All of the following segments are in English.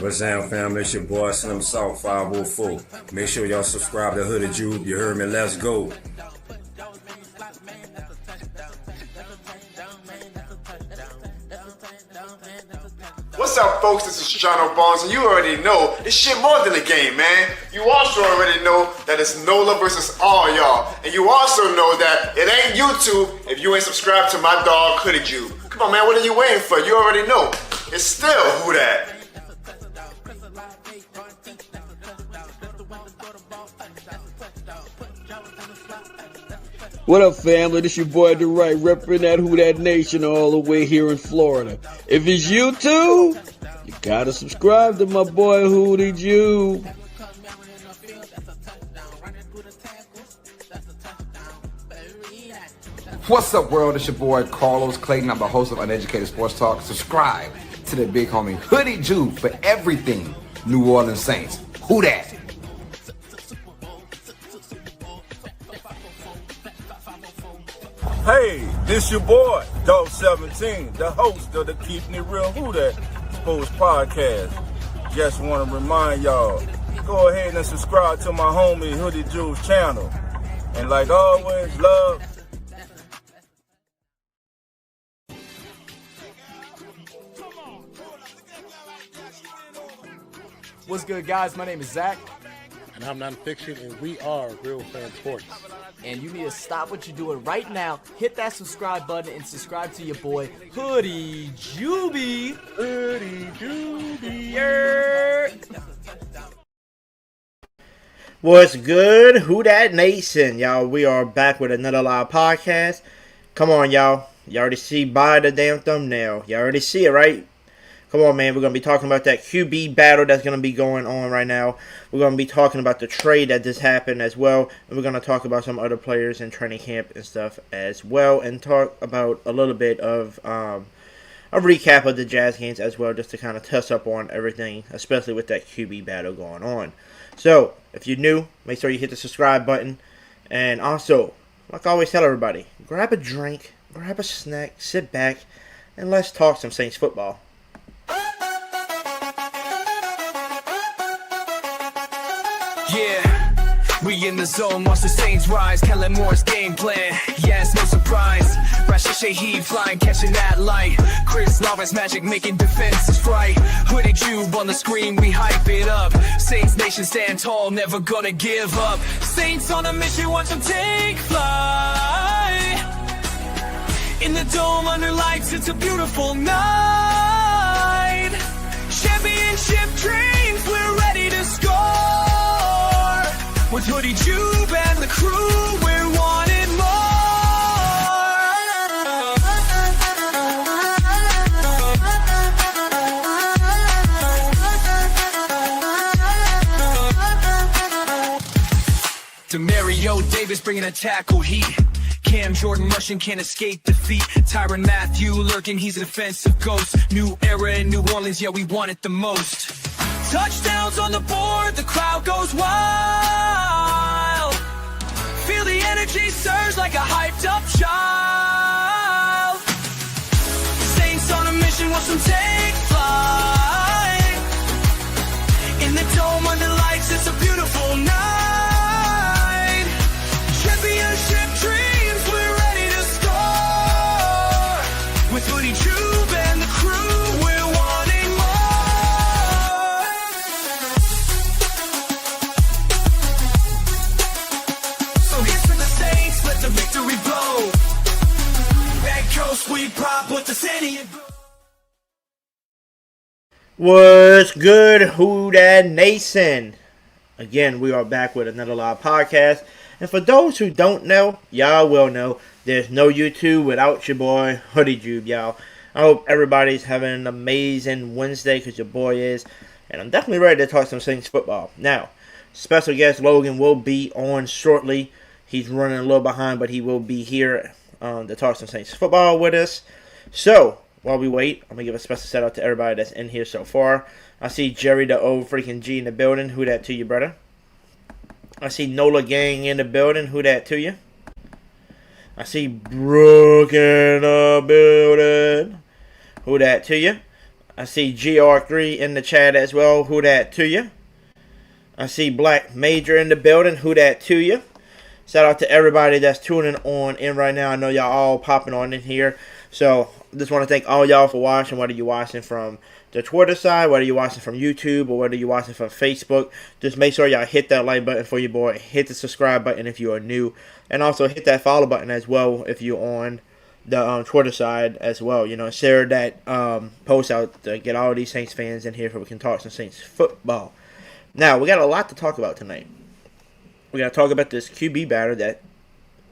What's down, family? It's your boy Slim South 504. Make sure y'all subscribe to Hooded Jude. You heard me? Let's go. What's up, folks? This is Shough Barnes, and you already know this shit more than a game, man. You also already know that it's NOLA versus all y'all, and you also know that it ain't YouTube if you ain't subscribed to my dog Hooded Jude. Come on, man. What are you waiting for? You already know. It's still Who Dat. What up, family? This your boy The Right, repping that Who Dat Nation all the way here in Florida. If it's YouTube, you gotta subscribe to my boy Hooded Jude. What's up, world? It's your boy Carlos Clayton. I'm the host of Uneducated Sports Talk. Subscribe to the big homie Hooded Jude for everything New Orleans Saints. Who Dat? Hey, this your boy, Dog 17, the host of the Keeping It Real Who Dat Sports Podcast. Just want to remind y'all, go ahead and subscribe to my homie Hooded Jude's channel. And like always, love. What's good, guys? My name is Zach. And I'm Nonfiction, and we are Real Fan Sports. And you need to stop what you're doing right now, hit that subscribe button, and subscribe to your boy, Hooded Jude. Hooded Jude. What's good? Who Dat Nation? Y'all, we are back with another live podcast. Come on, y'all. You already see by the damn thumbnail. You already see it, right? Come on, man. We're going to be talking about that QB battle that's going to be going on right now. We're going to be talking about the trade that just happened as well. And we're going to talk about some other players in training camp and stuff as well. And talk about a little bit of a recap of the Jazz games as well, just to kind of touch up on everything, especially with that QB battle going on. So, if you're new, make sure you hit the subscribe button. And also, like I always tell everybody, grab a drink, grab a snack, sit back, and let's talk some Saints football. Yeah, we in the zone, watch the Saints rise, Kellen Moore's game plan, yes, no surprise, Rashid Shaheed flying, catching that light, Chris Lawrence magic making defenses right, Hooded Jude on the screen, we hype it up, Saints Nation stand tall, never gonna give up, Saints on a mission, watch them take flight, in the dome under lights, it's a beautiful night, championship dreams, we're ready to score. With Hooded Jude and the crew, we're wanting more. Demario Davis bringing a tackle heat. Cam Jordan rushing, can't escape defeat. Tyrann Mathieu lurking, he's a defensive ghost. New era in New Orleans, yeah, we want it the most. Touchdowns on the board, the crowd goes wild. Feel the energy surge like a hyped up child. Saints on a mission, watch them take flight. In the dome under lights, it's a beautiful night. Championship dreams, we're ready to score. With Hooded Jude and the crew, we're wanting more. So here's to the Saints, let the victory blow. Back coast, we prop with the city. What's good, Who Dat Nation? Again, we are back with another live podcast. And for those who don't know, y'all will know, there's no YouTube without your boy, Hooded Jude, y'all. I hope everybody's having an amazing Wednesday, because your boy is. And I'm definitely ready to talk some Saints football. Now, special guest Logan will be on shortly. He's running a little behind, but he will be here to talk some Saints football with us. So, while we wait, I'm going to give a special shout out to everybody that's in here so far. I see Jerry the old freaking G in the building. Who that to you, brother? I see Nola Gang in the building. Who that to you? I see Brooke in the building. Who that to you? I see GR3 in the chat as well. Who that to you? I see Black Major in the building. Who that to you? Shout out to everybody that's tuning on in right now. I know y'all all popping on in here. So just want to thank all y'all for watching, whether you're watching from the Twitter side, whether you're watching from YouTube, or whether you're watching from Facebook. Just make sure y'all hit that like button for your boy. Hit the subscribe button if you are new. And also hit that follow button as well if you're on the Twitter side as well. You know, share that post out to get all these Saints fans in here so we can talk some Saints football. Now, we got a lot to talk about tonight. We got to talk about this QB battle that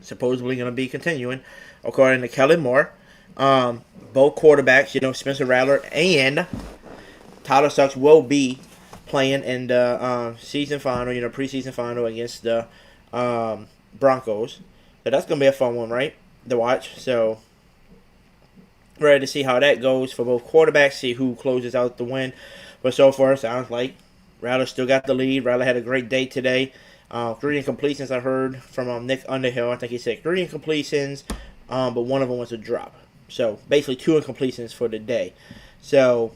supposedly going to be continuing, according to Kellen Moore. Both quarterbacks, you know, Spencer Rattler and Tyler Shough will be playing in the season final, you know, preseason final against the Broncos. So that's going to be a fun one, right, to watch. So ready to see how that goes for both quarterbacks, see who closes out the win. But so far, sounds like Rattler still got the lead. Rattler had a great day today. 3 incompletions I heard from Nick Underhill. I think he said 3 incompletions, but one of them was a drop. So basically 2 incompletions for the day. So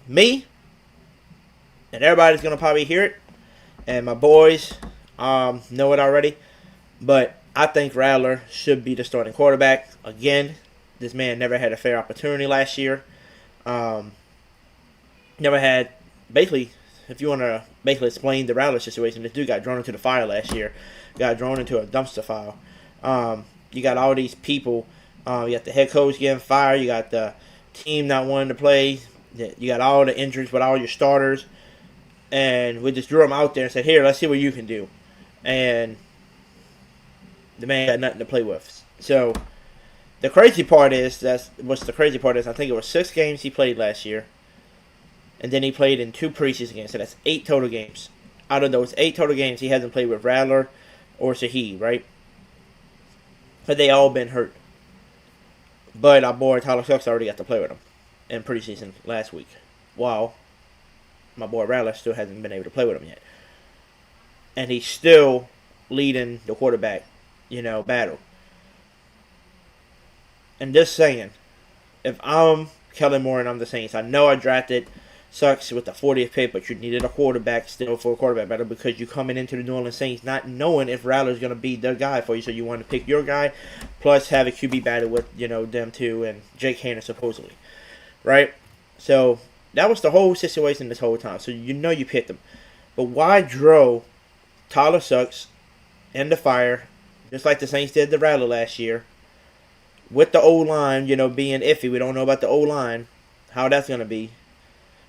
me and everybody's going to probably hear it. And my boys know it already. But I think Rattler should be the starting quarterback. Again, this man never had a fair opportunity last year. Never had, basically, if you want to basically explain the Rattler situation, this dude got drawn into the fire last year. Got drawn into a dumpster fire. You got all these people. You got the head coach getting fired. You got the team not wanting to play. You got all the injuries with all your starters. And we just drew him out there and said, here, let's see what you can do. And the man got nothing to play with. So the crazy part is, I think it was 6 games he played last year. And then he played in 2 preseason games. So that's 8 total games. Out of those 8 total games, he hasn't played with Rattler or Shough, right? But they all been hurt. But our boy Tyler Shough already got to play with him in preseason last week. While my boy Rattler still hasn't been able to play with him yet. And he's still leading the quarterback, you know, battle. And just saying, if I'm Kellen Moore and I'm the Saints, I know I drafted Shough with the 40th pick, but you needed a quarterback still for a quarterback battle because you're coming into the New Orleans Saints not knowing if Rattler's going to be the guy for you. So you want to pick your guy, plus have a QB battle with, you know, them two and Jake Hanner supposedly, right? So that was the whole situation this whole time. So you know you picked him. But why draw Tyler Shough in the fire, just like the Saints did the Rattler last year, with the O-line, you know, being iffy. We don't know about the O-line, how that's going to be.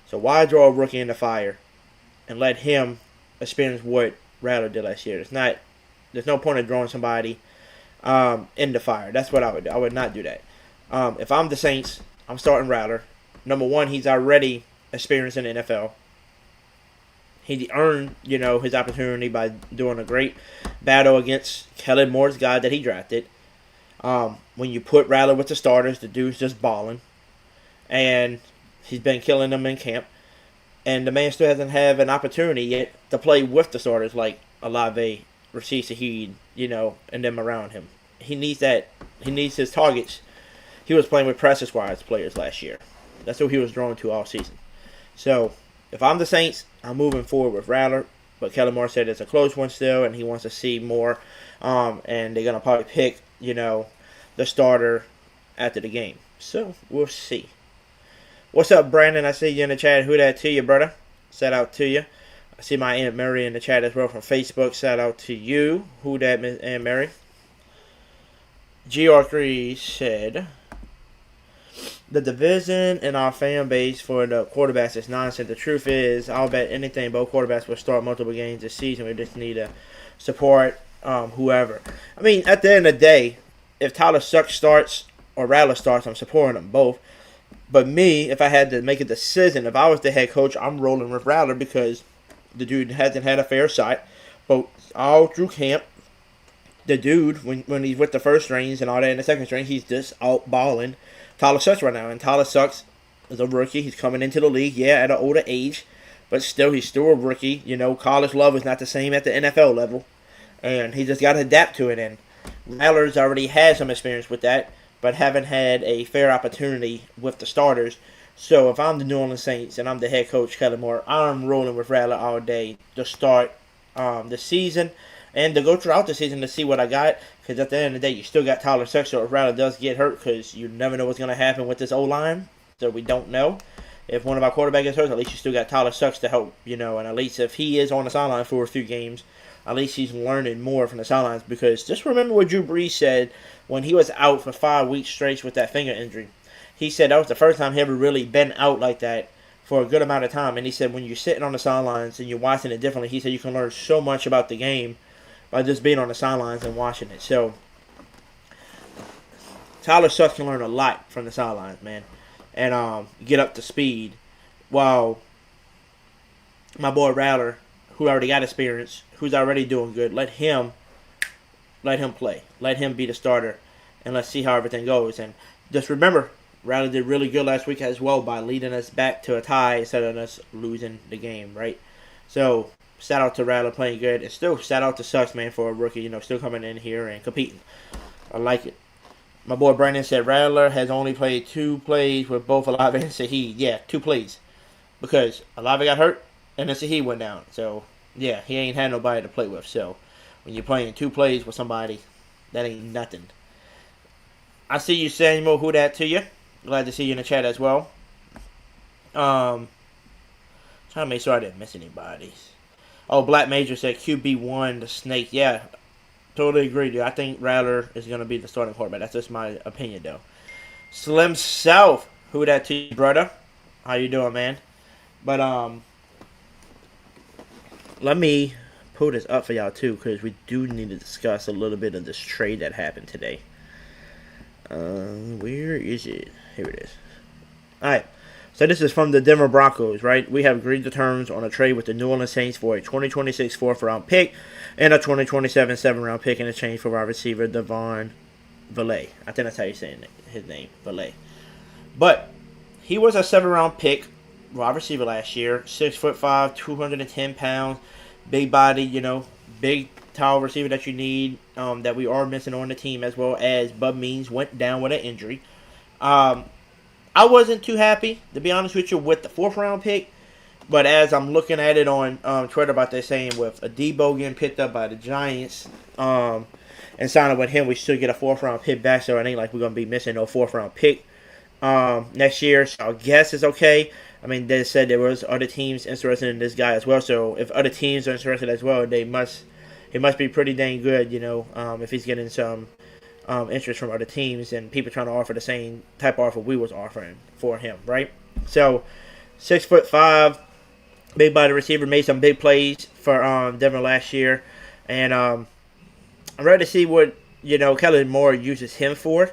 So why draw a rookie in the fire and let him experience what Rattler did last year? There's no point in drawing somebody in the fire. That's what I would do. I would not do that. If I'm the Saints, I'm starting Rattler. Number one, he's already experienced in the NFL. He earned, you know, his opportunity by doing a great battle against Kellen Moore's guy that he drafted. When you put Rattler with the starters, the dude's just balling. And he's been killing them in camp. And the man still hasn't had an opportunity yet to play with the starters like Olave, Rashid Shaheed, you know, and them around him. He needs that. He needs his targets. He was playing with practice squad players last year. That's who he was drawn to all season. So, if I'm the Saints, I'm moving forward with Rattler. But Kellen Moore said it's a close one still, and he wants to see more. And they're going to probably pick, you know, the starter after the game. So, we'll see. What's up, Brandon? I see you in the chat. Who that to you, brother? Shout out to you. I see my Aunt Mary in the chat as well from Facebook. Shout out to you. Who that, Miss Aunt Mary? GR3 said, the division in our fan base for the quarterbacks is nonsense. The truth is, I'll bet anything both quarterbacks will start multiple games this season. We just need to support whoever. I mean, at the end of the day, if Tyler Shough starts or Rattler starts, I'm supporting them both. But me, if I had to make a decision, if I was the head coach, I'm rolling with Rattler because the dude hasn't had a fair shot. But all through camp, the dude, when he's with the first strings and all that in the second string, he's just out balling Tyler Shough right now. And Tyler Shough is a rookie. He's coming into the league, yeah, at an older age. but still, he's still a rookie. You know, college level is not the same at the NFL level, and he just got to adapt to it. And Rattler's already had some experience with that, but haven't had a fair opportunity with the starters. So if I'm the New Orleans Saints and I'm the head coach, Kellen Moore, I'm rolling with Rattler all day to start the season and to go throughout the season to see what I got. Because at the end of the day, you still got Tyler Shough. So if Rattler does get hurt, because you never know what's going to happen with this O-line, so we don't know. If one of our quarterbacks gets hurt, at least you still got Tyler Shough to help, you know. And at least if he is on the sideline for a few games, at least he's learning more from the sidelines. Because just remember what Drew Brees said when he was out for 5 weeks straight with that finger injury. He said that was the first time he ever really been out like that for a good amount of time. And he said when you're sitting on the sidelines and you're watching it differently, he said you can learn so much about the game by just being on the sidelines and watching it. So Tyler Shough can learn a lot from the sidelines, man, and get up to speed. While my boy Rattler, who already got experience, who's already doing good, let him play. Let him be the starter, and let's see how everything goes. And just remember, Rattler did really good last week as well by leading us back to a tie instead of us losing the game, right? So, shout out to Rattler playing good. And still, shout out to Shough, man, for a rookie, you know, still coming in here and competing. I like it. My boy Brandon said Rattler has only played 2 plays with both Olave and Shough. Yeah, 2 plays. Because Olave got hurt and then Shough went down. So, yeah, he ain't had nobody to play with. So, when you're playing 2 plays with somebody, that ain't nothing. I see you, Samuel. Who that to you? Glad to see you in the chat as well. Trying to make sure I didn't miss anybody. Oh, Black Major said QB1, the Snake. Yeah, totally agree, dude. I think Rattler is going to be the starting quarterback. That's just my opinion, though. Slim South. Who that to you, brother? How you doing, man? But, let me pull this up for y'all, too, because we do need to discuss a little bit of this trade that happened today. Where is it? Here it is. Alright. So this is from the Denver Broncos, right? We have agreed to terms on a trade with the New Orleans Saints for a 2026 4th-round pick and a 2027 7th-round pick in exchange for our receiver, Devon Valet. I think that's how you're saying his name, Valet. But he was a 7th-round pick, wide receiver last year. 6'5", 210 pounds, big body, you know, big, tall receiver that you need, that we are missing on the team, as well as Bub Means went down with an injury. I wasn't too happy, to be honest with you, with the 4th-round pick. But as I'm looking at it on Twitter about that saying with Adebo getting picked up by the Giants and signing with him, we should get a 4th-round pick back. So it ain't like we're going to be missing no 4th-round pick next year. So I guess it's okay. I mean, they said there was other teams interested in this guy as well. So if other teams are interested as well, he must be pretty dang good, you know, if he's getting some interest from other teams and people trying to offer the same type of offer we was offering for him, right? So, 6'5", big body receiver, made some big plays for Denver last year, and I'm ready to see what, you know, Kellen Moore uses him for.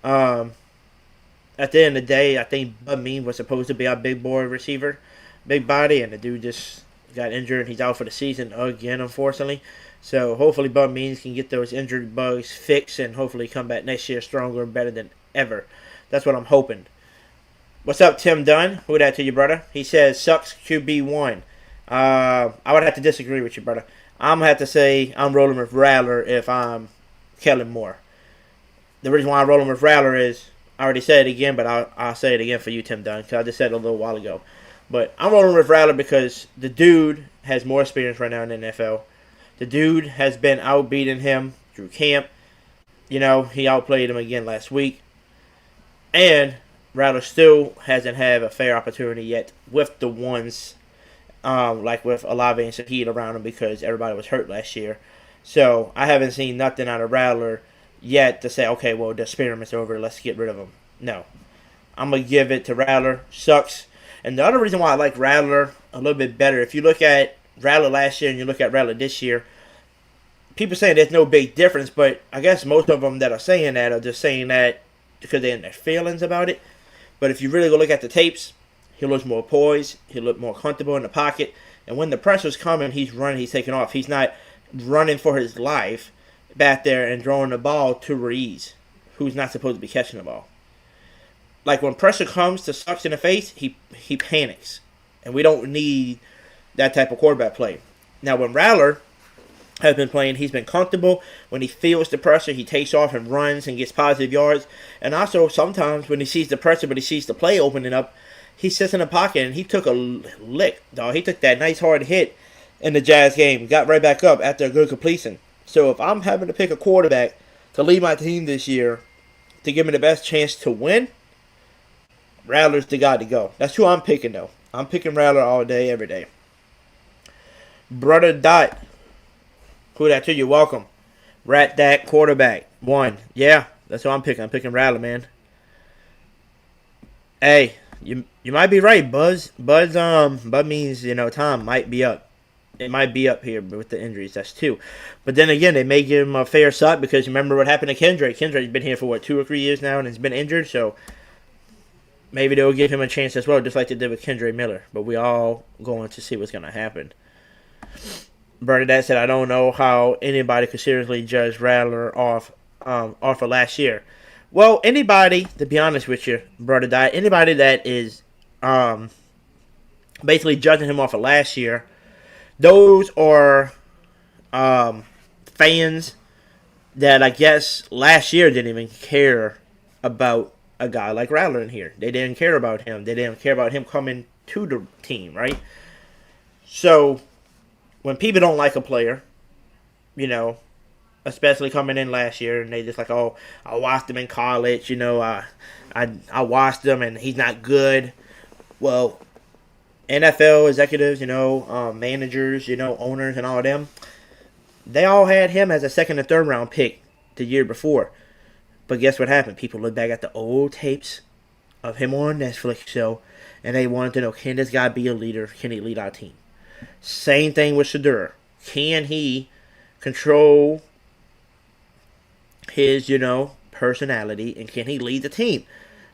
At the end of the day, I think Bud Mean was supposed to be our big boy receiver, big body, and the dude just got injured and he's out for the season again, unfortunately. So hopefully Bud Means can get those injury bugs fixed and hopefully come back next year stronger and better than ever. That's what I'm hoping. What's up, Tim Dunn? Who that to you, brother? He says, sucks QB1. I would have to disagree with you, brother. I'm going to have to say I'm rolling with Rattler if I'm Kellen Moore. The reason why I'm rolling with Rattler is, I already said it again, but I'll say it again for you, Tim Dunn, because I just said it a little while ago. But I'm rolling with Rattler because the dude has more experience right now in the NFL. The dude has been outbeating him through camp. You know, he outplayed him again last week. And Rattler still hasn't had a fair opportunity yet with the ones, like with Olave and Shough around him because everybody was hurt last year. So I haven't seen nothing out of Rattler yet to say, okay, well, the experiment's over. Let's get rid of him. No. I'm going to give it to Rattler. Sucks. And the other reason why I like Rattler a little bit better, if you look at Rattler last year and you look at Rattler this year, people saying there's no big difference, but I guess most of them that are saying that are just saying that because they're in their feelings about it. But if you really go look at the tapes, he looks more poised, he looks more comfortable in the pocket, and when the pressure's coming, he's running, he's taking off. He's not running for his life back there and throwing the ball to Ruiz, who's not supposed to be catching the ball. Like when pressure comes to Sucks in the face, he panics. And we don't need that type of quarterback play. Now, when Rattler has been playing, he's been comfortable. When he feels the pressure, he takes off and runs and gets positive yards. And also, sometimes when he sees the pressure, but he sees the play opening up, he sits in the pocket, and he took a lick, dog. He took that nice hard hit in the Jazz game. Got right back up after a good completion. So if I'm having to pick a quarterback to lead my team this year to give me the best chance to win, Rattler's the guy to go. That's who I'm picking, though. I'm picking Rattler all day, every day. Brother Dot. Who that to you? Welcome. Rat that quarterback. 1. Yeah, that's who I'm picking. I'm picking Rattler, man. Hey, you might be right, Buzz. Buzz means, time might be up. It might be up here with the injuries. That's 2. But then again, they may give him a fair shot because you remember what happened to Kendrick. Kendrick's been here for, 2 or 3 years now and has been injured. So maybe they'll give him a chance as well, just like they did with Kendrick Miller. But we all going to see what's going to happen. Bernadette said, I don't know how anybody could seriously judge Rattler off of last year. Well, anybody, to be honest with you, Brother Dot, anybody that is basically judging him off of last year, those are fans that I guess last year didn't even care about a guy like Rattler in here. They didn't care about him. They didn't care about him coming to the team, right? So when people don't like a player, especially coming in last year, and they just like, oh, I watched him in college, I watched him and he's not good. Well, NFL executives, managers, owners and all of them, they all had him as a 2nd and 3rd round pick the year before. But guess what happened? People look back at the old tapes of him on Netflix show, and they wanted to know, can this guy be a leader? Can he lead our team? Same thing with Shough. Can he control his, personality, and can he lead the team?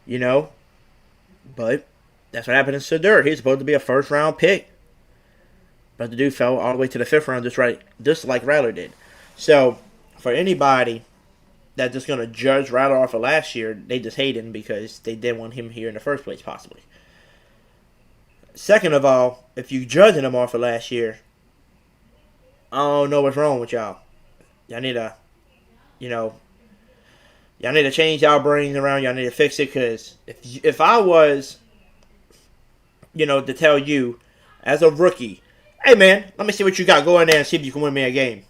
But that's what happened to Shough. He was supposed to be a 1st round pick, but the dude fell all the way to the 5th round, just like Rattler did. So for anybody that's just going to judge Rattler off of last year, they just hate him because they didn't want him here in the first place, possibly. Second of all, if you judging him off of last year, I don't know what's wrong with y'all. Y'all need to, y'all need to change y'all brains around. Y'all need to fix it, because if I was, to tell you as a rookie, hey man, let me see what you got. Go in there and see if you can win me a game.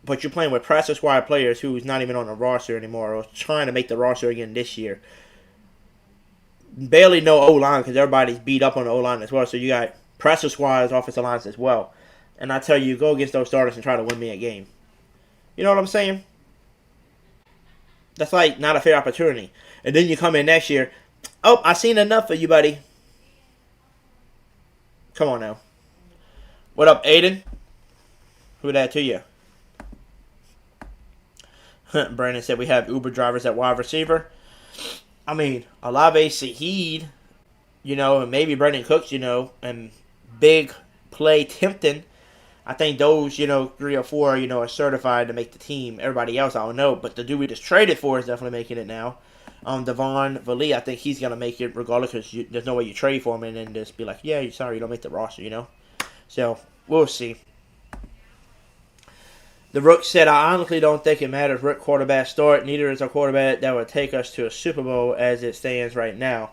But you're playing with practice squad players who's not even on the roster anymore, or trying to make the roster again this year. Barely no O-line because everybody's beat up on the O-line as well. So you got practice squads, offensive lines as well. And I tell you, go against those starters and try to win me a game. You know what I'm saying? That's like not a fair opportunity. And then you come in next year, oh, I seen enough of you, buddy. Come on now. What up, Aiden? Who that to you? Brandon said we have Uber drivers at wide receiver. I mean, Olave, Saheed, and maybe Brandon Cooks, and big play Timpton. I think those, 3 or 4, are certified to make the team. Everybody else, I don't know. But the dude we just traded for is definitely making it now. Devon Valley, I think he's going to make it regardless, because there's no way you trade for him and then just be like, yeah, sorry, you don't make the roster, So, we'll see. The Rook said, I honestly don't think it matters what quarterback start. Neither is a quarterback that would take us to a Super Bowl as it stands right now.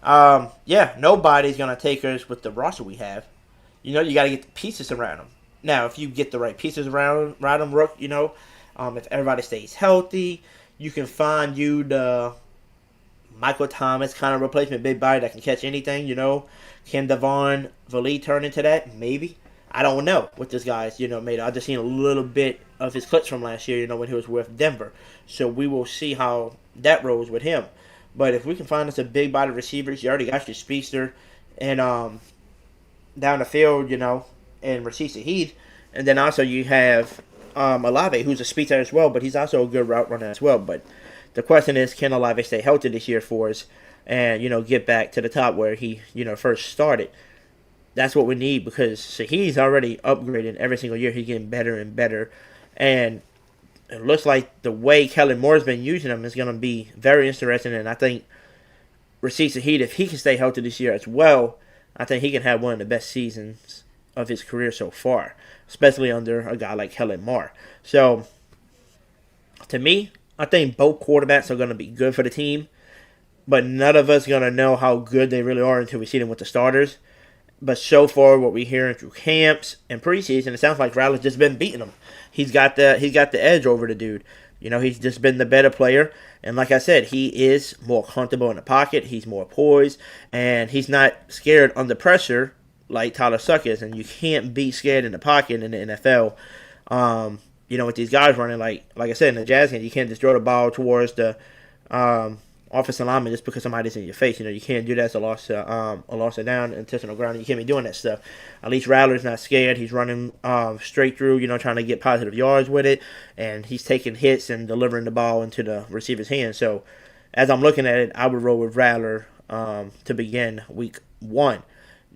Yeah, nobody's going to take us with the roster we have. You got to get the pieces around them. Now, if you get the right pieces around them, Rook, if everybody stays healthy, you can find you the Michael Thomas kind of replacement, big body that can catch anything, Can Devon Valley turn into that? Maybe. I don't know what this guy's, made. I just seen a little bit of his clips from last year, when he was with Denver. So we will see how that rolls with him. But if we can find us a big body receivers, you already got your speedster and down the field, and Rasheed Shaheed. And then also you have Olave, who's a speedster as well, but he's also a good route runner as well. But the question is, can Olave stay healthy this year for us and, get back to the top where he, first started? That's what we need, because he's already upgrading every single year. He's getting better and better. And it looks like the way Kellen Moore's been using him is going to be very interesting. And I think Rasheed Shaheed, if he can stay healthy this year as well, I think he can have one of the best seasons of his career so far, especially under a guy like Kellen Moore. So, to me, I think both quarterbacks are going to be good for the team, but none of us going to know how good they really are until we see them with the starters. But so far, what we're hearing through camps and preseason, it sounds like Rattler's just been beating him. He's got the edge over the dude. You know, he's just been the better player. And like I said, he is more comfortable in the pocket. He's more poised. And he's not scared under pressure like Tyler Shough is. And you can't be scared in the pocket in the NFL. You know, with these guys running, like I said, in the Jazz game, you can't just throw the ball towards the offensive lineman just because somebody's in your face. You know, you can't do that as a loss of down, intentional ground. You can't be doing that stuff. At least Rattler's not scared. He's running straight through, you know, trying to get positive yards with it, and he's taking hits and delivering the ball into the receiver's hands. So, as I'm looking at it, I would roll with Rattler to begin week 1.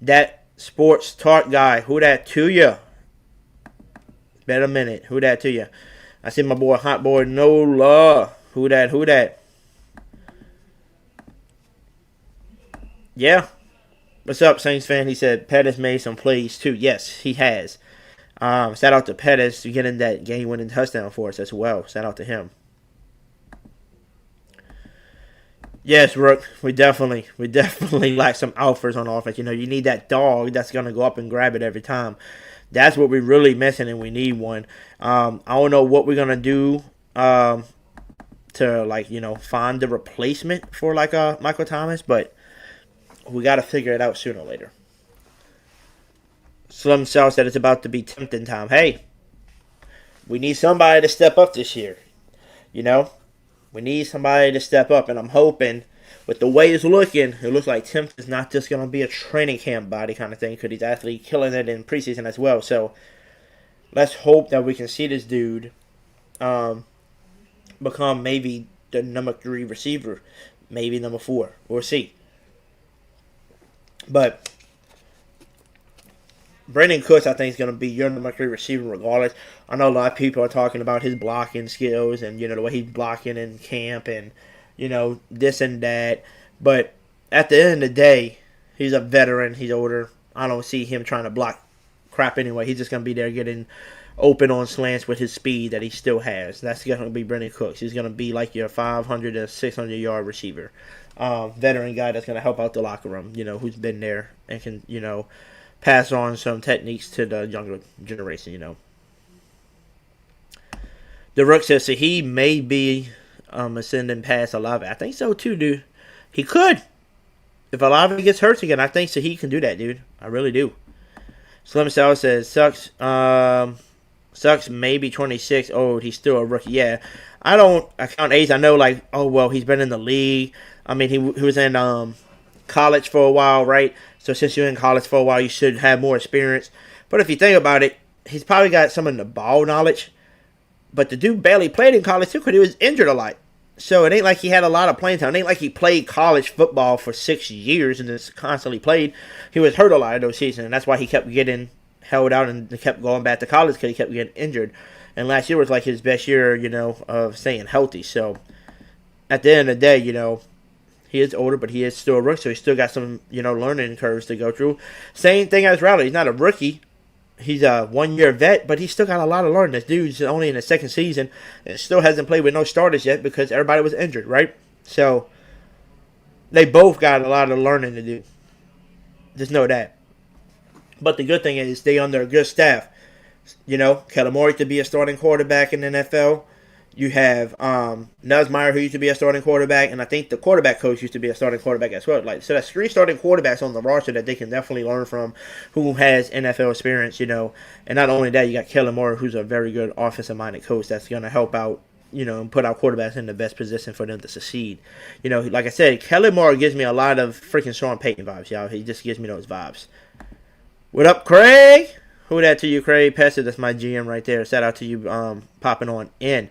That sports talk guy, who that to you? Bet a minute. Who that to you? I see my boy Hot Boy Nola. Who that? Yeah. What's up, Saints fan? He said Pettis made some plays too. Yes, he has. Shout out to Pettis for getting that game-winning touchdown for us as well. Shout out to him. Yes, Rook, we definitely lack some alphas on offense. You know, you need that dog that's going to go up and grab it every time. That's what we're really missing, and we need one. I don't know what we're going to do to, like, you know, find the replacement for, like, Michael Thomas, but we got to figure it out sooner or later. Slim Cell said it's about to be tempting time. Hey, we need somebody to step up this year. You know? We need somebody to step up, and I'm hoping with the way it's looking, it looks like Tim is not just going to be a training camp body kind of thing, because he's actually killing it in preseason as well. So let's hope that we can see this dude become maybe the number 3 receiver, maybe number 4. We'll see. But Brandon Cooks, I think, is going to be your number 3 receiver regardless. I know a lot of people are talking about his blocking skills and, you know, the way he's blocking in camp and, you know, this and that. But at the end of the day, he's a veteran. He's older. I don't see him trying to block crap anyway. He's just going to be there getting open on slants with his speed that he still has. That's going to be Brandon Cooks. He's going to be like your 500 to 600-yard receiver. Veteran guy that's going to help out the locker room, you know, who's been there and can, you know, pass on some techniques to the younger generation, you know. The Rook says, so he may be ascending past Olave. I think so too, dude. He could. If Olave gets hurt again, I think so he can do that, dude. I really do. Slim Cell says, Sucks maybe 26. Oh, he's still a rookie. Yeah. I count age. I know, like, oh, well, he's been in the league. I mean, he was in college for a while, right? So since you're in college for a while, you should have more experience. But if you think about it, he's probably got some of the ball knowledge. But the dude barely played in college too because he was injured a lot. So it ain't like he had a lot of playing time. It ain't like he played college football for 6 years and just constantly played. He was hurt a lot of those seasons, and that's why he kept getting held out and kept going back to college because he kept getting injured. And last year was like his best year, you know, of staying healthy. So at the end of the day, you know, he is older, but he is still a rookie, so he's still got some, you know, learning curves to go through. Same thing as Rattler. He's not a rookie. He's a 1-year vet, but he's still got a lot of learning. This dude's only in his 2nd season and still hasn't played with no starters yet because everybody was injured, right? So they both got a lot of learning to do. Just know that. But the good thing is they under a good staff. You know, Kellen Moore to be a starting quarterback in the NFL. You have Nussmeier, who used to be a starting quarterback, and I think the quarterback coach used to be a starting quarterback as well. Like, so that's 3 starting quarterbacks on the roster that they can definitely learn from, who has NFL experience, you know. And not only that, you got Kellen Moore, who's a very good offensive-minded coach that's going to help out, you know, and put our quarterbacks in the best position for them to succeed. You know, like I said, Kellen Moore gives me a lot of freaking Sean Payton vibes, y'all. He just gives me those vibes. What up, Craig? Who that to you, Craig? Pastor, that's my GM right there. Shout out to you popping on in.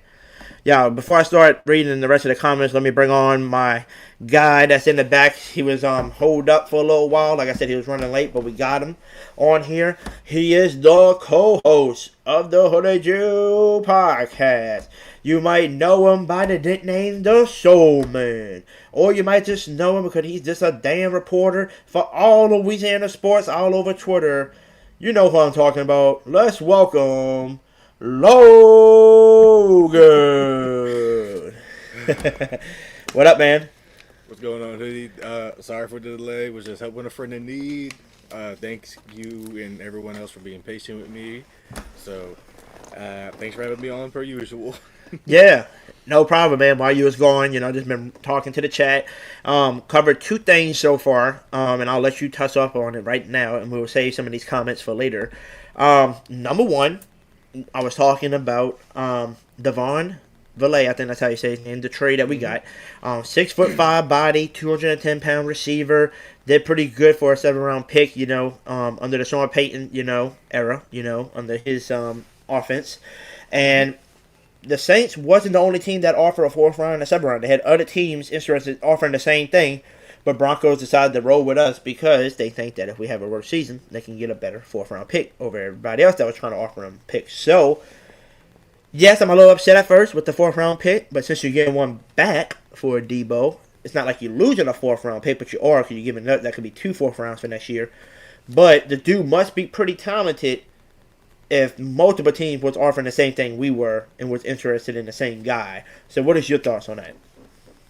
Yeah, before I start reading the rest of the comments, let me bring on my guy that's in the back. He was holed up for a little while. Like I said, he was running late, but we got him on here. He is the co-host of the Hoodie Jew podcast. You might know him by the nickname The Showman. Or you might just know him because he's just a damn reporter for all Louisiana sports all over Twitter. You know who I'm talking about. Let's welcome Logan. What up, man? What's going on, Hoodie? Sorry for the delay. Was just helping a friend in need. Thanks you and everyone else for being patient with me. So, thanks for having me on per usual. Yeah, no problem, man. While you was gone, just been talking to the chat. Covered two things so far, and I'll let you touch up on it right now, and we'll save some of these comments for later. Number one, I was talking about Devon Valet, I think that's how you say his name, the trade that we got. 6'5" body, 210-pound receiver. Did pretty good for a 7th-round pick, under the Sean Payton, era, under his offense. And the Saints wasn't the only team that offered a 4th round and a 7th round. They had other teams interested in offering the same thing, but Broncos decided to roll with us because they think that if we have a worse season, they can get a better 4th round pick over everybody else that was trying to offer them picks. So, yes, I'm a little upset at first with the 4th round pick, but since you're getting one back for Debo, it's not like you're losing a 4th round pick, but you are because you're giving up. That could be 2 4th rounds for next year. But the dude must be pretty talented if multiple teams was offering the same thing we were and was interested in the same guy. So what is your thoughts on that?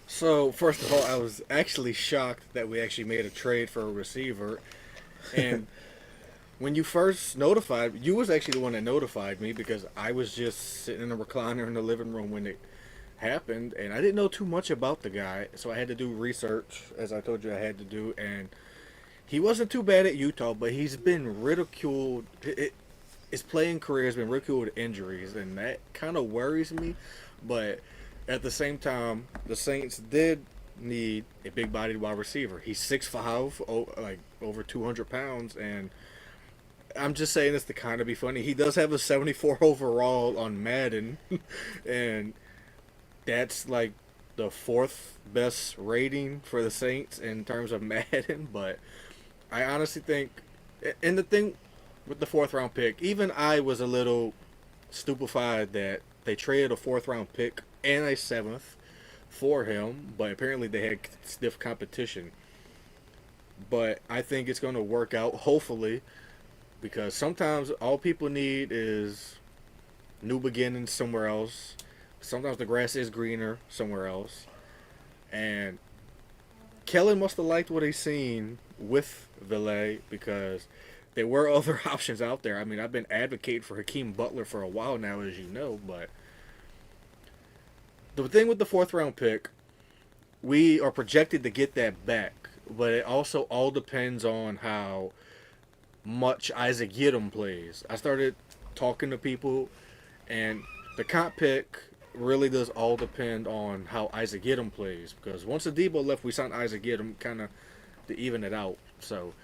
So, first of all, I was actually shocked that we actually made a trade for a receiver. And when you first notified, you was actually the one that notified me because I was just sitting in a recliner in the living room when it happened. And I didn't know too much about the guy, so I had to do research, as I told you I had to do. And he wasn't too bad at Utah, but he's been ridiculed. His playing career has been ridiculed with injuries, and that kind of worries me. But at the same time, the Saints did need a big-bodied wide receiver. He's 6'5", like over 200 pounds, and I'm just saying this to kind of be funny. He does have a 74 overall on Madden, and that's like the 4th best rating for the Saints in terms of Madden. But I honestly think, and the thing with the 4th round pick, even I was a little stupefied that they traded a 4th round pick and a 7th for him, but apparently they had stiff competition. But I think it's going to work out, hopefully, because sometimes all people need is new beginnings somewhere else. Sometimes the grass is greener somewhere else. And Kellen must have liked what he's seen with Valet because there were other options out there. I mean, I've been advocating for Hakeem Butler for a while now, as you know, but the thing with the 4th round pick, we are projected to get that back, but it also all depends on how much Isaac Yiadom plays. I started talking to people, and the comp pick really does all depend on how Isaac Yiadom plays, because once the Debo left, we signed Isaac Yiadom kind of to even it out. So,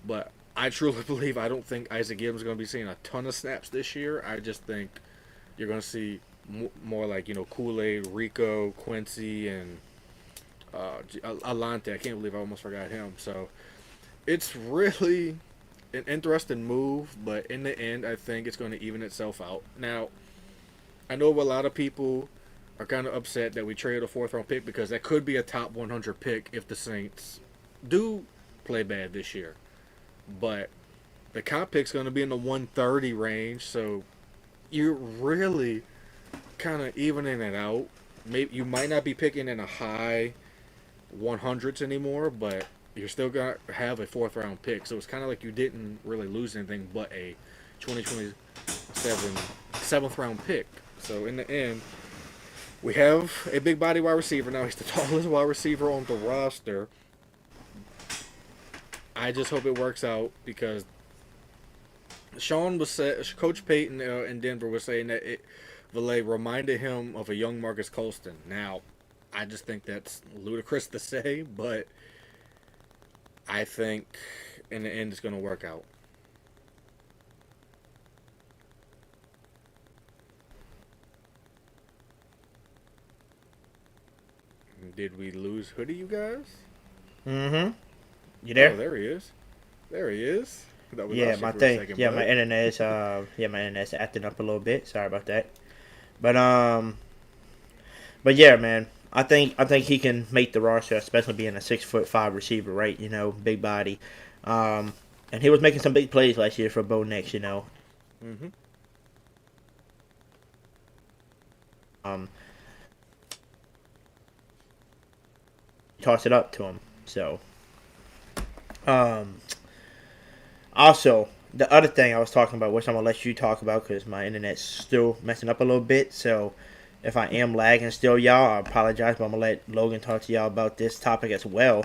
but I truly believe I don't think Isaac Yiadom's going to be seeing a ton of snaps this year. I just think you're going to see more like, Kool-Aid, Rico, Quincy, and Alante. I can't believe I almost forgot him. So it's really an interesting move, but in the end, I think it's going to even itself out. Now, I know a lot of people are kind of upset that we traded a 4th round pick because that could be a top 100 pick if the Saints do play bad this year. But the comp pick's going to be in the 130 range, so you're really kind of evening it out. Maybe you might not be picking in a high 100s anymore, but you're still going to have a 4th round pick. So it's kind of like you didn't really lose anything but a 2027 7th round pick. So in the end, we have a big body wide receiver now. He's the tallest wide receiver on the roster. I just hope it works out because Coach Payton in Denver was saying that Valet reminded him of a young Marcus Colston. Now, I just think that's ludicrous to say, but I think in the end it's going to work out. Did we lose Hoodie, you guys? Mm-hmm. You there? Oh, there he is. There he is. Yeah, my thing. Yeah, my internet's my internet's acting up a little bit. Sorry about that. But yeah, man. I think he can make the roster, especially being a 6'5" receiver, right? You know, big body. And he was making some big plays last year for Bo Nix, you know. Mm-hmm. Toss it up to him. So, also, the other thing I was talking about, which I'm going to let you talk about because my internet's still messing up a little bit. So, if I am lagging still, y'all, I apologize, but I'm going to let Logan talk to y'all about this topic as well.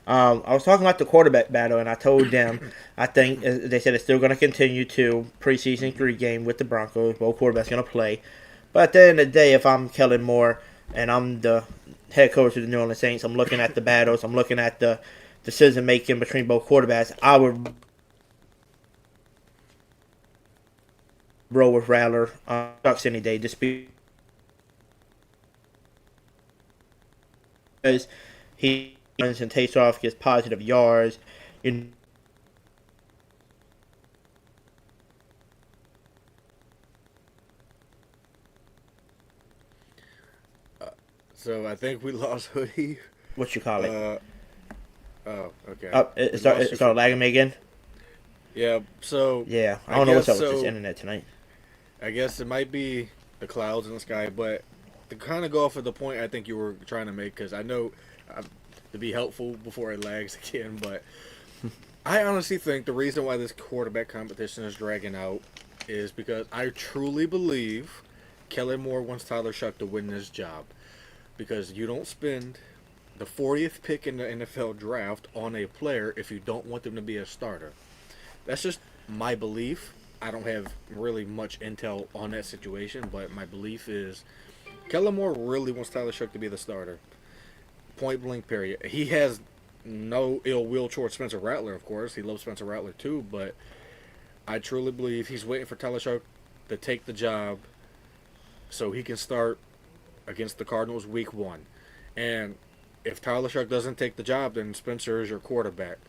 I was talking about the quarterback battle, and I told them I think they said it's still going to continue to preseason 3 game with the Broncos. Both quarterbacks going to play. But at the end of the day, if I'm Kellen Moore and I'm the head coach of the New Orleans Saints, I'm looking at the battles, I'm looking at the decision making between both quarterbacks. I would roll with Rattler Shucks any day, just because he runs and takes off, gets positive yards. So I think we lost Hoodie. What you call it? Oh, okay. It started lagging me again? Yeah, so... Yeah, I don't know what's up with this internet tonight. I guess it might be the clouds in the sky, but to kind of go off of the point I think you were trying to make, because I know to be helpful before it lags again, but I honestly think the reason why this quarterback competition is dragging out is because I truly believe Kellen Moore wants Tyler Shough to win this job. Because you don't spend the 40th pick in the NFL draft on a player if you don't want them to be a starter. That's just my belief. I don't have really much intel on that situation, but my belief is Kellen Moore really wants Tyler Shough to be the starter. Point blank, period. He has no ill will towards Spencer Rattler, of course. He loves Spencer Rattler too, but I truly believe he's waiting for Tyler Shough to take the job so he can start against the Cardinals week 1. And if Tyler Shough doesn't take the job, then Spencer is your quarterback.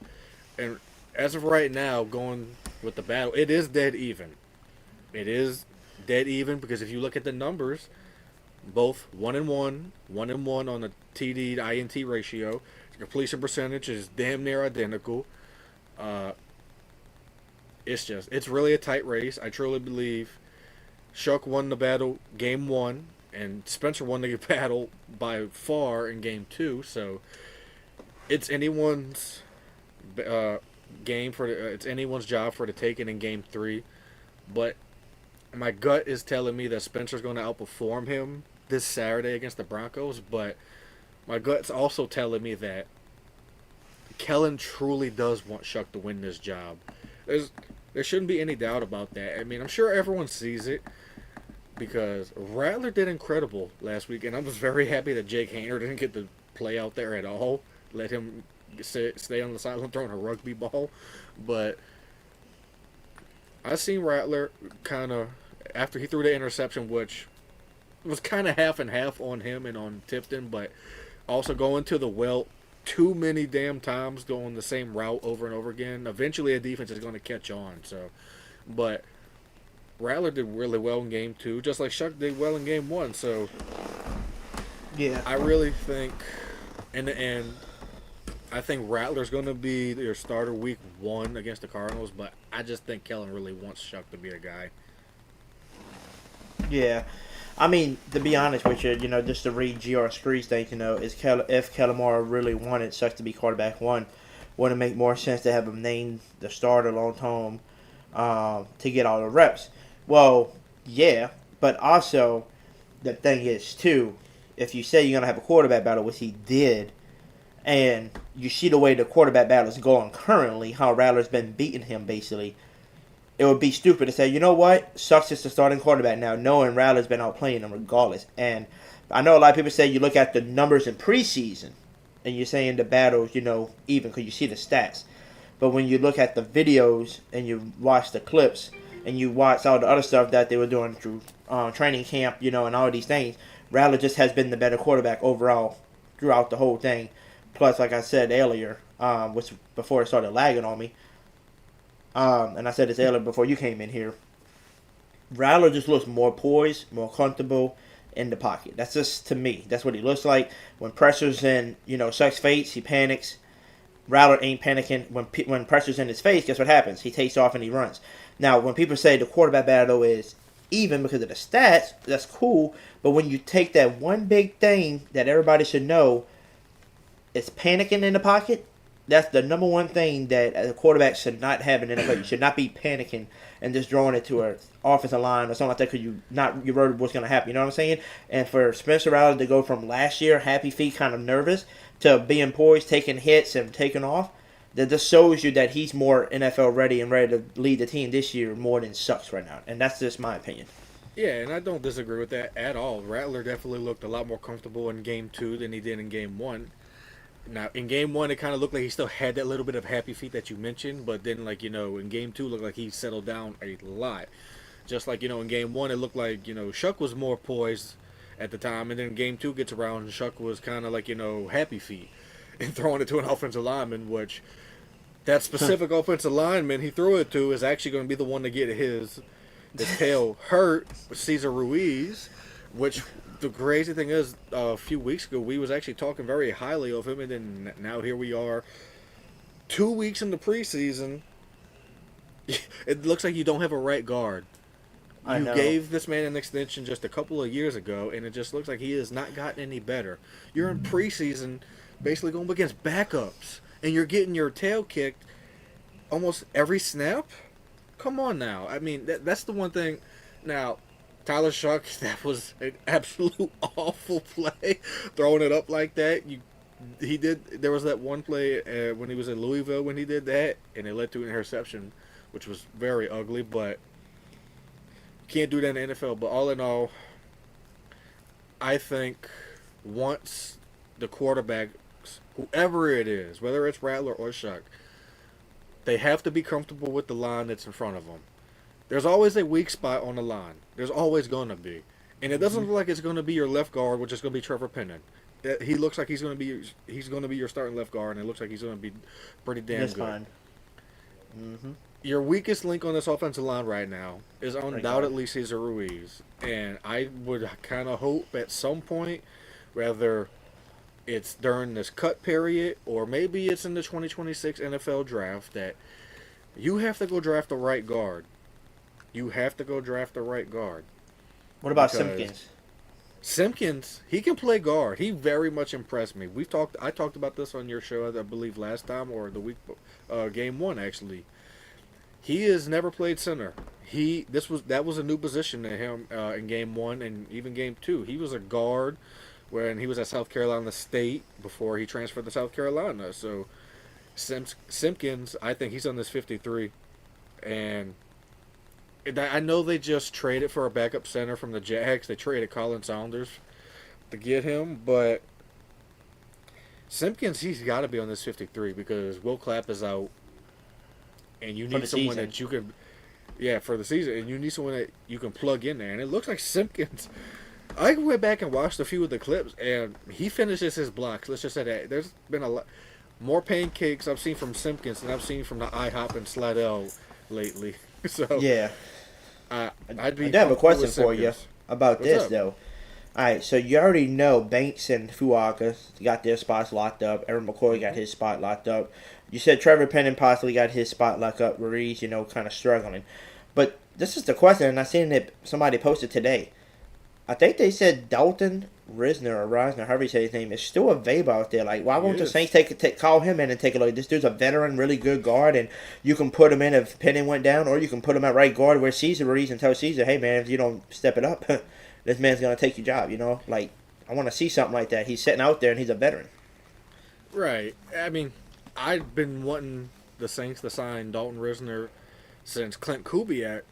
And as of right now, going with the battle, it is dead even. It is dead even because if you look at the numbers, both 1-1 on the TD to INT ratio. The completion percentage is damn near identical. It's really a tight race. I truly believe Shough won the battle game 1. And Spencer won the battle by far in game 2, so it's anyone's it's anyone's job for to take it in game 3. But my gut is telling me that Spencer's going to outperform him this Saturday against the Broncos. But my gut's also telling me that Kellen truly does want Shough to win this job. There shouldn't be any doubt about that. I mean, I'm sure everyone sees it. Because Rattler did incredible last week, and I was very happy that Jake Haener didn't get to play out there at all. Let him stay on the sideline throwing a rugby ball. But I seen Rattler kind of, after he threw the interception, which was kind of half and half on him and on Tipton, but also going to the well too many damn times, going the same route over and over again. Eventually a defense is going to catch on. But Rattler did really well in game 2, just like Shough did well in game 1. So, yeah, I really think, in the end, I think Rattler's going to be your starter week 1 against the Cardinals. But I just think Kellen really wants Shough to be the guy. Yeah, I mean, to be honest with you, just to read G.R. Scree's thing, if Kellen Moore really wanted Shough to be quarterback 1, wouldn't it make more sense to have him named the starter long term to get all the reps? Well, yeah, but also the thing is, too, if you say you're going to have a quarterback battle, which he did, and you see the way the quarterback battle is going currently, how Rattler's been beating him, basically, it would be stupid to say, you know what, Shough is the starting quarterback now, knowing Rattler's been outplaying him regardless. And I know a lot of people say you look at the numbers in preseason, and you're saying the battles, even because you see the stats. But when you look at the videos, and you watch the clips, and you watch all the other stuff that they were doing through training camp, and all these things, Rattler just has been the better quarterback overall throughout the whole thing. Plus, like I said earlier, which before it started lagging on me, and I said this earlier before you came in here, Rattler just looks more poised, more comfortable in the pocket. That's just, to me, that's what he looks like. When pressure's in, Shugh's face, he panics. Rattler ain't panicking. When pressure's in his face, guess what happens? He takes off and he runs. Now, when people say the quarterback battle is even because of the stats, that's cool. But when you take that one big thing that everybody should know, it's panicking in the pocket. That's the number one thing that a quarterback should not have in the NFL. You should not be panicking and just throwing it to an offensive line or something like that because you worried what's going to happen. You know what I'm saying? And for Spencer Rattler to go from last year, happy feet, kind of nervous, to being poised, taking hits and taking off, that just shows you that he's more NFL ready and ready to lead the team this year more than Sucks right now. And that's just my opinion. Yeah, and I don't disagree with that at all. Rattler definitely looked a lot more comfortable in Game 2 than he did in Game 1. Now, in Game 1, it kind of looked like he still had that little bit of happy feet that you mentioned, but then, in Game 2, it looked like he settled down a lot. Just like, in Game 1, it looked like, Shough was more poised at the time, and then Game 2 gets around, and Shough was kind of like, happy feet and throwing it to an offensive lineman, which that specific offensive lineman he threw it to is actually going to be the one to get his tail hurt, Cesar Ruiz, which... The crazy thing is, a few weeks ago, we was actually talking very highly of him, and then now here we are, 2 weeks into preseason. It looks like you don't have a right guard. I know. Gave this man an extension just a couple of years ago, and it just looks like he has not gotten any better. You're in preseason, basically going up against backups, and you're getting your tail kicked almost every snap? Come on now. I mean, that's the one thing. Now, Tyler Shough, that was an absolute awful play, throwing it up like that. There was that one play when he was in Louisville when he did that, and it led to an interception, which was very ugly, but you can't do that in the NFL. But all in all, I think once the quarterbacks, whoever it is, whether it's Rattler or Shough, they have to be comfortable with the line that's in front of them. There's always a weak spot on the line. There's always going to be. And it doesn't look like it's going to be your left guard, which is going to be Trevor Penning. He looks like he's going to be your starting left guard, and it looks like he's going to be pretty damn good. Fine. Mm-hmm. Your weakest link on this offensive line right now is undoubtedly Cesar Ruiz. And I would kind of hope at some point, whether it's during this cut period or maybe it's in the 2026 NFL draft, that you have to go draft a right guard. You have to go draft the right guard. What about Simpkins? Simpkins, he can play guard. He very much impressed me. I talked about this on your show, I believe, last time or the week, Game 1 actually. He has never played center. That was a new position to him in Game 1 and even Game 2. He was a guard when he was at South Carolina State before he transferred to South Carolina. So Simpkins, I think he's on this 53, and I know they just traded for a backup center from the Jags. They traded Colin Saunders to get him, but Simpkins, he's got to be on this 53 because Will Clapp is out, and you need someone that you can, for the season, and you need someone that you can plug in there. And it looks like Simpkins. I went back and watched a few of the clips, and he finishes his blocks. Let's just say that there's been a lot more pancakes I've seen from Simpkins than I've seen from the IHOP and Slidell lately. So yeah. I do have a question for you about What's this, up? though. All right, so you already know Banks and Fuaka got their spots locked up. Aaron McCoy got his spot locked up. You said Trevor Penning possibly got his spot locked up. Ruiz, kind of struggling. But this is the question, and I seen it somebody posted today. I think they said Dalton Risner, however you say his name, is still available out there. Like, why won't the Saints call him in and take a look? This dude's a veteran, really good guard, and you can put him in if Penning went down, or you can put him at right guard where Cesar Ruiz and tell Cesar, hey, man, if you don't step it up, this man's going to take your job, Like, I want to see something like that. He's sitting out there, and he's a veteran. Right. I mean, I've been wanting the Saints to sign Dalton Risner since Clint Kubiak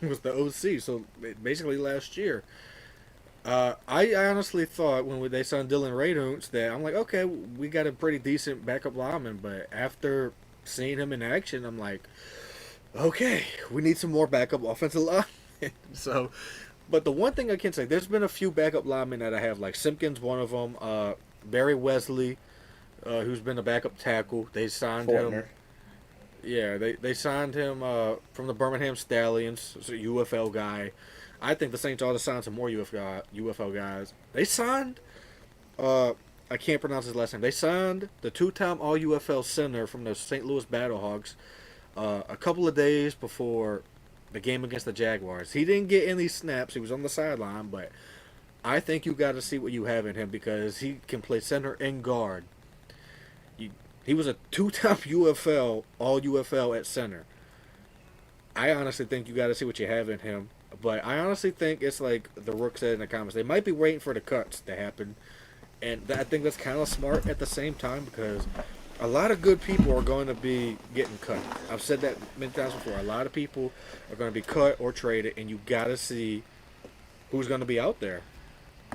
was the OC, so basically last year. I honestly thought when they signed Dylan Radunz that I'm like, okay, we got a pretty decent backup lineman, but after seeing him in action, I'm like, okay, we need some more backup offensive linemen. But the one thing I can say, there's been a few backup linemen that I have, like Simpkins, one of them. Barry Wesley, who's been a backup tackle. They signed him. Yeah, they signed him from the Birmingham Stallions. It's a UFL guy. I think the Saints ought to sign some more UFL guys. They signed, I can't pronounce his last name. They signed the two-time All-UFL center from the St. Louis Battlehawks a couple of days before the game against the Jaguars. He didn't get any snaps. He was on the sideline, but I think you got to see what you have in him because he can play center and guard. He was a two-time UFL, All-UFL at center. I honestly think you got to see what you have in him. But I honestly think it's like the Rook said in the comments. They might be waiting for the cuts to happen. And I think that's kind of smart at the same time because a lot of good people are going to be getting cut. I've said that many times before. A lot of people are going to be cut or traded, and you got to see who's going to be out there.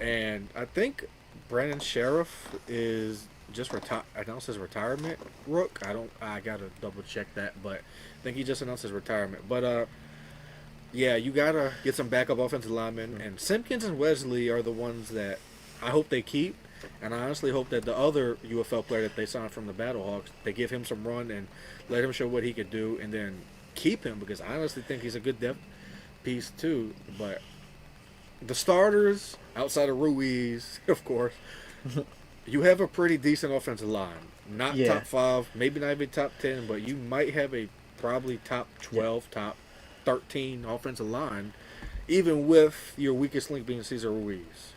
And I think Brandon Sheriff is just announced his retirement. Rook, I got to double check that, but I think he just announced his retirement. But yeah, you got to get some backup offensive linemen, and Simpkins and Wesley are the ones that I hope they keep. And I honestly hope that the other UFL player that they signed from the Battlehawks, they give him some run and let him show what he could do and then keep him because I honestly think he's a good depth piece too. But the starters, outside of Ruiz, of course, you have a pretty decent offensive line. Not top 5, maybe not even top 10, but you might have a probably top 12, top 13 offensive line, even with your weakest link being Cesar Ruiz.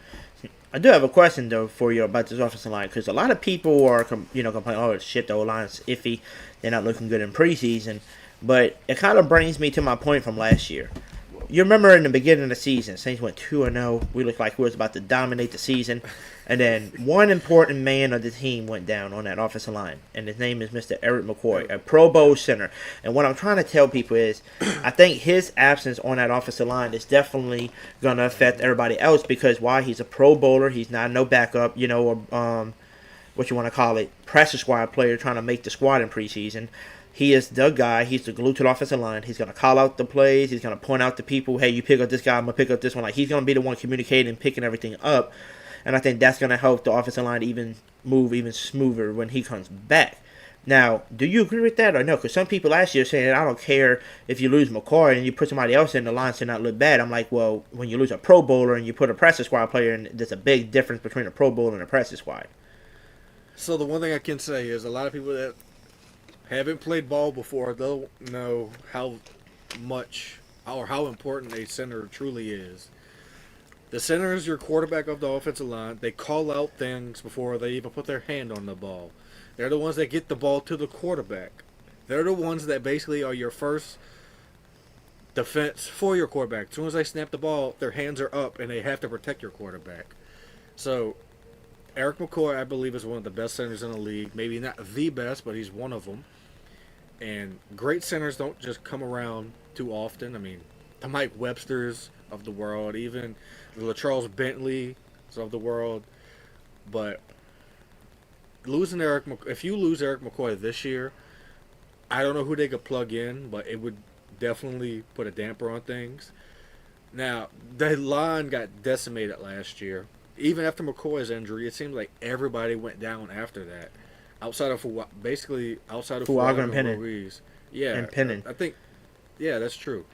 I do have a question though for you about this offensive line because a lot of people are complaining, oh shit, the O-line's iffy, they're not looking good in preseason, but it kind of brings me to my point from last year. You remember in the beginning of the season, Saints went 2-0. We looked like we was about to dominate the season. And then one important man of the team went down on that offensive line. And his name is Mr. Eric McCoy, a Pro Bowl center. And what I'm trying to tell people is I think his absence on that offensive line is definitely going to affect everybody else because while he's a Pro Bowler, he's not no backup, or what you want to call it, practice squad player trying to make the squad in preseason. He is the guy. He's the glue to the offensive line. He's going to call out the plays. He's going to point out to people, hey, you pick up this guy, I'm going to pick up this one. Like, he's going to be the one communicating and picking everything up. And I think that's going to help the offensive line even move even smoother when he comes back. Now, do you agree with that or no? Because some people last year saying, I don't care if you lose McCoy and you put somebody else in the line to not look bad. I'm like, well, when you lose a Pro Bowler and you put a practice squad player in, there's a big difference between a Pro Bowler and a practice squad. So the one thing I can say is a lot of people that haven't played ball before, they'll know how much or how important a center truly is. The center is your quarterback of the offensive line. They call out things before they even put their hand on the ball. They're the ones that get the ball to the quarterback. They're the ones that basically are your first defense for your quarterback. As soon as they snap the ball, their hands are up and they have to protect your quarterback. So Eric McCoy, I believe, is one of the best centers in the league. Maybe not the best, but he's one of them. And great centers don't just come around too often. I mean, the Mike Websters of the world, even the LaCharles Bentleys of the world. But if you lose Eric McCoy this year, I don't know who they could plug in, but it would definitely put a damper on things. Now, the line got decimated last year. Even after McCoy's injury, it seems like everybody went down after that. Outside of Fuaga and Pennon. Ruiz. Yeah. And Pennon. I think, yeah, that's true.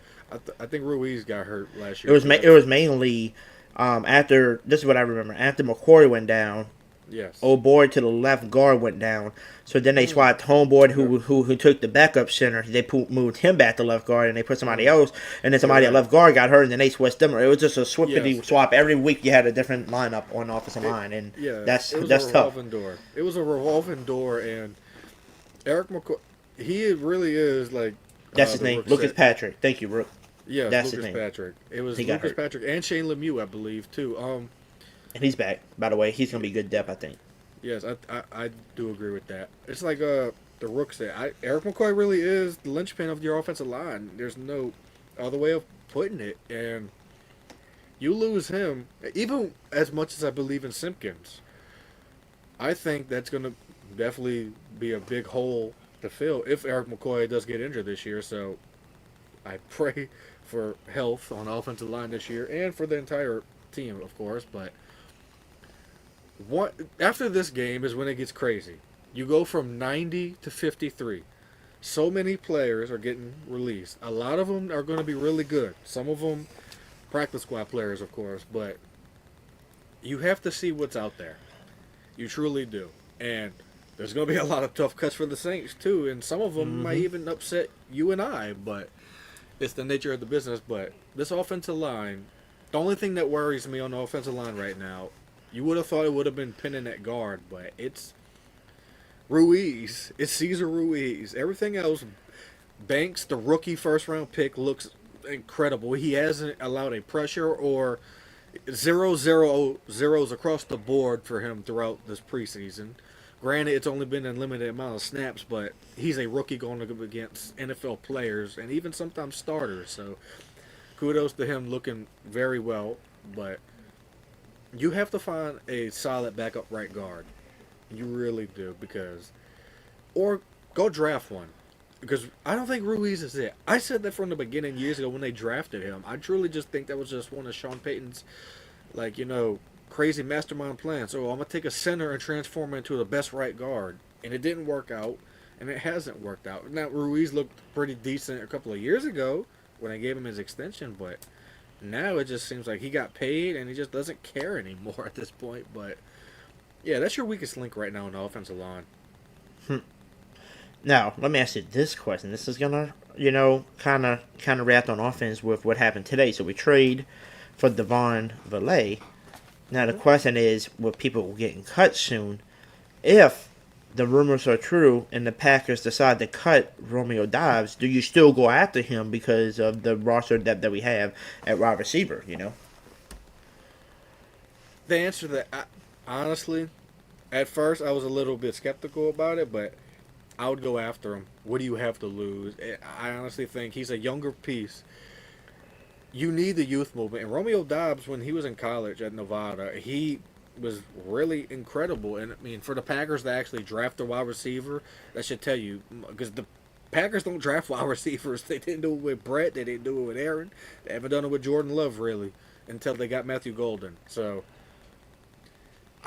I think Ruiz got hurt last year. It was mainly after, this is what I remember, after McCoy went down, yes, old boy to the left guard went down. So then they swapped homeboy who took the backup center. They moved him back to left guard and they put somebody else. And then somebody at left guard got hurt and then they switched them. It was just a swippity swap. Every week you had a different lineup on the offensive line. And that's tough. It was a revolving door. And Eric McCoy, he really is like... That's his name. Lucas Patrick. Thank you, Rook. Yeah, that's Lucas his name. Patrick. It was Lucas Patrick and Shane Lemieux, I believe, too. And he's back, by the way. He's going to be good depth, I think. Yes, I do agree with that. It's like the Rook said. Eric McCoy really is the linchpin of your offensive line. There's no other way of putting it. And you lose him, even as much as I believe in Simpkins, I think that's going to definitely be a big hole to fill if Eric McCoy does get injured this year. So I pray for health on the offensive line this year and for the entire team, of course. But After this game is when it gets crazy. You go from 90 to 53. So many players are getting released. A lot of them are going to be really good. Some of them practice squad players, of course, but you have to see what's out there. You truly do. And there's going to be a lot of tough cuts for the Saints, too, and some of them might even upset you and I, but it's the nature of the business. But this offensive line, the only thing that worries me on the offensive line right now, you would have thought it would have been pinning at guard, but it's Ruiz. It's Cesar Ruiz. Everything else, Banks, the rookie first-round pick, looks incredible. He hasn't allowed a pressure or 0-0-0s across the board for him throughout this preseason. Granted, it's only been a limited amount of snaps, but he's a rookie going up against NFL players and even sometimes starters. So kudos to him, looking very well. But you have to find a solid backup right guard. You really do, or go draft one, because I don't think Ruiz is it. I said that from the beginning years ago when they drafted him. I truly just think that was just one of Sean Payton's, crazy mastermind plans. So I'm gonna take a center and transform him into the best right guard, and it didn't work out, and it hasn't worked out. Now Ruiz looked pretty decent a couple of years ago when I gave him his extension, but now it just seems like he got paid and he just doesn't care anymore at this point. But yeah, that's your weakest link right now in the offensive line. Now, let me ask you this question. This is gonna, kind of wrap on offense with what happened today. So we trade for Devon Valet. Now the question is, with people getting cut soon, if the rumors are true and the Packers decide to cut Romeo Doubs, do you still go after him because of the roster depth that we have at wide receiver? The answer to that, honestly, at first I was a little bit skeptical about it, but I would go after him. What do you have to lose? I honestly think he's a younger piece. You need the youth movement. And Romeo Doubs, when he was in college at Nevada, he was really incredible. And, I mean, for the Packers to actually draft a wide receiver, that should tell you. Because the Packers don't draft wide receivers. They didn't do it with Brett. They didn't do it with Aaron. They haven't done it with Jordan Love, really, until they got Matthew Golden. So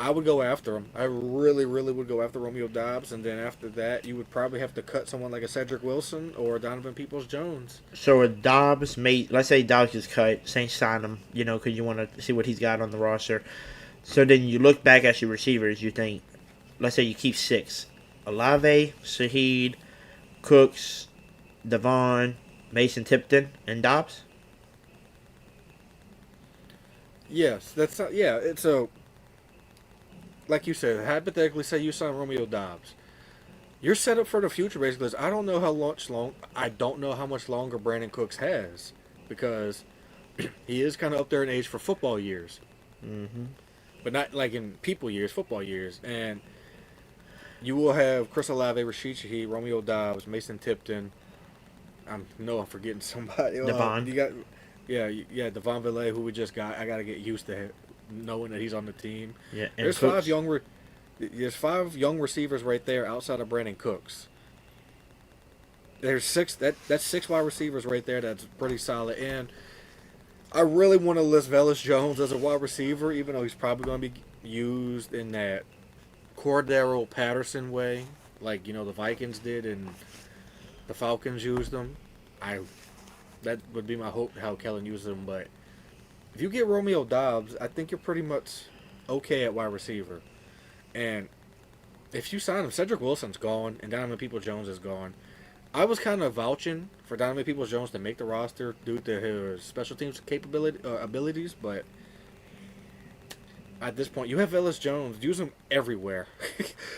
I would go after him. I really, really would go after Romeo Doubs, and then after that, you would probably have to cut someone like a Cedric Wilson or Donovan Peoples-Jones. So if Doubs let's say Doubs is cut, Saints sign him, because you want to see what he's got on the roster. So then you look back at your receivers, you think, let's say you keep 6. Olave, Shaheed, Cooks, Devon, Mason Tipton, and Doubs? Yes, it's so, like you said, hypothetically say you sign Romeo Doubs. You're set up for the future, basically. I don't know how much longer Brandon Cooks has, because he is kind of up there in age for football years. Mm-hmm. But not like in people years, football years. And you will have Chris Olave, Rashid Shaheed, Romeo Doubs, Mason Tipton. I'm forgetting somebody. Devon. Devon Valet, who we just got. I got to get used to knowing that he's on the team. Yeah, and there's There's 5 young receivers right there outside of Brandon Cooks. There's 6. That's 6 wide receivers right there. That's pretty solid. And I really want to list Velus Jones as a wide receiver, even though he's probably going to be used in that Cordero Patterson way, like the Vikings did and the Falcons used them. That would be my hope, how Kellen used them. But if you get Romeo Doubs, I think you're pretty much okay at wide receiver. And if you sign him, Cedric Wilson's gone and Donovan Peoples-Jones is gone. I was kind of vouching for Donovan Peoples-Jones to make the roster due to his special teams abilities, but at this point, you have Velus Jones. Use him everywhere.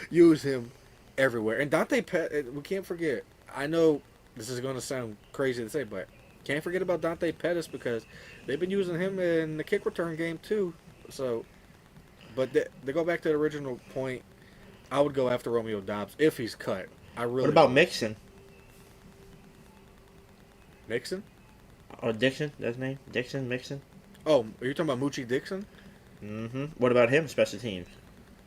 Use him everywhere. And Dante Pettis, we can't forget. I know this is going to sound crazy to say, but can't forget about Dante Pettis, because they've been using him in the kick return game too. So, but to go back to the original point, I would go after Romeo Doubs if he's cut. What about Mixon? Mixon? Or Dixon, that's his name? Mixon? Oh, are you talking about Moochie Dixon? Mm-hmm. What about him, special teams?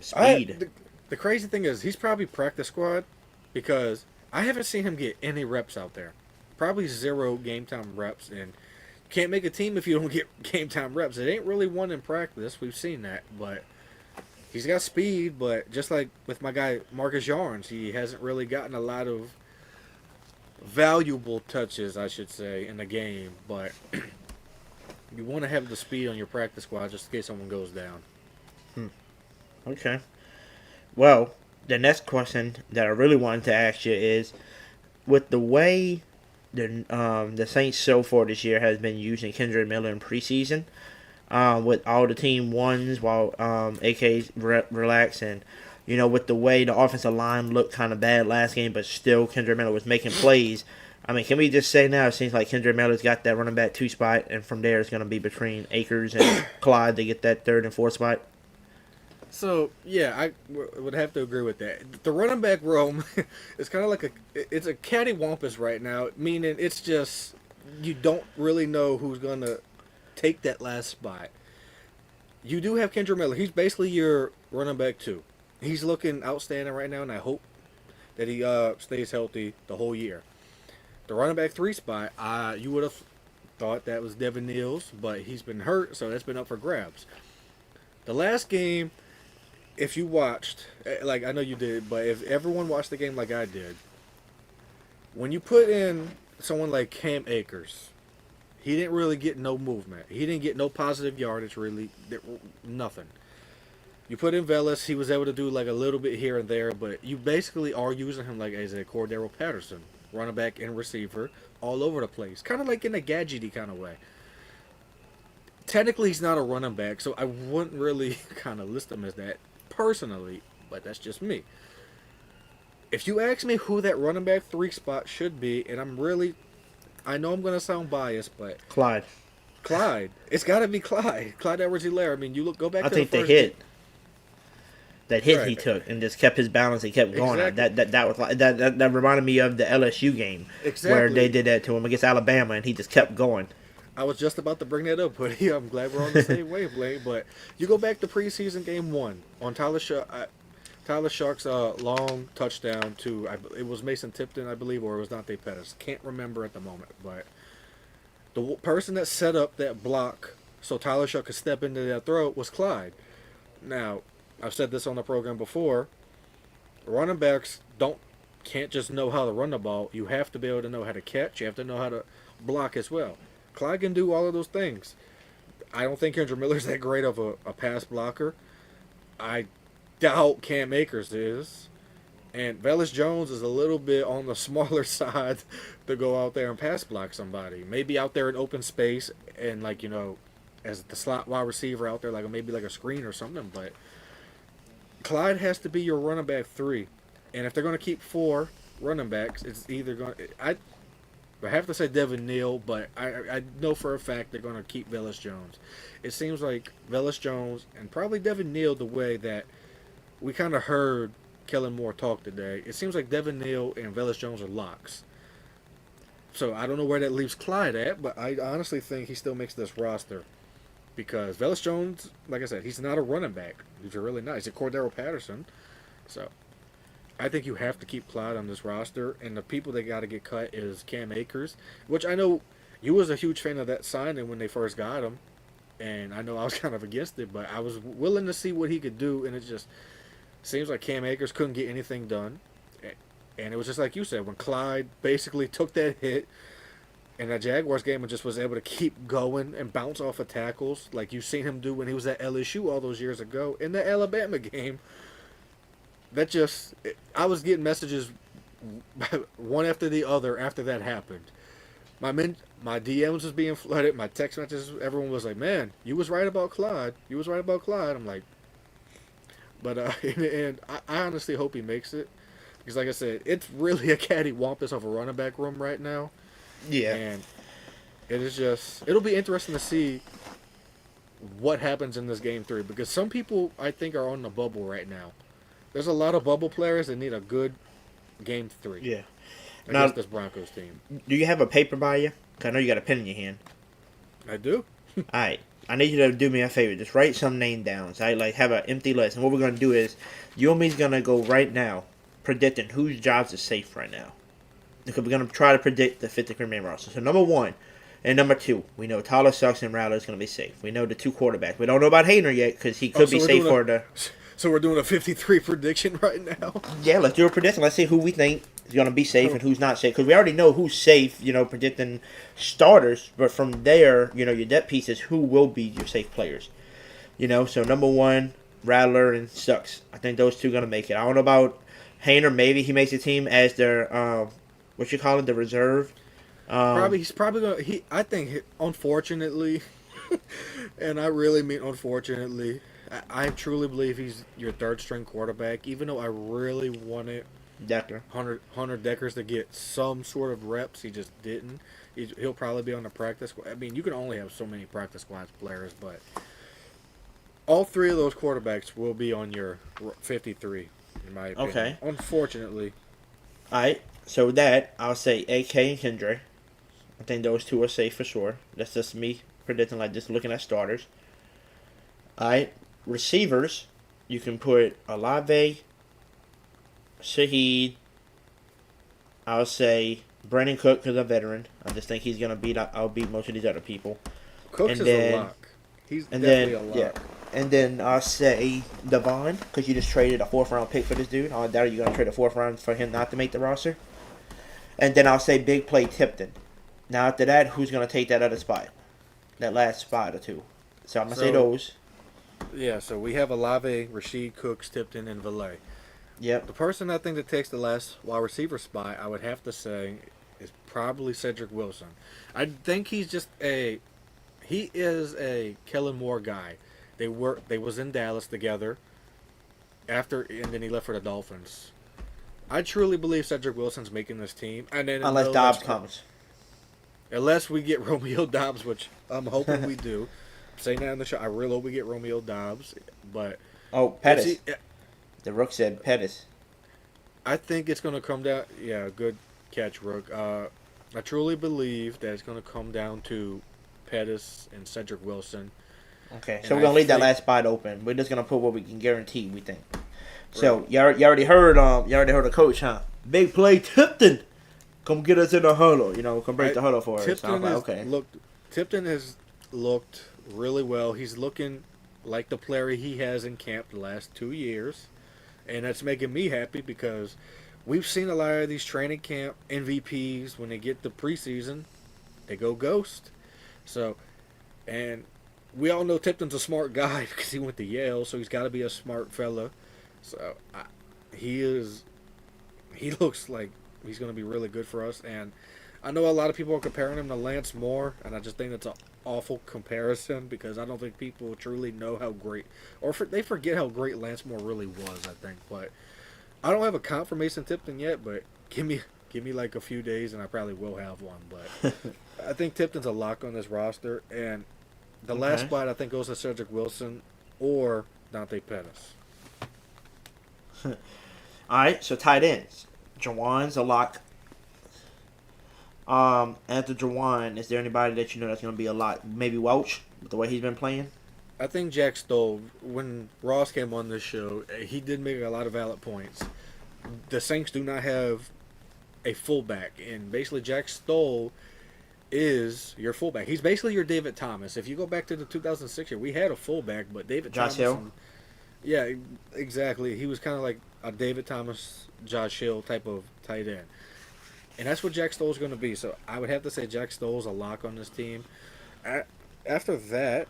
Speed. The crazy thing is, he's probably practice squad, because I haven't seen him get any reps out there. Probably 0 game time reps, and can't make a team if you don't get game time reps. It ain't really one in practice. We've seen that, but he's got speed, but just like with my guy Marcus Yarns, he hasn't really gotten a lot of valuable touches, I should say, in the game. But you want to have the speed on your practice squad just in case someone goes down. Okay. Well, the next question that I really wanted to ask you is, with the way the Saints so far this year has been using Kendrick Miller in preseason, with all the team ones while AK's relax, and with the way the offensive line looked kind of bad last game, but still Kendrick Miller was making plays. I mean, can we just say now it seems like Kendrick Miller's got that running back 2 spot, and from there it's going to be between Akers and Clyde to get that 3rd and 4th spot? So, yeah, I would have to agree with that. The running back room is kind of like it's a cattywampus right now, meaning it's just you don't really know who's going to take that last spot. You do have Kendrick Miller. He's basically your running back 2. He's looking outstanding right now, and I hope that he stays healthy the whole year. The running back 3 spot, you would have thought that was Devin Neal's, but he's been hurt, so that's been up for grabs. The last game, if you watched, like I know you did, but if everyone watched the game like I did, when you put in someone like Cam Akers, he didn't really get no movement. He didn't get no positive yardage, really, nothing. You put in Velus, he was able to do like a little bit here and there, but you basically are using him like as a Cordero Patterson, running back and receiver, all over the place. Kind of like in a gadgety kind of way. Technically, he's not a running back, so I wouldn't really kind of list him as that personally, but that's just me. If you ask me who that running back 3 spot should be, and I know I'm going to sound biased, but Clyde. It's got to be Clyde. Clyde Edwards-Helaire. I mean, go back I to think the first hit. That hit right. he took and just kept his balance and kept going. Exactly. That was like that reminded me of the LSU game where they did that to him against Alabama, and he just kept going. I was just about to bring that up, but I'm glad we're on the same wavelength. But you go back to preseason game 1 on Tyler Shoug's long touchdown to it was Mason Tipton, I believe, or it was Dante Pettis. Can't remember at the moment, but the person that set up that block so Tyler Shough could step into that throw was Clyde. Now, I've said this on the program before. Running backs can't just know how to run the ball. You have to be able to know how to catch. You have to know how to block as well. Clyde can do all of those things. I don't think Kendrick Miller's that great of a pass blocker. I doubt Cam Akers is. And Velus Jones is a little bit on the smaller side to go out there and pass block somebody. Maybe out there in open space and as the slot wide receiver out there, maybe like a screen or something. But Clyde has to be your running back 3. And if they're going to keep 4 running backs, it's either going to... I have to say Devin Neal, but I know for a fact they're going to keep Velus Jones. It seems like Velus Jones and probably Devin Neal, the way that we kind of heard Kellen Moore talk today, it seems like Devin Neal and Velus Jones are locks. So I don't know where that leaves Clyde at, but I honestly think he still makes this roster. Because Velus Jones, like I said, he's not a running back. He's really nice. He's a Cordero Patterson. So I think you have to keep Clyde on this roster. And the people that got to get cut is Cam Akers, which I know you was a huge fan of that signing when they first got him. And I know I was kind of against it, but I was willing to see what he could do. And it just seems like Cam Akers couldn't get anything done. And it was just like you said, when Clyde basically took that hit in that Jaguars game and just was able to keep going and bounce off of tackles like you've seen him do when he was at LSU all those years ago. In the Alabama game, I was getting messages one after the other after that happened. My DMs was being flooded, my text messages, everyone was like, man, you was right about Clyde. I'm like, but and I honestly hope he makes it. Because like I said, it's really a cattywampus of a running back room right now. Yeah. And it'll be interesting to see what happens in this game 3. Because some people, I think, are on the bubble right now. There's a lot of bubble players that need a good game 3. Yeah. Against this Broncos team. Do you have a paper by you? 'Cause I know you got a pen in your hand. I do. All right. I need you to do me a favor. Just write some name down. So I have an empty list. And what we're going to do is, you and me's going to go right now predicting whose jobs is safe right now. Because we're going to try to predict the 53-man roster. So number 1 and number 2, we know Tyler Shough and Rattler is going to be safe. We know the 2 quarterbacks. We don't know about Hayner yet because he could be safe for the... So we're doing a 53 prediction right now. Yeah, let's do a prediction. Let's see who we think is going to be safe and who's not safe. Because we already know who's safe, predicting starters. But from there, your depth pieces, who will be your safe players. So number one, Rattler and Sucks. I think those two going to make it. I don't know about Hayner. Maybe he makes the team as their, the reserve. He's probably going to, I think, unfortunately, and I really mean unfortunately, I truly believe he's your third string quarterback, even though I really wanted Decker. Hunter Deckers to get some sort of reps. He just didn't. He'll probably be on the practice squad. I mean, you can only have so many practice squad players, but all three of those quarterbacks will be on your 53, in my opinion. Okay. Unfortunately. All right. So with that, I'll say AK and Kendra. I think those two are safe for sure. That's just me predicting, just looking at starters. All right. Receivers, you can put Olave, Shaheed. I'll say Brandon Cook because I'm a veteran. I just think he's gonna beat most of these other people. Cooks is a lock. He's definitely a lock. Yeah. And then I'll say Devon because you just traded a 4th round pick for this dude. I doubt you're gonna trade a 4th round for him not to make the roster. And then I'll say Big Play Tipton. Now after that, who's gonna take that other spot? That last spot or two. So I'm gonna say those. Yeah, so we have Olave, Rashid, Cooks, Tipton, and Valet. Yep. The person I think that takes the last wide receiver spot, I would have to say, is probably Cedric Wilson. I think he is a Kellen Moore guy. They was in Dallas together and then he left for the Dolphins. I truly believe Cedric Wilson's making this team. And then unless Dobbs comes. Unless we get Romeo Dobbs, which I'm hoping we do. I'm saying that on the show. I really hope we get Romeo Dobbs. But Pettis. The Rook said Pettis. I think it's going to come down. Yeah, good catch, Rook. I truly believe that it's going to come down to Pettis and Cedric Wilson. Okay, so we're going to leave that last spot open. We're just going to put what we can guarantee, we think. So, you already heard the coach, huh? Big Play Tipton. Come get us in the huddle. Come break the huddle for us. Tipton has looked really well. He's looking like the player he has in camp the last 2 years. And that's making me happy because we've seen a lot of these training camp MVPs, when they get the preseason, they go ghost. So, and we all know Tipton's a smart guy because he went to Yale, so he's got to be a smart fella. So, he looks like he's going to be really good for us. And I know a lot of people are comparing him to Lance Moore, and I just think that's an awful comparison because I don't think people truly know how great, they forget how great Lance Moore really was, I think. But I don't have a comp for Mason Tipton yet, but give me like a few days and I probably will have one. But I think Tipton's a lock on this roster, and the last spot I think goes to Cedric Wilson or Dante Pettis. All right, so tight ends. Jawan's a lock. After Jawan, is there anybody that that's going to be a lot? Maybe Welch, with the way he's been playing? I think Jack Stoll, when Ross came on this show, he did make a lot of valid points. The Saints do not have a fullback, and basically Jack Stoll is your fullback. He's basically your David Thomas. If you go back to the 2006 year, we had a fullback, but David Thomas. Hill? Yeah, exactly. He was kind of like a David Thomas, Josh Hill type of tight end. And that's what Jack Stoll's going to be. So I would have to say Jack Stoll's a lock on this team. After that,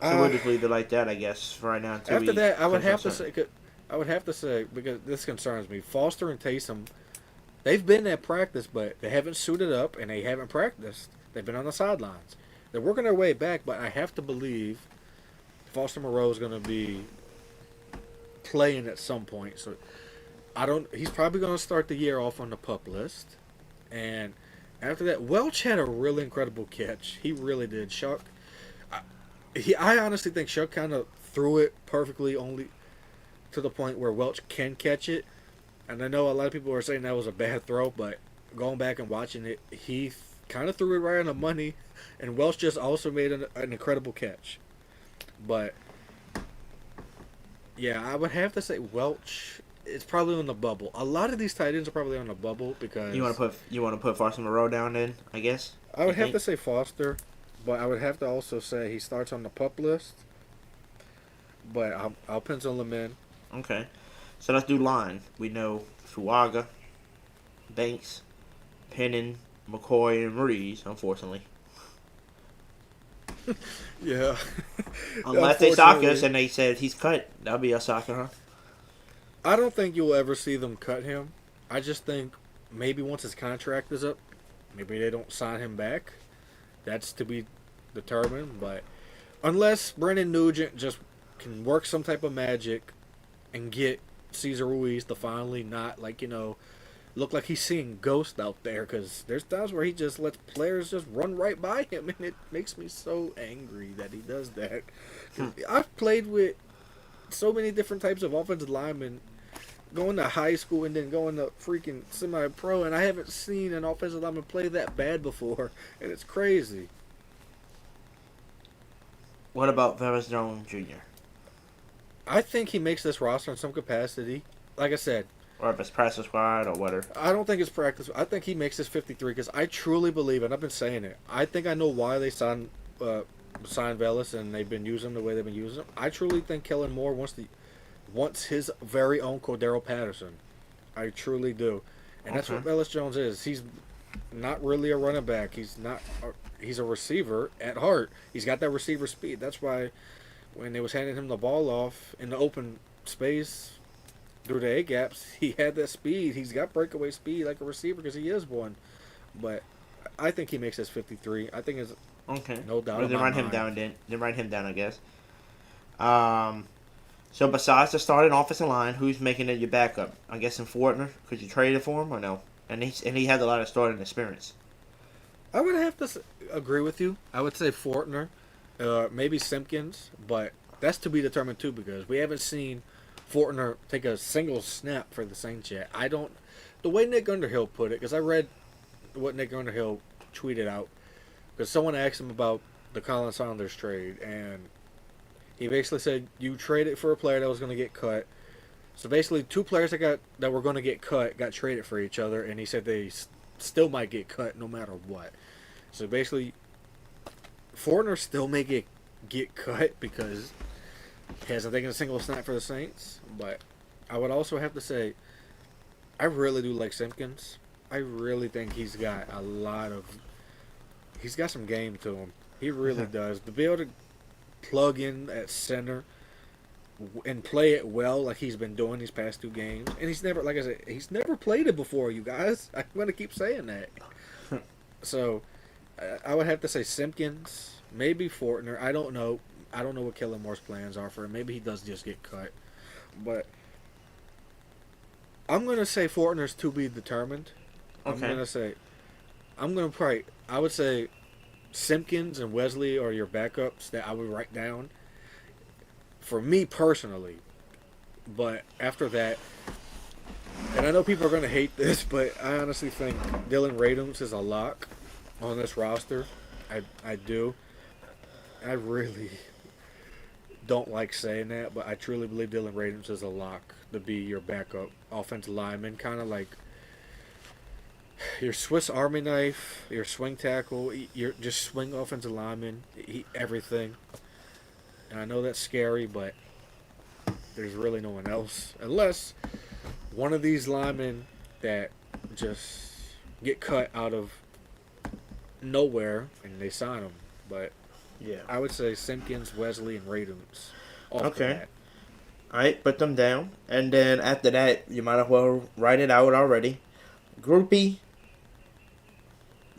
so we'll just leave it like that, I guess, for right now. After that, I would have to say, because this concerns me, Foster and Taysom, they've been at practice, but they haven't suited up and they haven't practiced. They've been on the sidelines. They're working their way back, but I have to believe Foster Moreau is going to be playing at some point. So he's probably going to start the year off on the PUP list. And after that, Welch had a really incredible catch. He really did. Shough, I honestly think Shough kind of threw it perfectly, only to the point where Welch can catch it. And I know a lot of people are saying that was a bad throw, but going back and watching it, he kind of threw it right on the money. And Welch just also made an incredible catch. But yeah, I would have to say Welch is probably on the bubble. A lot of these tight ends are probably on the bubble because you want to put Foster Moreau down then, I guess. I would have to say Foster, but I would have to also say he starts on the PUP list. but I'll pencil him in. Okay. So let's do line. We know Fuaga, Banks, Pennon, McCoy, and Reeves, unfortunately. Yeah. Unless they sock us and they said he's cut. That'll be a soccer, huh? I don't think you'll ever see them cut him. I just think maybe once his contract is up, maybe they don't sign him back. That's to be determined. But unless Brendan Nugent just can work some type of magic and get Cesar Ruiz to finally not, like, look like he's seeing ghosts out there, because there's times where he just lets players just run right by him, and it makes me so angry that he does that. I've played with so many different types of offensive linemen, going to high school and then going to freaking semi-pro, and I haven't seen an offensive lineman play that bad before, and it's crazy. What about Veras Jones Jr.? I think he makes this roster in some capacity. Like I said, or if it's practice squad or whatever. I don't think it's practice. I think he makes this 53 because I truly believe, and I've been saying it, I think I know why they signed Velus and they've been using him the way they've been using him. I truly think Kellen Moore wants his very own Cordero Patterson. I truly do. And that's what Velus Jones is. He's not really a running back. He's a receiver at heart. He's got that receiver speed. That's why when they was handing him the ball off in the open space through the A-gaps, he had that speed. He's got breakaway speed like a receiver because he is one. But I think he makes this 53. I think it's no doubt. Well, then write him down. Then write him down, I guess. So besides the starting offensive line, who's making it your backup? I'm guessing Fortner. Could you trade it for him or no? And he has a lot of starting experience. I would have to agree with you. I would say Fortner, maybe Simpkins, but that's to be determined too because we haven't seen Fortner take a single snap for the Saints yet. The way Nick Underhill put it, because I read what Nick Underhill tweeted out, because someone asked him about the Colin Saunders trade, and he basically said you traded for a player that was going to get cut. So basically, two players that were going to get cut got traded for each other, and he said they still might get cut no matter what. So basically, Fortner still may get cut because he hasn't taken a single snap for the Saints. But I would also have to say, I really do like Simpkins. I really think he's got some game to him. He really does. To be able to plug in at center and play it well like he's been doing these past two games. And he's never, like I said, he's never played it before, you guys. I'm going to keep saying that. So I would have to say Simpkins, maybe Fortner. I don't know. I don't know what Kellen Moore's plans are for him. Maybe he does just get cut. But I'm going to say Fortner's to be determined. Okay. I would say Simpkins and Wesley are your backups that I would write down for me personally. But after that, and I know people are going to hate this, but I honestly think Dylan Radums is a lock on this roster. I do. I really don't like saying that, but I truly believe Dylan Radums is a lock to be your backup offensive lineman, kind of like your Swiss Army knife, your swing tackle, your just swing offensive lineman, everything. And I know that's scary, but there's really no one else. Unless one of these linemen that just get cut out of nowhere and they sign them. But yeah, I would say Simpkins, Wesley, and Radums. Okay. All right, put them down. And then after that, you might as well write it out already. Groupie,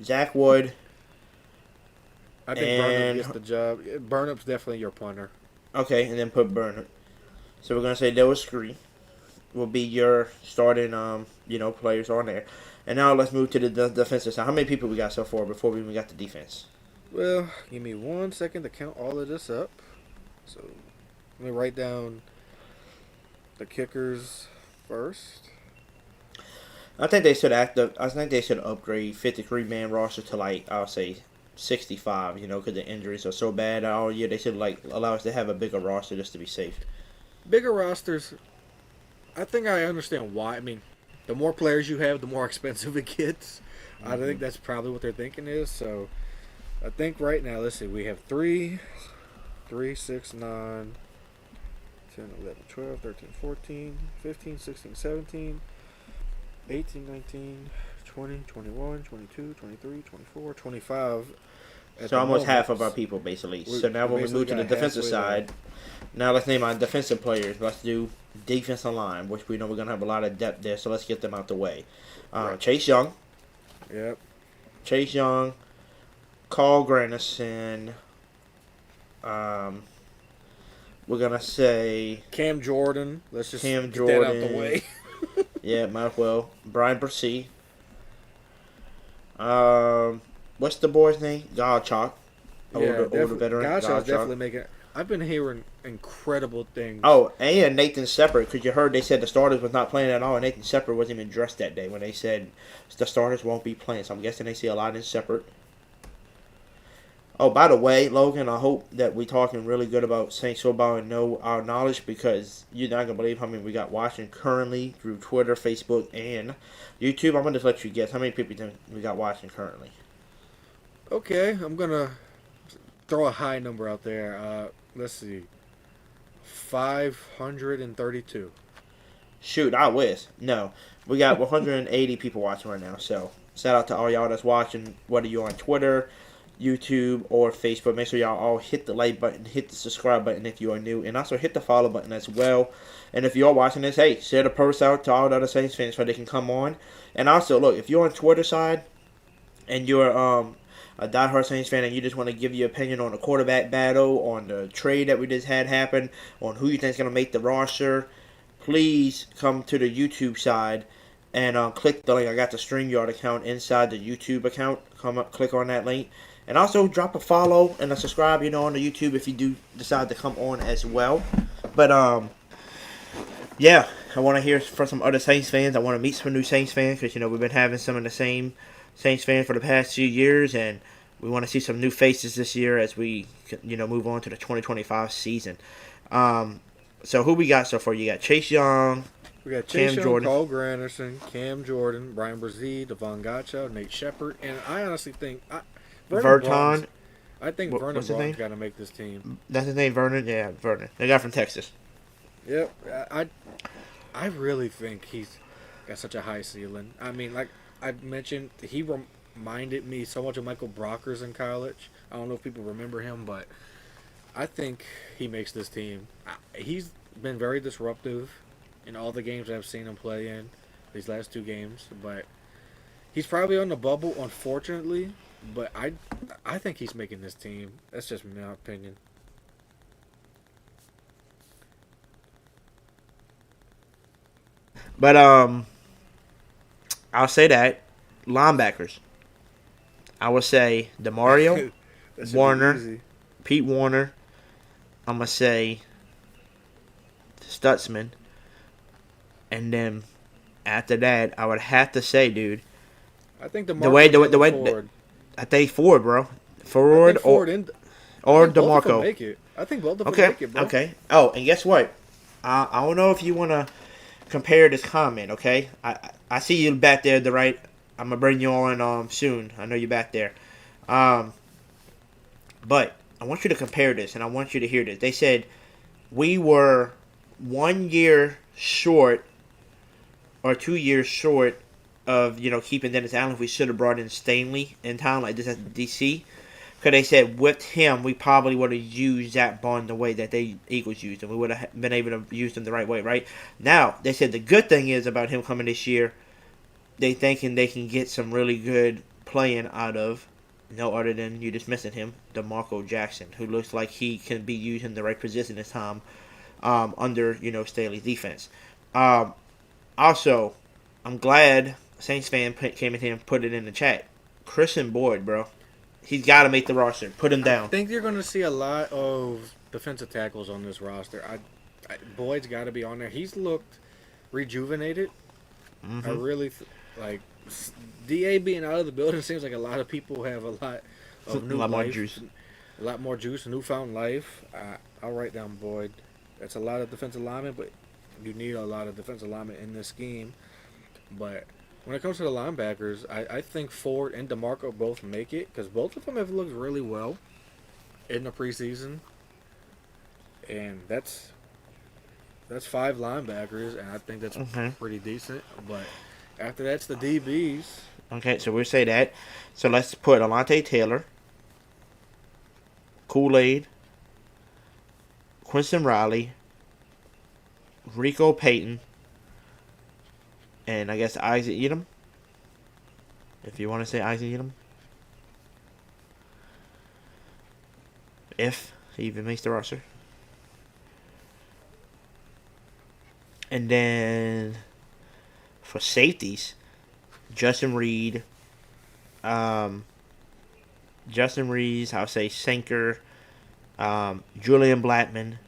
Zach Wood. I think Burnham gets the job. Burnham's definitely your punter. Okay, and then put Burnham. So we're going to say Della Scree will be your starting, players on there. And now let's move to the defensive side. How many people we got so far before we even got the defense? Well, give me 1 second to count all of this up. So let me write down the kickers first. I think they should upgrade 53-man roster to I'll say 65. Because the injuries are so bad all year. They should allow us to have a bigger roster just to be safe. Bigger rosters. I think I understand why. I mean, the more players you have, the more expensive it gets. Mm-hmm. I think that's probably what they're thinking is. So I think right now, let's see, we have 3, 6, 9, 10, 11, 12, 13, 14, 15, 16, 17, 18, 19, 20, 21, 22, 23, 24, 25. So almost half of our people, basically. So now when we move to the defensive side, now let's name our defensive players. Let's do defensive line, which we know we're going to have a lot of depth there, so let's get them out the way. Chase Young. Yep. Chase Young, Carl Granderson. We're going to say Cam Jordan. Let's just Cam get Jordan. that out the way. Yeah, might as well. Brian Brissy. What's the boy's name? Godchuk. Older veteran. Godchuk's definitely making. I've been hearing incredible things. Oh, and Nathan Shepard, because you heard they said the starters was not playing at all, and Nathan Shepard wasn't even dressed that day when they said the starters won't be playing. So I'm guessing they see a lot in Shepard. Oh, by the way, Logan, I hope that we're talking really good about Saints football and know our knowledge, because you're not going to believe how many we got watching currently through Twitter, Facebook, and YouTube. I'm going to just let you guess. How many people do you think we got watching currently? Okay, I'm going to throw a high number out there. Let's see. 532. Shoot, I wish. No. We got 180 people watching right now, so shout out to all y'all that's watching, whether you're on Twitter, YouTube, or Facebook. Make sure y'all all hit the like button, hit the subscribe button if you are new, and also hit the follow button as well. And if you're watching this, hey, share the post out to all the other Saints fans so they can come on. And also, look, if you're on Twitter side and you're a diehard Saints fan and you just want to give your opinion on the quarterback battle, on the trade that we just had happen, on who you think is going to make the roster, please come to the YouTube side and click the link. I got the StreamYard account inside the YouTube account. Come up, click on that link. And also drop a follow and a subscribe, on the YouTube if you do decide to come on as well. But, yeah, I want to hear from some other Saints fans. I want to meet some new Saints fans because, we've been having some of the same Saints fans for the past few years, and we want to see some new faces this year as we, move on to the 2025 season. So who we got so far? You got Chase Young. We got Chase Young, Jordan, Carl Granderson, Cam Jordan, Brian Brzee, Devon Godchuk, Nate Shepard, and I honestly think Vernon. I think Vernon Braun's got to make this team. That's his name, Vernon? Yeah, Vernon. The guy from Texas. Yep. I really think he's got such a high ceiling. I mean, like I mentioned, he reminded me so much of Michael Brockers in college. I don't know if people remember him, but I think he makes this team. He's been very disruptive in all the games I've seen him play in, these last two games. But he's probably on the bubble, unfortunately. But I think he's making this team. That's just my opinion. But I'll say that linebackers. I would say DeMario, Warner, Pete Warner. I'm gonna say Stutzman, and then after that, I would have to say, dude. I think the way I think Ford, bro. Ford or DeMarco. Make it. I think both of them make it, bro. Okay. Oh, and guess what? I don't know if you want to compare this comment, okay? I see you back there, the right. I'm going to bring you on soon. I know you're back there. But I want you to compare this, and I want you to hear this. They said we were 1 year short or 2 years short of, keeping Dennis Allen. We should have brought in Stanley in town like this at DC. Because they said with him, we probably would have used Zach Bond the way that they Eagles used him. We would have been able to use him the right way, right? Now, they said the good thing is about him coming this year, they thinking they can get some really good playing out of no other than you just missing him, DeMarco Jackson, who looks like he can be used in the right position this time under, Staley's defense. Also, I'm glad Saints fan came in here and put it in the chat. Christian Boyd, bro. He's got to make the roster. Put him down. I think you're going to see a lot of defensive tackles on this roster. Boyd's got to be on there. He's looked rejuvenated. Mm-hmm. I really like DA being out of the building. Seems like a lot of people have a lot of new life, more juice. A lot more juice, newfound life. I'll write down Boyd. That's a lot of defensive linemen, but you need a lot of defensive linemen in this scheme. But when it comes to the linebackers, I think Ford and DeMarco both make it because both of them have looked really well in the preseason. And that's That's 5 linebackers, and I think that's Okay. pretty decent. But after that's the DBs. Okay, so we'll say that. So let's put Alante Taylor, Kool-Aid, Quinton Riley, Rico Payton, and I guess Isaac Edom. If you want to say Isaac Edom. If he even makes the roster. And then for safeties, Justin Reed, I'll say Sanker, Julian Blackman,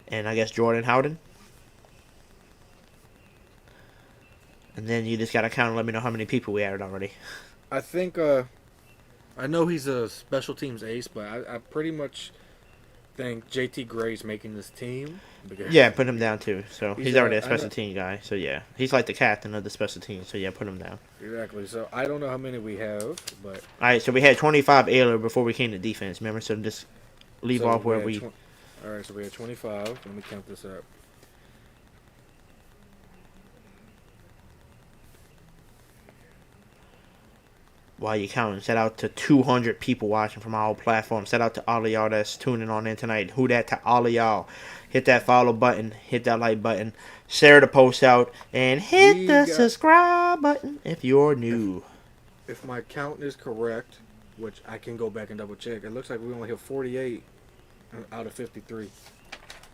and I guess Jordan Howden. And then you just gotta count and let me know how many people we added already. I think I know he's a special teams ace, but I pretty much think JT Gray's making this team. Yeah, put him down too. So he's already a I know- special team guy. So yeah, he's like the captain of the special team. So yeah, put him down. Exactly. So I don't know how many we have, but All right, so we had 25 Ayler before we came to defense. Remember, so just leave so off where had we. All right, so we had 25. Let me count this up. While you counting, shout out to 200 people watching from our platform. Shout out to all of y'all that's tuning on in tonight. Who that to all of y'all? Hit that follow button, hit that like button, share the post out, and hit the subscribe button if you're new. If my count is correct, which I can go back and double check, it looks like we only have 48 out of 53.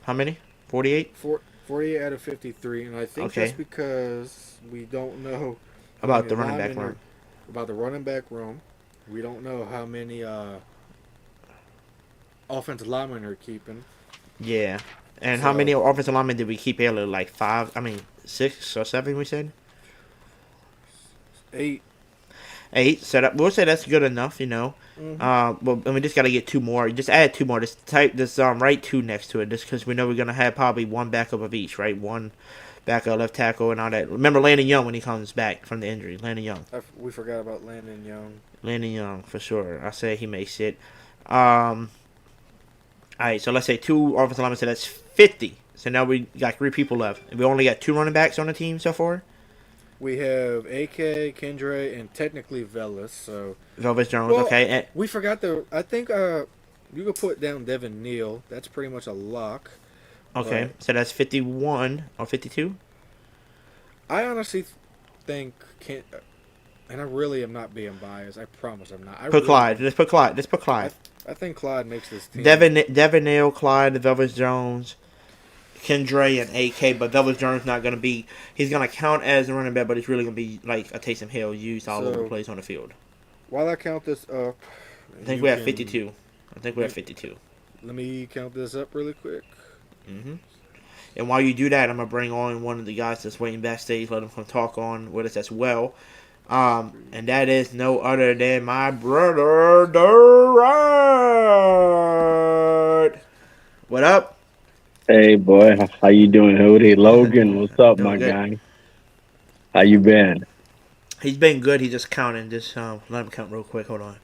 How many? 48? 48 out of 53, and I think Okay. that's because we don't know how About many the running back linemen room. About the running back room. We don't know how many offensive linemen are keeping. Yeah. And how many offensive linemen did we keep earlier? Like 5? I mean, 6 or 7, we said? 8. 8. So we'll say that's good enough, you know. Well, and we just got to get 2 more. Just add 2 more. Just type this, write 2 next to it. Just because we know we're going to have probably 1 backup of each, right? 1 backup left tackle and all that. Remember Landon Young when he comes back from the injury. Landon Young. We forgot about Landon Young. Landon Young, for sure. I say he makes it. All right, so let's say 2 offensive linemen, so that's 50. So now we got 3 people left. And we only got 2 running backs on the team so far. We have AK, Kendre, and technically Velas. So Velvet Jones, okay. And we forgot I think you could put down Devin Neal. That's pretty much a lock. okay, But so that's 51 or 52. I honestly think and I really am not being biased. I promise I'm not. Put Clyde. Let's put Clyde. Let's put Clyde. I think Clyde makes this team. Devin Neal, Clyde, Velvet Jones, Kendre, and AK. But Velvet Jones not going to be. He's going to count as a running back, but it's really going to be like a Taysom Hill used all over the place on the field. While I count this up, I think we have 52. I think we have 52. Let me count this up really quick. Mm-hmm. And while you do that, I'm going to bring on one of the guys that's waiting backstage. Let him come talk on with us as well. And that is no other than my brother, Durant. What up? Hey, boy. How you doing, Hootie? Logan, what's up, my guy? How you been? He's been good. He's just counting. Just let him count real quick. Hold on.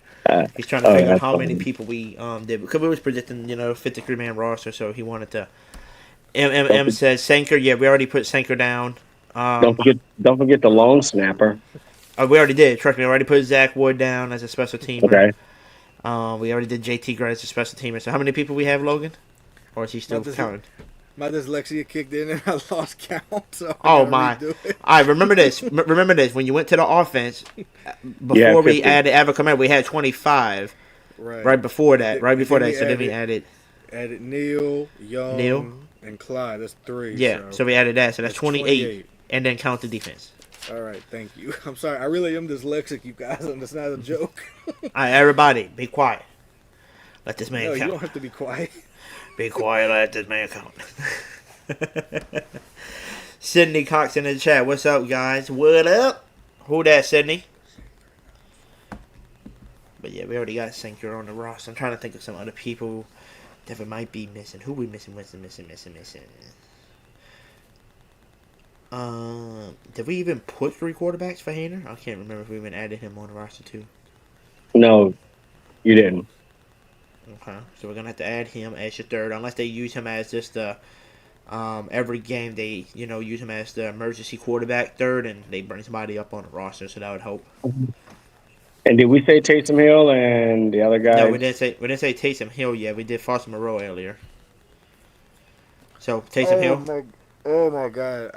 He's trying to figure out how many people we did. Because we was predicting, 53-man roster, so he wanted to. M says Sanker. Yeah, we already put Sanker down. Don't forget the long snapper. We already did. Trust me, I already put Zach Wood down as a special teamer. Okay. We already did JT Gray as a special teamer. So how many people we have, Logan? Or is he still counting? My dyslexia kicked in and I lost count. So Oh my! All right, remember this. Remember this. When you went to the offense, before we added Avacomet, we had 25. Right before that. Right before that. So then we added Neal, Young, and Clyde. That's 3. Yeah. So we added that. So that's 28. And then count the defense. All right, thank you. I'm sorry, I really am dyslexic, you guys, and it's not a joke. All right, everybody, be quiet. Let this man count. No, you don't have to be quiet. Be quiet, let this man count. Sydney Cox in the chat. What's up, guys? What up? Who that, Sydney? But yeah, we already got Sanker on the roster. I'm trying to think of some other people that we might be missing. Who we missing? Did we even put 3 quarterbacks for Hayner? I can't remember if we even added him on the roster too. No, you didn't. Okay, so we're gonna have to add him as your third, unless they use him as just a Every game they use him as the emergency quarterback third, and they bring somebody up on the roster, so that would help. And did we say Taysom Hill and the other No, guys? we didn't say Taysom Hill yet. We did Foster Moreau earlier. So Taysom Hill. Oh my God!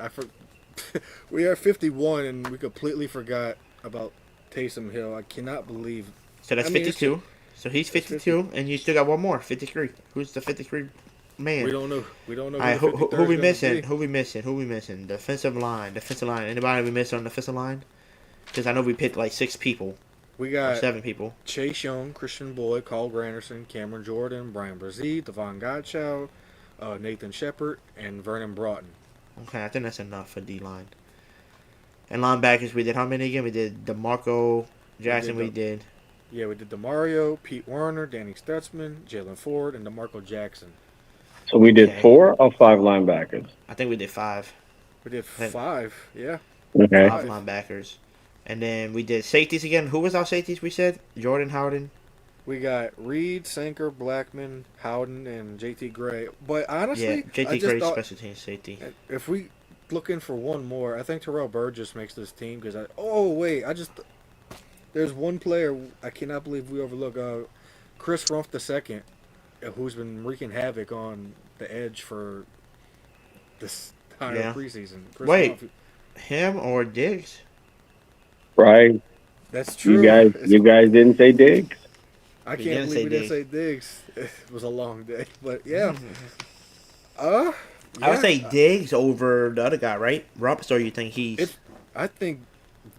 We are 51, and we completely forgot about Taysom Hill. I cannot believe. So that's 52. So he's 52, and you still got one more, 53. Who's the 53 man? We don't know. All right, who we missing? Who we missing? Defensive line. Anybody we missing on the defensive line? Because I know we picked like 6 people. We got 7 people. Chase Young, Christian Boyd, Carl Granderson, Cameron Jordan, Brian Brzee, Devon Godchild, Nathan Shepard, and Vernon Broughton. Okay, I think that's enough for D-line. And linebackers, we did how many again? We did DeMarco Jackson, we did. Yeah, we did DeMario, Pete Werner, Danny Stutzman, Jalen Ford, and DeMarco Jackson. So we did 4 or 5 linebackers? I think we did 5. We did 5, yeah. Okay. 5 linebackers. And then we did safeties again. Who was our safeties we said? Jordan, Howden? We got Reed, Sanker, Blackman, Howden, and JT Gray. But honestly, yeah, JT Gray's special team safety. If we looking for one more, I think Terrell Burgess makes this team because there's one player I cannot believe we overlook. Chris Rumph II, who's been wreaking havoc on the edge for this entire preseason. Wait, him or Diggs? Right. That's true. You guys didn't say Diggs. I can't believe we didn't say Diggs. It was a long day, but yeah. I would say Diggs over the other guy, right? Rumph, or you think he's? I think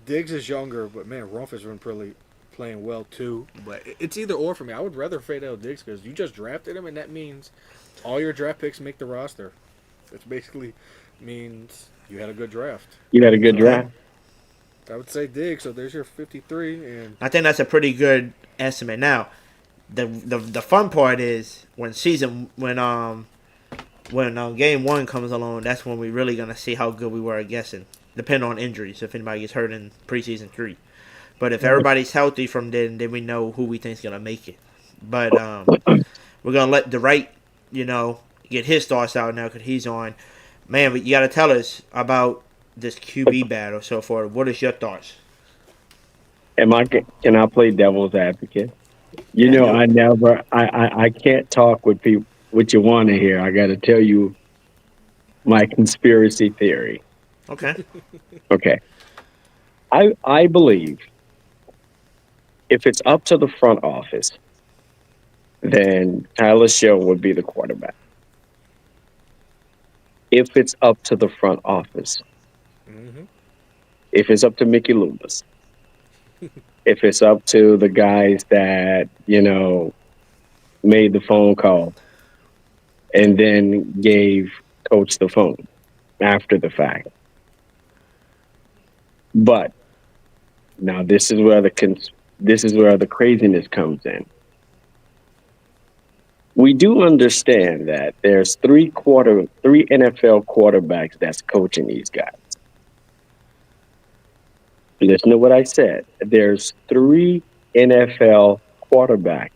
Diggs is younger, but man, Rumph has been playing well too. But it's either or for me. I would rather fade out Diggs because you just drafted him, and that means all your draft picks make the roster. It basically means you had a good draft. You had a good draft. I would say Diggs. So there's your 53, and I think that's a pretty good estimate. Now, the fun part is when game 1 comes along, that's when we're really gonna see how good we were at guessing. Depending on injuries, if anybody gets hurt in preseason 3. But if everybody's healthy from then we know who we think's gonna make it. But we're gonna let DeWright, get his thoughts out now because he's on. Man, but you gotta tell us about this QB battle so far. What is your thoughts? Can I play devil's advocate? I can't talk with people what you want to hear. I got to tell you my conspiracy theory. Okay. Okay. I believe if it's up to the front office, then Tyler Shough would be the quarterback. If it's up to the front office, if it's up to Mickey Loomis, if it's up to the guys that, made the phone call and then gave coach the phone after the fact. But now this is where the craziness comes in. We do understand that there's 3 NFL quarterbacks that's coaching these guys. Listen to what I said. There's 3 NFL quarterbacks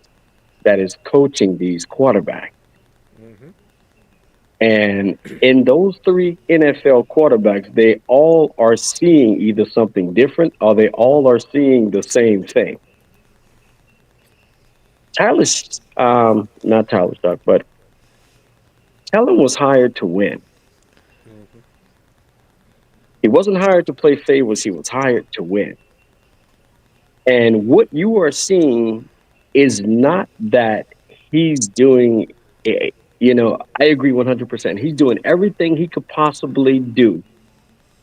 that is coaching these quarterbacks. And in those 3 NFL quarterbacks, they all are seeing either something different or they all are seeing the same thing. Not Tyler Shough, but Kellen was hired to win. He wasn't hired to play favorites. He was hired to win. And what you are seeing is not that he's doing, I agree 100%. He's doing everything he could possibly do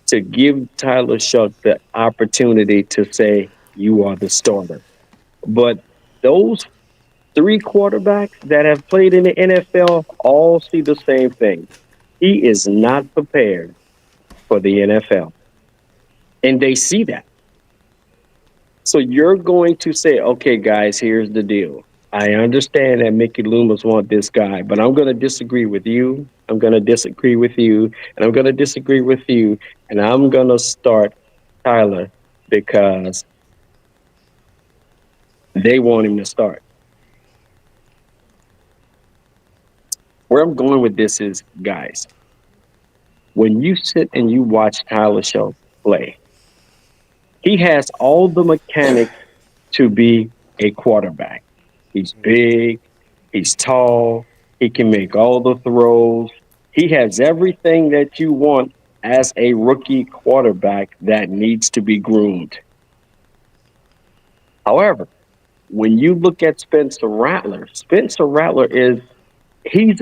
to give Tyler Shough the opportunity to say, you are the starter. But those 3 quarterbacks that have played in the NFL all see the same thing. He is not prepared for the NFL. And they see that. So you're going to say, okay, guys, here's the deal. I understand that Mickey Loomis wants this guy, but I'm going to disagree with you. I'm going to disagree with you. And I'm going to disagree with you. And I'm going to start Tyler because they want him to start. Where I'm going with this is, guys, When you sit and you watch Tyler Shough play, he has all the mechanics to be a quarterback. He's big, he's tall, he can make all the throws. He has everything that you want as a rookie quarterback that needs to be groomed. However, when you look at Spencer Rattler is I'm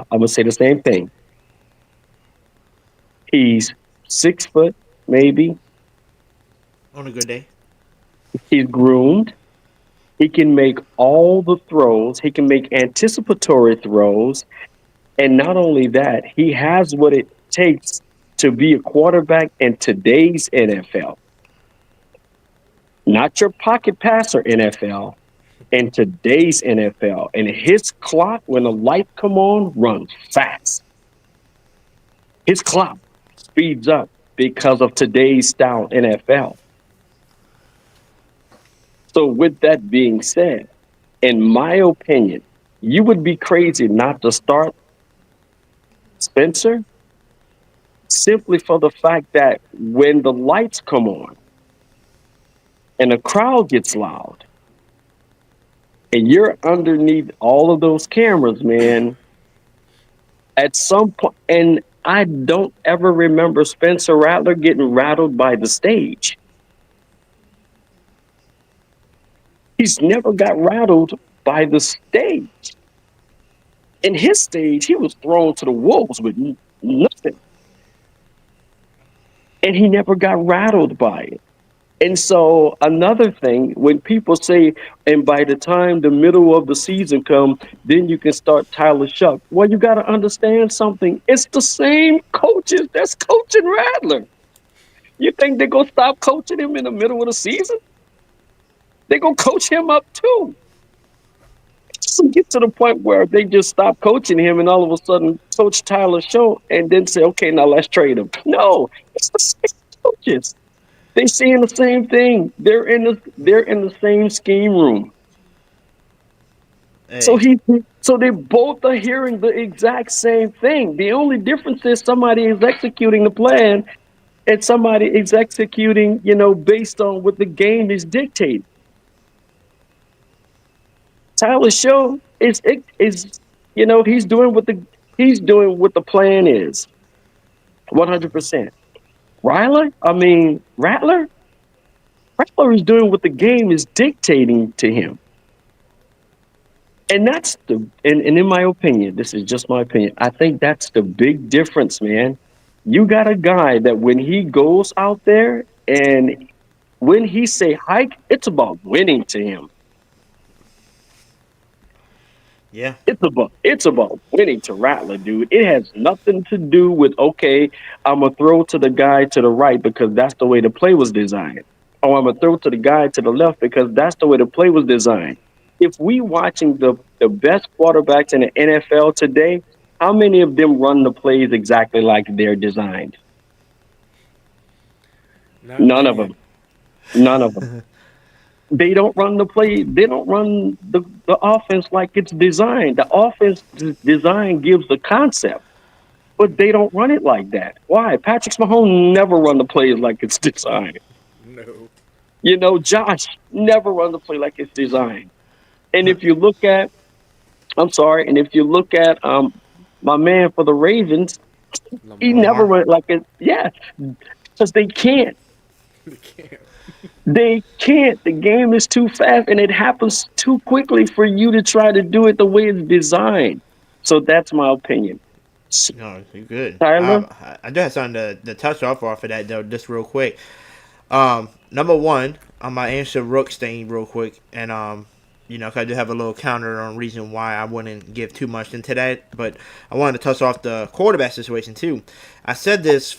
gonna say the same thing. He's 6 foot, maybe. On a good day. He's groomed. He can make all the throws. He can make anticipatory throws. And not only that, he has what it takes to be a quarterback in today's NFL. Not your pocket passer NFL, in today's NFL. And his clock, when the lights come on, runs fast. His clock speeds up because of today's style NFL. So with that being said, in my opinion, you would be crazy not to start Spencer simply for the fact that when the lights come on and the crowd gets loud and you're underneath all of those cameras, man, at some point, and I don't ever remember Spencer Rattler getting rattled by the stage. He's never got rattled by the stage. In his stage, he was thrown to the wolves with nothing. And he never got rattled by it. And so another thing, when people say, and by the time the middle of the season comes, then you can start Tyler Shough. Well, you got to understand something. It's the same coaches that's coaching Rattler. You think they're going to stop coaching him in the middle of the season? They're going to coach him up too. It doesn't get to the point where they just stop coaching him and all of a sudden coach Tyler Shough and then say, okay, now let's trade him. No, it's the same coaches. They're seeing the same thing. They're in the same scheme room. Hey. So they both are hearing the exact same thing. The only difference is somebody is executing the plan and somebody is executing, based on what the game is dictating. Tyler Shough is he's doing what the plan is. 100%. Rattler is doing what the game is dictating to him. And that's and in my opinion, this is just my opinion, I think that's the big difference, man. You got a guy that when he goes out there and when he say hike, it's about winning to him. Yeah. It's about winning to Rattler, dude. It has nothing to do with, okay, I'm going to throw to the guy to the right because that's the way the play was designed. Or I'm going to throw to the guy to the left because that's the way the play was designed. If we watching the best quarterbacks in the NFL today, how many of them run the plays exactly like they're designed? None of them. None of them. They don't run the play. They don't run the offense like it's designed. The offense design gives the concept, but they don't run it like that. Why? Patrick Mahomes never run the plays like it's designed. No. Josh never run the play like it's designed. And if you look at, my man for the Ravens, he never run it like it. Yeah, because they can't. They can't. The game is too fast and it happens too quickly for you to try to do it the way it's designed. So that's my opinion. No, you're good. Tyler? I do have something to touch off of that, though, just real quick. Number one, I'm going to answer Rook's thing real quick. And, 'cause I do have a little counter on reason why I wouldn't give too much into that. But I wanted to touch off the quarterback situation, too. I said this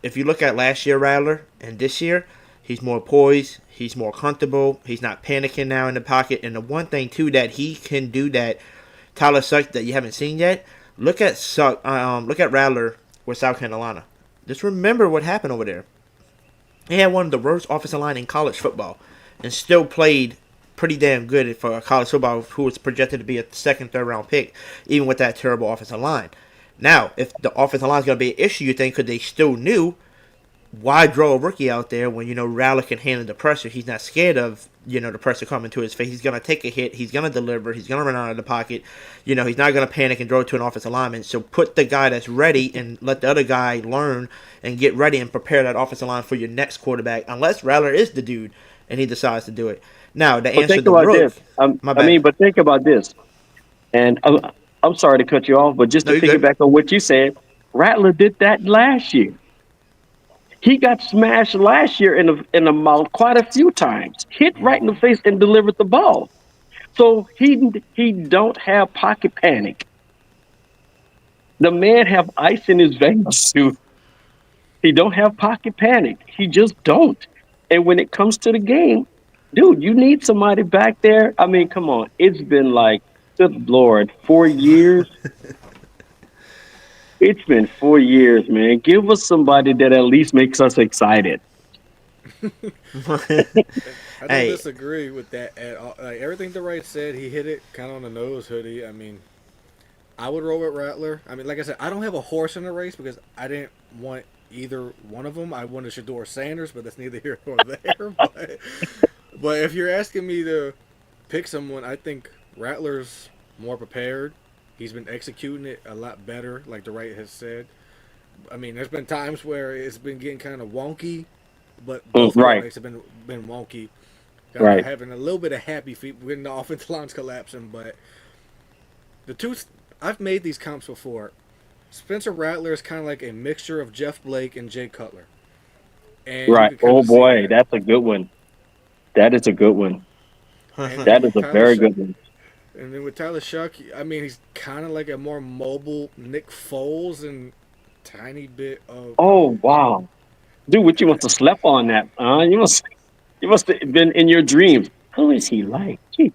if you look at last year, Rattler, and this year, he's more poised. He's more comfortable. He's not panicking now in the pocket. And the one thing, too, that he can do that Tyler Shough that you haven't seen yet, look at Rattler with South Carolina. Just remember what happened over there. He had one of the worst offensive line in college football and still played pretty damn good for a college football who was projected to be a second, third round pick, even with that terrible offensive line. Now, if the offensive line is going to be an issue, you think, because they still knew, why draw a rookie out there when, Rattler can handle the pressure? He's not scared of, the pressure coming to his face. He's going to take a hit. He's going to deliver. He's going to run out of the pocket. He's not going to panic and throw it to an offensive lineman. So put the guy that's ready and let the other guy learn and get ready and prepare that offensive line for your next quarterback, unless Rattler is the dude and he decides to do it. Now, the answer to Rook, but think about this. And I'm sorry to cut you off, but just to piggyback on what you said, Rattler did that last year. He got smashed last year in the mouth quite a few times, hit right in the face and delivered the ball. So he don't have pocket panic. The man have ice in his veins, dude. He don't have pocket panic. He just don't. And when it comes to the game, dude, you need somebody back there. I mean, come on. It's been like, good Lord, 4 years. It's been 4 years, man. Give us somebody that at least makes us excited. I don't disagree with that at all. Like, everything the right said, he hit it kind of on the nose, Hoodie. I mean, I would roll with Rattler. I mean, like I said, I don't have a horse in the race because I didn't want either one of them. I wanted Shough or Sanders, but that's neither here nor there. But if you're asking me to pick someone, I think Rattler's more prepared. He's been executing it a lot better, like the right has said. I mean, there's been times where it's been getting kind of wonky, but both quarterbacks have been wonky. Right. Having a little bit of happy feet when the offensive line's collapsing, but I've made these comps before. Spencer Rattler is kind of like a mixture of Jeff Blake and Jay Cutler. And right. Oh boy, that's a good one. That is a good one. That is a very good one. And then with Tyler Shough, I mean, he's kind of like a more mobile Nick Foles and tiny bit of. Oh wow, dude! What you must have slept on that? You must have been in your dreams. Who is he like? Gee.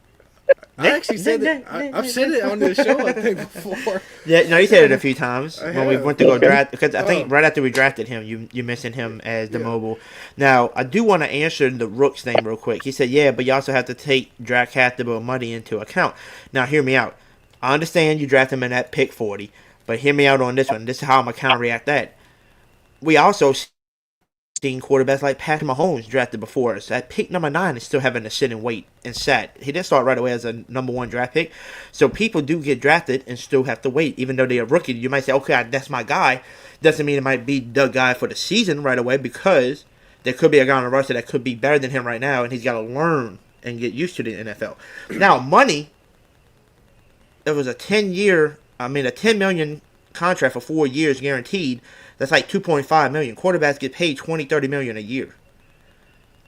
I actually said that. I've said it on this show, I think, before. Yeah, no, you said it a few times when we went to go draft. Because I think right after we drafted him, you mentioned him as the mobile. Now, I do want to answer the Rook's thing real quick. He said, yeah, but you also have to take draft capital money into account. Now, hear me out. I understand you draft him in that pick 40, but hear me out on this one. This is how I'm going to counter-react that. We also seen quarterbacks like Patrick Mahomes drafted before us. At pick number 9 is still having to sit and wait and sat. He didn't start right away as a number 1 draft pick. So people do get drafted and still have to wait. Even though they're a rookie, you might say, okay, that's my guy. Doesn't mean it might be the guy for the season right away, because there could be a guy on the roster that could be better than him right now, and he's got to learn and get used to the NFL. Now, money, there was a 10 million contract for 4 years guaranteed. That's like $2.5 million. Quarterbacks get paid $20-30 million a year.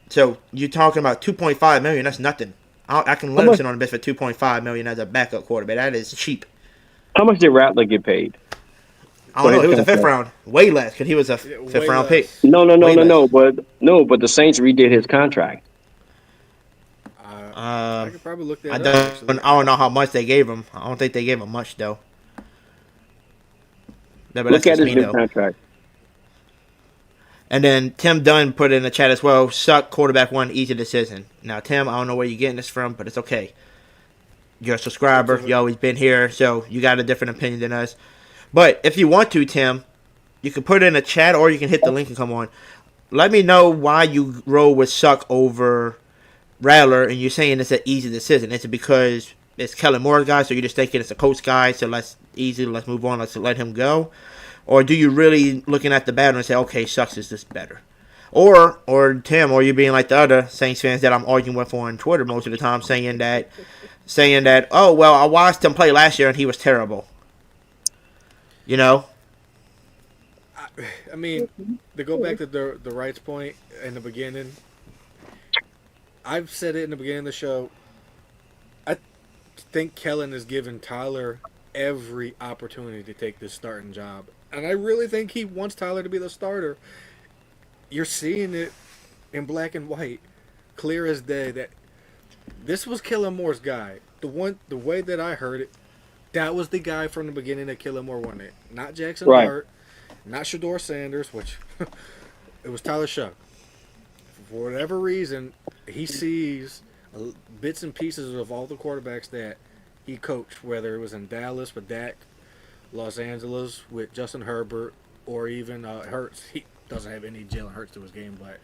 So you're talking about $2.5 million. That's nothing. I can let him sit on the bench for $2.5 million as a backup quarterback. That is cheap. How much did Rattler get paid? I don't know. He was a 5th round. Way less, because he was a 5th round pick. No. But the Saints redid his contract. I could probably look that up. I don't know how much they gave him. I don't think they gave him much, though. Look at his new contract. And then Tim Dunn put in the chat as well. Suck quarterback 1, easy decision. Now, Tim, I don't know where you're getting this from, but it's okay. You're a subscriber. You always been here, so you got a different opinion than us. But if you want to, Tim, you can put it in the chat, or you can hit the link and come on. Let me know why you roll with Suck over Rattler, and you're saying it's an easy decision. Is it because it's Kellen Moore's guy, so you're just thinking it's a coach guy, so let's move on, let's let him go? Or do you really looking at the battle and say, okay, Sucks is just better? Or Tim, or you being like the other Saints fans that I'm arguing with on Twitter most of the time, saying that, oh, well, I watched him play last year and he was terrible. You know? I mean, to go back to the rights point in the beginning, I've said it in the beginning of the show, I think Kellen is giving Tyler every opportunity to take this starting job. And I really think he wants Tyler to be the starter. You're seeing it in black and white, clear as day, that this was Kellen Moore's guy. The way that I heard it, that was the guy from the beginning that Kellen Moore wanted. Not Jackson Dart, not Shough Sanders, which it was Tyler Shough. For whatever reason, he sees bits and pieces of all the quarterbacks that he coached, whether it was in Dallas with Dak, Los Angeles with Justin Herbert or even Hurts. He doesn't have any Jalen Hurts to his game, but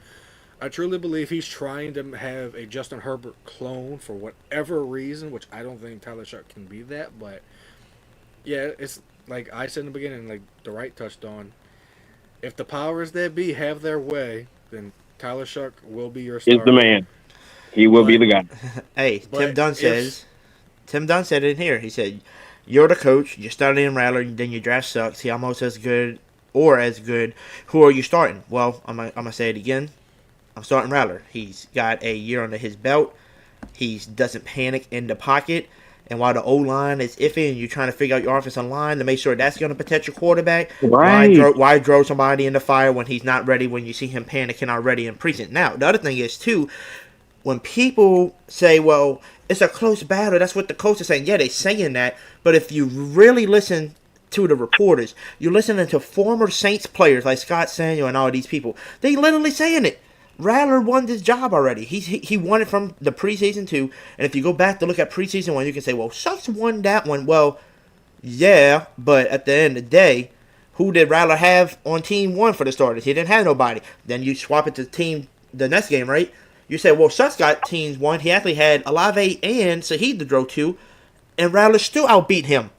I truly believe he's trying to have a Justin Herbert clone for whatever reason, which I don't think Tyler Shough can be that. But yeah, it's like I said in the beginning, like the right touched on. If the powers that be have their way, then Tyler Shough will be your starter. Is the man. He will be the guy. Hey, Tim Dunn said it in here. He said, "You're the coach. You're starting in Rattler, then your draft sucks. He almost as good or as good. Who are you starting?" Well, I'm gonna say it again. I'm starting Rattler. He's got a year under his belt. He doesn't panic in the pocket. And while the O-line is iffy and you're trying to figure out your offensive line to make sure that's going to protect your quarterback, right. why throw somebody in the fire when he's not ready, when you see him panicking already in preseason? Now, the other thing is, too, when people say, well, it's a close battle, that's what the coach is saying. Yeah, they're saying that. But if you really listen to the reporters, you're listening to former Saints players like Scott Samuel and all these people. They literally saying it. Rattler won this job already. He won it from the preseason too. And if you go back to look at preseason one, you can say, well, Shucks won that one. Well, yeah, but at the end of the day, who did Rattler have on team one for the starters? He didn't have nobody. Then you swap it to team the next game, right? You say, well, Shucks got teams one. He actually had Olave and Saheed to throw to, and Rattler still outbeat him.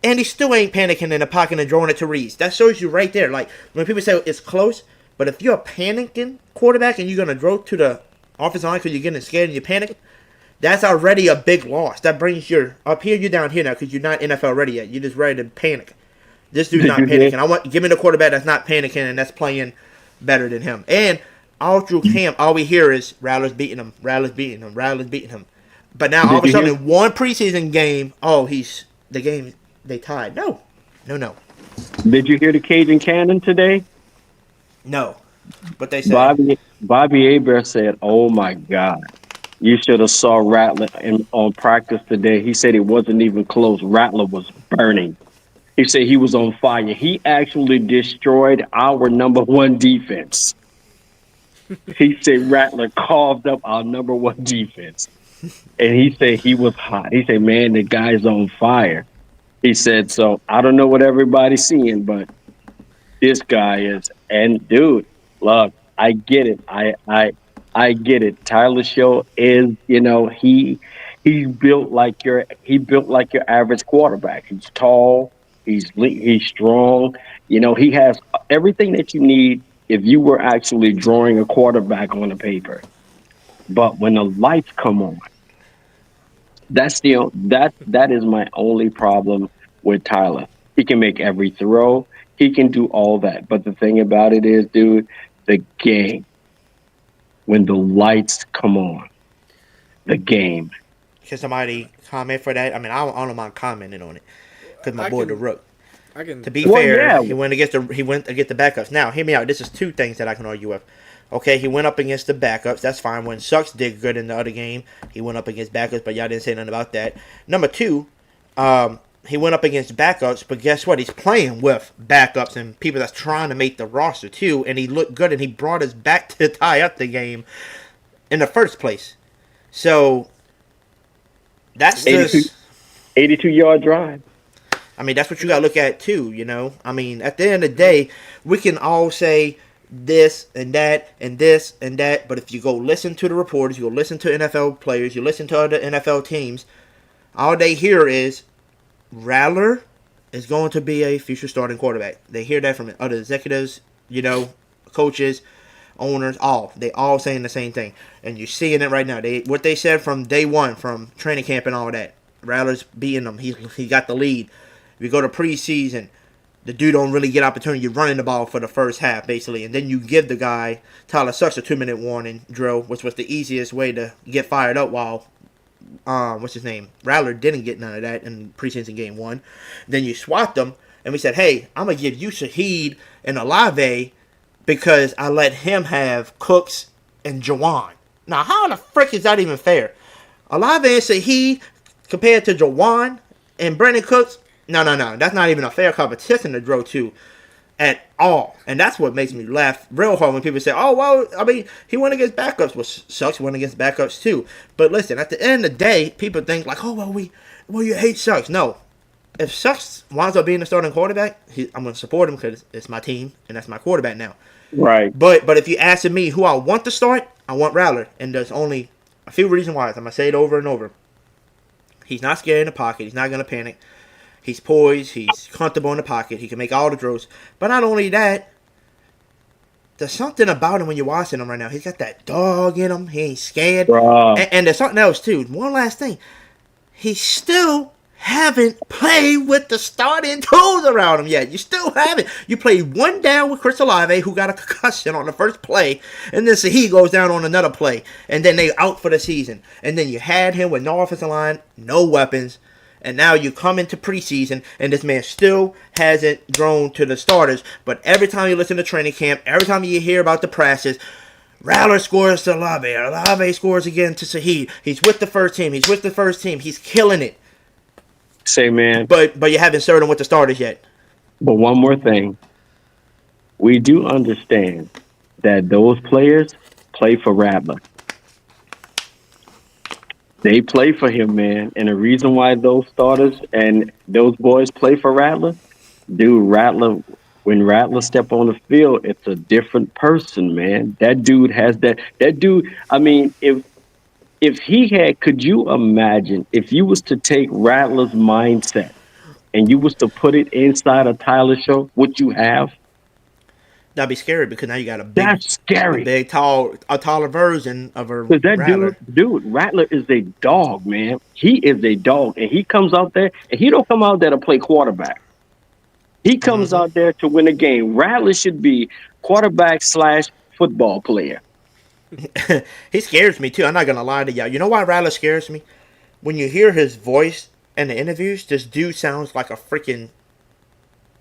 And he still ain't panicking in the pocket and throwing it to Reeves. That shows you right there. Like, when people say it's close, but if you're a panicking quarterback and you're going to throw to the offensive line because you're getting scared and you're panicking, that's already a big loss. That brings your up here, you're down here now because you're not NFL ready yet. You're just ready to panic. This dude's not panicking. Give me the quarterback that's not panicking and that's playing better than him. And all through camp, all we hear is Rattler's beating him, Rattler's beating him, Rattler's beating him. But now all of a sudden in one preseason game, they tied. No. Did you hear the Cajun Cannon today? No, but they said Bobby Hebert said, "Oh my God, you should have saw Rattler on practice today." He said it wasn't even close. Rattler was burning. He said he was on fire. He actually destroyed our number one defense. He said Rattler carved up our number one defense, and he said he was hot. He said, "Man, the guy's on fire." He said, "So I don't know what everybody's seeing, but this guy is." And dude, look, I get it. I get it. Tyler Shough is, he's built like your average quarterback. He's tall, he's strong. He has everything that you need if you were actually drawing a quarterback on the paper. But when the lights come on, that is my only problem with Tyler. He can make every throw. He can do all that. But the thing about it is, dude, the game, when the lights come on, the game. Can somebody comment for that? I mean, I don't mind commenting on it because my boy, the Rook. To be fair, he went against the backups. Now, hear me out. This is two things that I can argue with. Okay, he went up against the backups. That's fine. When Shucks did good in the other game, he went up against backups, but y'all didn't say nothing about that. Number two, he went up against backups, but guess what? He's playing with backups and people that's trying to make the roster too, and he looked good, and he brought us back to tie up the game in the first place. So that's 82-yard drive. I mean, that's what you got to look at too, I mean, at the end of the day, we can all say this and that and this and that, but if you go listen to the reporters, you go listen to NFL players, you listen to other NFL teams, all they hear is Rattler is going to be a future starting quarterback. They hear that from other executives, coaches, owners, they all saying the same thing. And you're seeing it right now. What they said from day one, from training camp and all that. Rattler's beating them. He got the lead. If you go to preseason, the dude don't really get opportunity. You're running the ball for the first half, basically. And then you give the guy, Tyler Shucks, a 2-minute warning drill, which was the easiest way to get fired up while Rattler didn't get none of that in preseason game one. Then you swapped them, and we said, hey, I'm going to give you Saheed and Olave because I let him have Cooks and Jawan. Now, how the frick is that even fair? Olave and Saheed compared to Jawan and Brandon Cooks? No. That's not even a fair competition to throw to at all. And that's what makes me laugh real hard when people say, oh, well, I mean, he went against backups. Well, Shucks went against backups too. But listen, at the end of the day, people think like, oh, well, you hate Shucks. No. if Sucks winds up being the starting quarterback, I'm going to support him because it's my team and that's my quarterback now. Right. But if you ask me who I want to start, I want Rattler, and there's only a few reasons why. I'm going to say it over and over. He's not scared in the pocket. He's not going to panic. He's poised. He's comfortable in the pocket. He can make all the throws. But not only that, there's something about him when you're watching him right now. He's got that dog in him. He ain't scared. And there's something else, too. One last thing. He still haven't played with the starting tools around him yet. You still haven't. You played one down with Chris Olave, who got a concussion on the first play, and then Shough goes down on another play, and then they out for the season. And then you had him with no offensive line, no weapons, and now you come into preseason, and this man still hasn't grown to the starters. But every time you listen to training camp, every time you hear about the practice, Rattler scores to Olave. Olave scores again to Shough. He's with the first team. He's killing it. Say, man. But you haven't started him with the starters yet. But one more thing. We do understand that those players play for Rattler. They play for him, man. And the reason why those starters and those boys play for Rattler, dude, when Rattler step on the field, it's a different person, man. That dude has that dude, I mean, if he had, could you imagine if you was to take Rattler's mindset and you was to put it inside a Tyler Shough, what you have? That'd be scary because now you got a taller version of a Rattler. Dude, Rattler is a dog, man. He is a dog, and he comes out there, and he don't come out there to play quarterback. He comes out there to win a game. Rattler should be quarterback/football player. He scares me too. I'm not gonna lie to y'all. You know why Rattler scares me? When you hear his voice in the interviews, this dude sounds like a freaking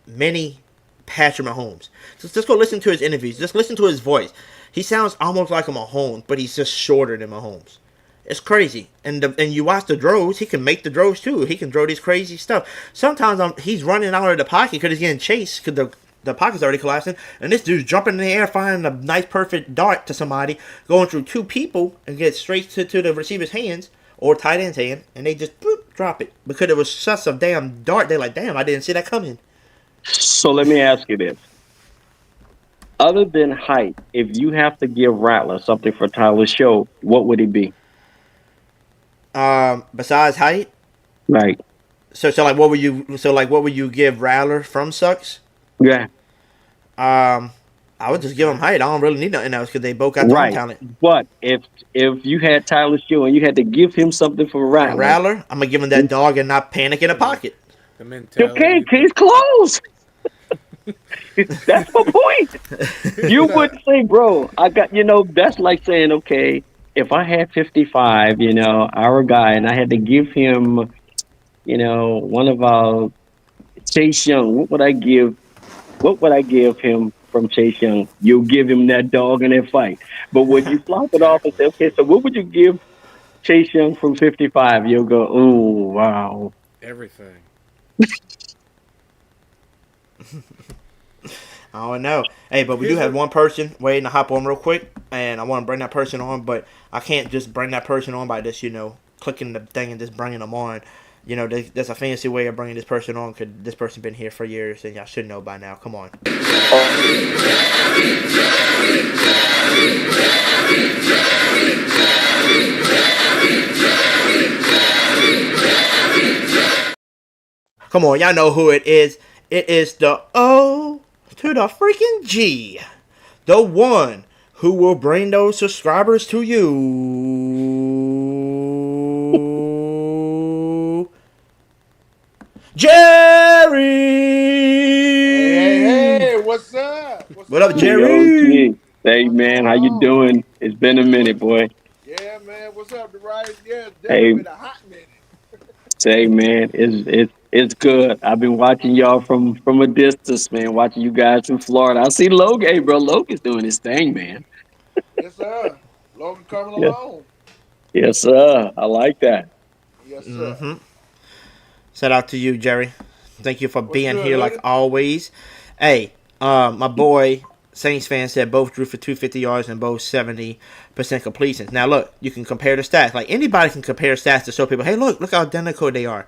mini Patrick Mahomes. Just go listen to his interviews. Just listen to his voice. He sounds almost like a Mahomes, but he's just shorter than Mahomes. It's crazy. And you watch the throws, he can make the throws too. He can throw these crazy stuff. Sometimes he's running out of the pocket because he's getting chased because the pocket's already collapsing, and this dude's jumping in the air, finding a nice perfect dart to somebody, going through two people, and get straight to the receiver's hands or tight end's hand, and they just drop it because it was such a damn dart. They're like, damn, I didn't see that coming. So let me ask you this. Other than height, if you have to give Rattler something for Tyler Shough, what would it be? Besides height? Right. So what would you give Rattler from Sucks? Yeah. I would just give him height. I don't really need nothing else because they both got their own talent. But if you had Tyler Shough and you had to give him something for Rattler, I'm gonna give him that dog and not panic in the pocket. The mentality. Okay, case closed. That's my point. You would say, bro, that's like saying, okay, if I had 55, our guy, and I had to give him, one of our Chase Young, what would I give him from Chase Young? You'll give him that dog in that fight. But when you flop it off and say, okay, so what would you give Chase Young from 55? You'll go, oh, wow. Everything. I don't know. Hey, but we do have one person waiting to hop on real quick, and I want to bring that person on, but I can't just bring that person on by just, clicking the thing and just bringing them on. There's a fancy way of bringing this person on because this person's been here for years, and y'all should know by now. Come on. Come on, y'all know who it is. It is the O to the freaking G. The one who will bring those subscribers to you. Jerry! Hey, what's up? What up, Jerry? Hey, man, how you doing? It's been a minute, boy. Yeah, man, what's up, right? Yeah, it's definitely been a hot minute. Say, man, it's good. I've been watching y'all from a distance, man. Watching you guys from Florida. I see Logan. Hey, bro, Logan's doing his thing, man. Yes, sir. Logan coming along. Yes, sir. I like that. Yes, sir. Mm-hmm. Shout out to you, Jerry. Thank you for being here like always. Hey, my boy Saints fan said both drew for 250 yards and both 70% completions. Now look, you can compare the stats. Like anybody can compare stats to show people, hey, look how identical they are.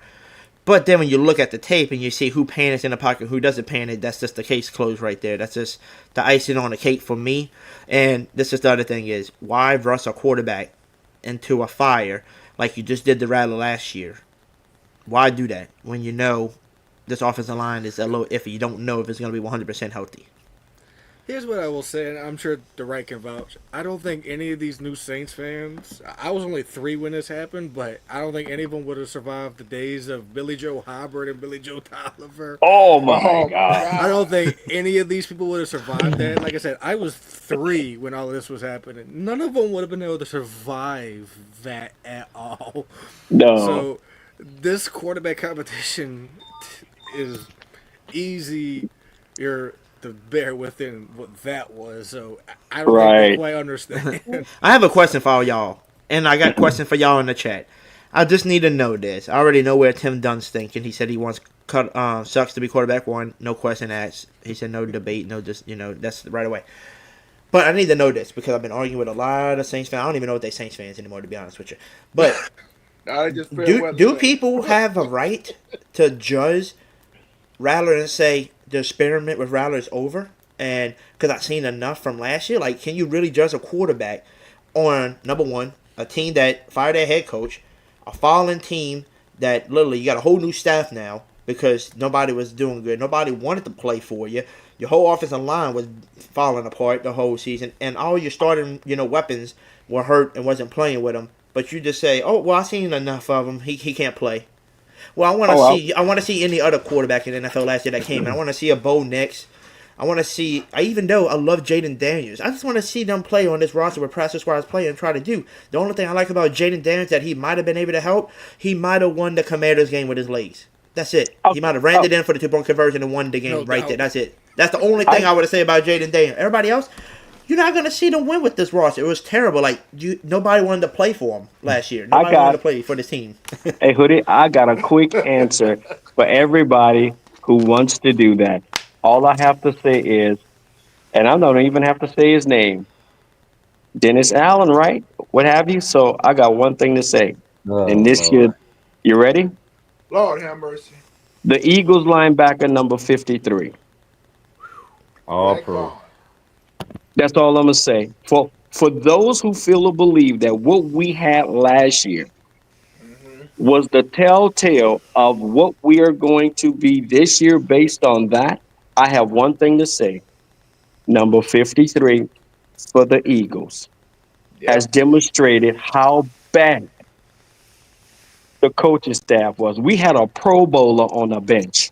But then when you look at the tape and you see who panics in the pocket, who doesn't panic, that's just the case closed right there. That's just the icing on the cake for me. And this is the other thing is, why rush a quarterback into a fire like you just did the Rattler last year? Why do that when you know this offensive line is a little iffy? You don't know if it's going to be 100% healthy. Here's what I will say, and I'm sure the right can vouch. I don't think any of these new Saints fans, I was only 3 when this happened, but I don't think any of them would have survived the days of Billy Joe Hubbard and Billy Joe Tolliver. Oh my God. I don't think any of these people would have survived that. Like I said, I was 3 when all of this was happening. None of them would have been able to survive that at all. No. So this quarterback competition is easier to bear within what that was. So I don't think I quite understand. I have a question for all y'all, and I got a question for y'all in the chat. I just need to know this. I already know where Tim Dunn's thinking. He said he wants Sucks to be quarterback 1. No question asked. He said no debate. No, just that's right away. But I need to know this because I've been arguing with a lot of Saints fans. I don't even know if they're Saints fans anymore, to be honest with you. But do people have a right to judge Rattler and say the experiment with Rattler is over? And because I've seen enough from last year, like, can you really judge a quarterback on, number one, a team that fired their head coach, a fallen team that literally you got a whole new staff now because nobody was doing good. Nobody wanted to play for you. Your whole offensive line was falling apart the whole season, and all your starting, weapons were hurt and wasn't playing with them. But you just say, "Oh, well, I've seen enough of him. He can't play." Well, I want to see any other quarterback in the NFL last year that came in. I want to see a Bo Nix. I want to see. Even though I love Jaden Daniels, I just want to see them play on this roster where practice squads play and try to do. The only thing I like about Jaden Daniels that he might have been able to help. He might have won the Commanders game with his legs. That's it. He might have ran it in for the 2-point conversion and won the game there. That's it. That's the only thing I would say about Jaden Daniels. Everybody else, you're not going to see them win with this roster. It was terrible. Like, nobody wanted to play for him last year. Nobody wanted to play for this team. Hey, Hoodie, I got a quick answer for everybody who wants to do that. All I have to say is, and I don't even have to say his name, Dennis Allen, right? What have you? So I got one thing to say. And this year, you ready? Lord have mercy. The Eagles linebacker number 53. All pro. That's all I'm going to say. For those who feel or believe that what we had last year was the telltale of what we are going to be this year based on that, I have one thing to say. Number 53 for the Eagles has demonstrated how bad the coaching staff was. We had a Pro Bowler on the bench.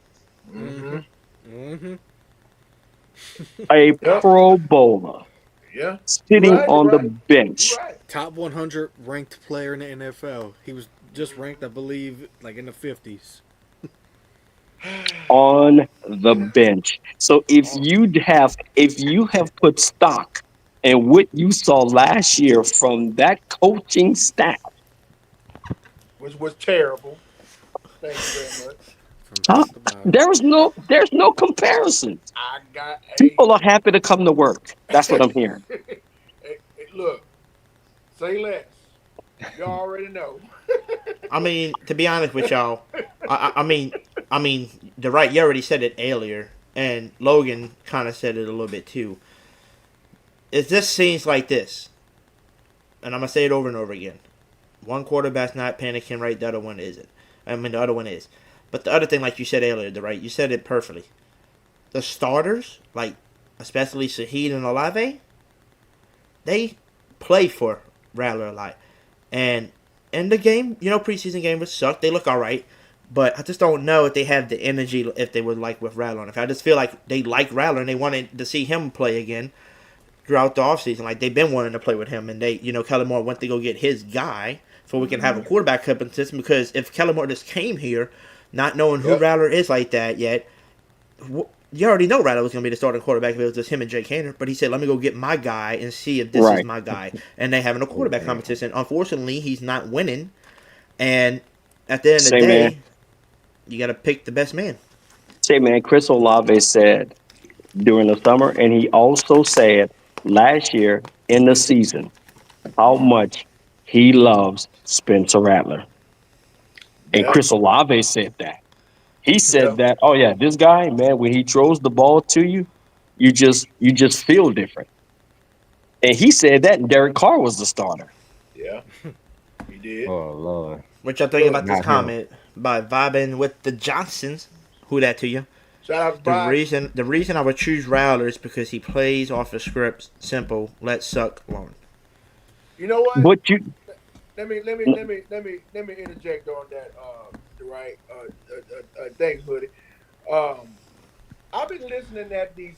A Pro Bowler. Sitting on the bench. Top 100 ranked player in the NFL. He was just ranked, I believe, like in the 50s. On the bench. So if you have put stock in what you saw last year from that coaching staff, which was terrible. Thank you very much. there's no comparison. People are happy to come to work. That's what I'm hearing. Hey, look, say less. You already know. I mean, to be honest with y'all, I mean, you already said it earlier, and Logan kind of said it a little bit too. It just seems like this, and I'm gonna say it over and over again. One quarterback's not panicking, right? The other one isn't. The other one is. But the other thing, like you said earlier, you said it perfectly. The starters, like especially Shaheed and Olave, they play for Rattler a lot. And in the game, preseason game was sucked. They look all right. But I just don't know if they have the energy if they would like with Rattler. I just feel like they like Rattler and they wanted to see him play again throughout the offseason. Like, they've been wanting to play with him. And Kellen Moore went to go get his guy so we can have a quarterback competition. Because if Kellen Moore just came here not knowing who Rattler is like that yet, you already know Rattler was going to be the starting quarterback if it was just him and Jake Haener. But he said, let me go get my guy and see if this is my guy. And they having a quarterback competition. Unfortunately, he's not winning. And at the end of the day, you got to pick the best man. Say, man, Chris Olave said during the summer, and he also said last year in the season how much he loves Spencer Rattler. And Chris Olave said that. He said that, oh yeah, this guy, man, when he throws the ball to you, you just feel different. And he said that Derek Carr was the starter. Yeah, he did. Oh Lord. What y'all think about this Not him. comment by vibing with the Johnsons? Who that to you? Shout out to The Bob. reason I would choose Rattler is because he plays off the script. Simple. Let suck learn. You know what? But you, Let me interject on that. Right. Thanks, Hoodie. I've been listening at these.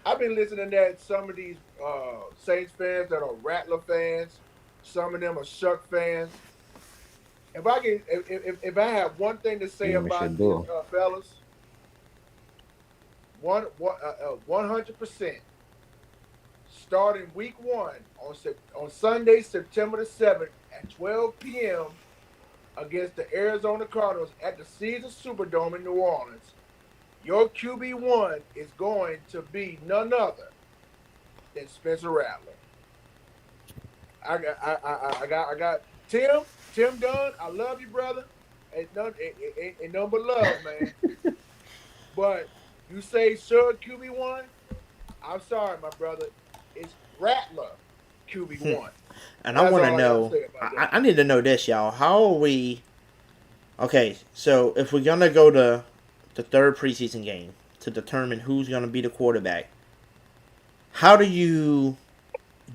I've been listening at some of these Saints fans that are Rattler fans. Some of them are Shough fans. If I have one thing to say Yeah, we about should this, do. fellas, 100%. Starting week 1 on Sunday, September the 7th at 12 p.m. against the Arizona Cardinals at the Caesars Superdome in New Orleans, your QB1 is going to be none other than Spencer Rattler. I got Tim Dunn. I love you, brother. Ain't nothing but love, man. But you say Shough QB1, I'm sorry, my brother. It's Rattler QB1. And I want to know. I need to know this, y'all. How are we? Okay, so if we're gonna go to the third preseason game to determine who's gonna be the quarterback, how do you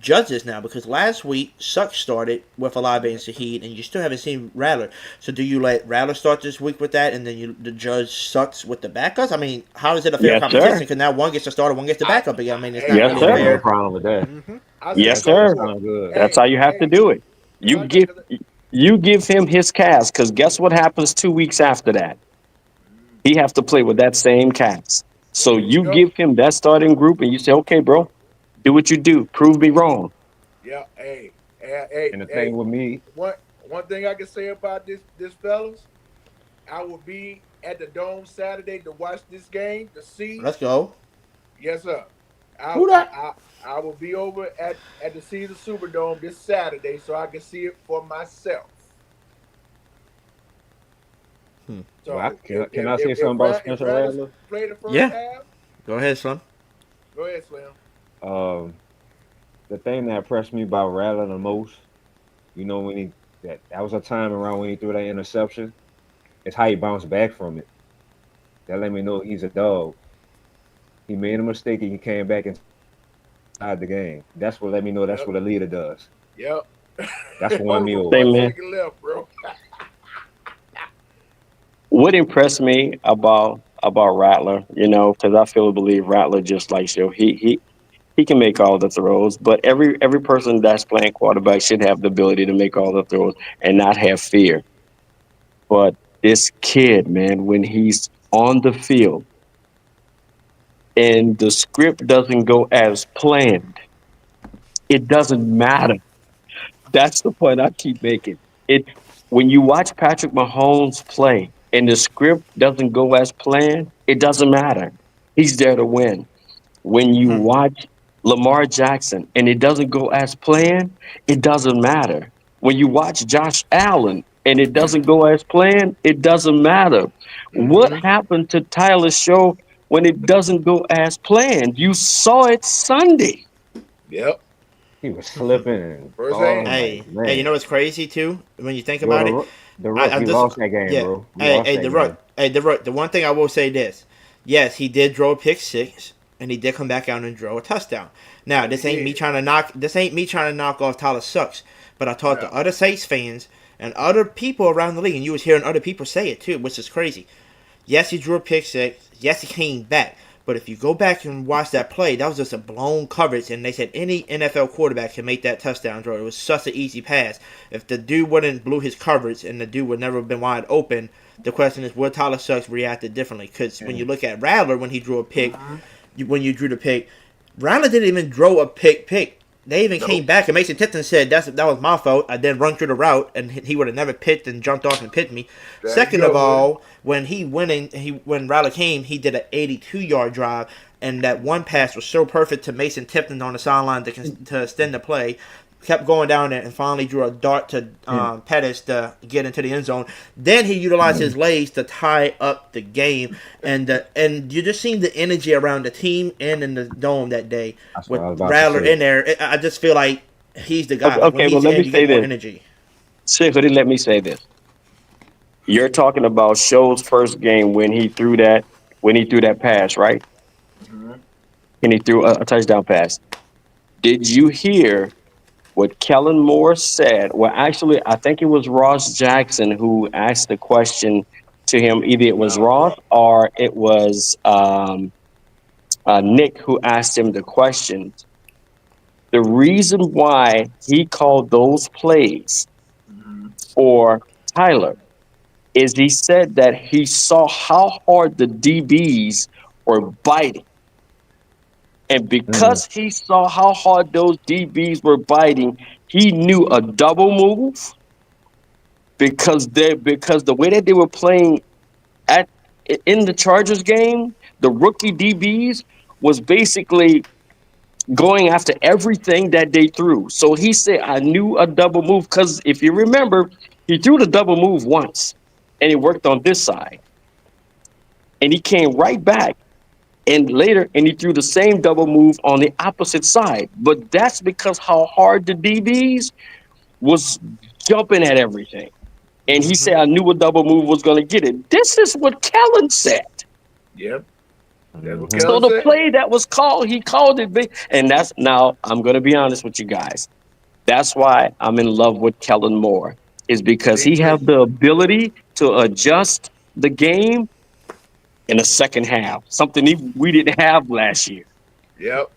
judge this now? Because last week Shough started with Olave and Shaheed, and you still haven't seen Rattler. So do you let Rattler start this week with that, and then the judge Shough with the backups? I mean, how is it a fair competition? Because now one gets to start, one gets the backup again. I mean, it's not Yes, really sir. fair. No problem with that. yes, sir. Good. That's how you have to do it. You give him his cast, because guess what happens 2 weeks after that? He has to play with that same cast. So you give him that starting group, and you say, okay, bro, do what you do. Prove me wrong. Yeah, hey. And the thing with me, One thing I can say about this fellas, I will be at the Dome Saturday to watch this game to see. Let's go. Yes, sir. Who that? I will be over at the Caesars Superdome this Saturday so I can see it for myself. So well, can I say something about Spencer Rattler? Play the first Yeah. half. Go ahead, son. Go ahead, Slim. The thing that impressed me about Rattler the most, you know, when that was a time around when he threw that interception. It's how he bounced back from it. That let me know he's a dog. He made a mistake and he came back inside the game. That's what let me know that's what a leader does. Yep. That's what won me over. Same, man. Left, bro. What impressed me about Rattler, you know, because I feel and believe Rattler just like Shough. He can make all the throws, but every person that's playing quarterback should have the ability to make all the throws and not have fear. But this kid, man, when he's on the field and the script doesn't go as planned, it doesn't matter. That's the point I keep making. When you watch Patrick Mahomes play and the script doesn't go as planned, it doesn't matter. He's there to win. When you watch Lamar Jackson and it doesn't go as planned, it doesn't matter. When you watch Josh Allen and it doesn't go as planned, it doesn't matter. What happened to Tyler Shough when it doesn't go as planned? You saw it Sunday. Yep. He was slipping. First And, Hey, man. hey, you know what's crazy too? When you think Bro, about it, the Rook, we lost that game, yeah. bro. We Hey, lost that the game. Rook. Hey, the Rook. The one thing I will say this: yes, he did throw a pick six, and he did come back out and throw a touchdown. Now, this ain't me trying to knock. This ain't me trying to knock off Tyler Sucks. But I talked to other Saints fans and other people around the league, and you was hearing other people say it too, which is crazy. Yes, he drew a pick six. Yes, he came back. But if you go back and watch that play, that was just a blown coverage, and they said any NFL quarterback can make that touchdown throw. It was such an easy pass. If the dude wouldn't blew his coverage and the dude would never have been wide open, the question is, would Tyler Sucks reacted differently? Because when you look at Rattler, when he drew a pick, when you drew the pick, Rattler didn't even draw a pick. They even came back, and Mason Tipton said that was my fault. I then run through the route, and he would have never picked and jumped off and picked me. Second of all, when when Rattler came, he did an 82-yard drive, and that one pass was so perfect to Mason Tipton on the sideline to extend the play. kept going down there and finally drew a dart to Pettis to get into the end zone. Then he utilized his legs to tie up the game, and you just seen the energy around the team and in the dome that day with Rattler in there. I just feel like he's the guy. Okay, well, let me say this. Energy. Simply, let me say this. You're talking about Shough's first game when he threw that pass, right? Mm-hmm. And he threw a touchdown pass. Did you hear what Kellen Moore said? Well, actually, I think it was Ross Jackson who asked the question to him. Either it was Ross or it was Nick who asked him the question. The reason why he called those plays for Tyler is he said that he saw how hard the DBs were biting. And because he saw how hard those DBs were biting, he knew a double move because the way that they were playing in the Chargers game, the rookie DBs was basically going after everything that they threw. So he said, I knew a double move because if you remember, he threw the double move once and it worked on this side. And he came right back and he threw the same double move on the opposite side. But that's because how hard the DBs was jumping at everything. And he said, I knew a double move was going to get it. This is what Kellen said. Yep. So the play that was called, he called it big. And now I'm going to be honest with you guys. That's why I'm in love with Kellen Moore, is because he has the ability to adjust the game in the second half, something we didn't have last year. Yep.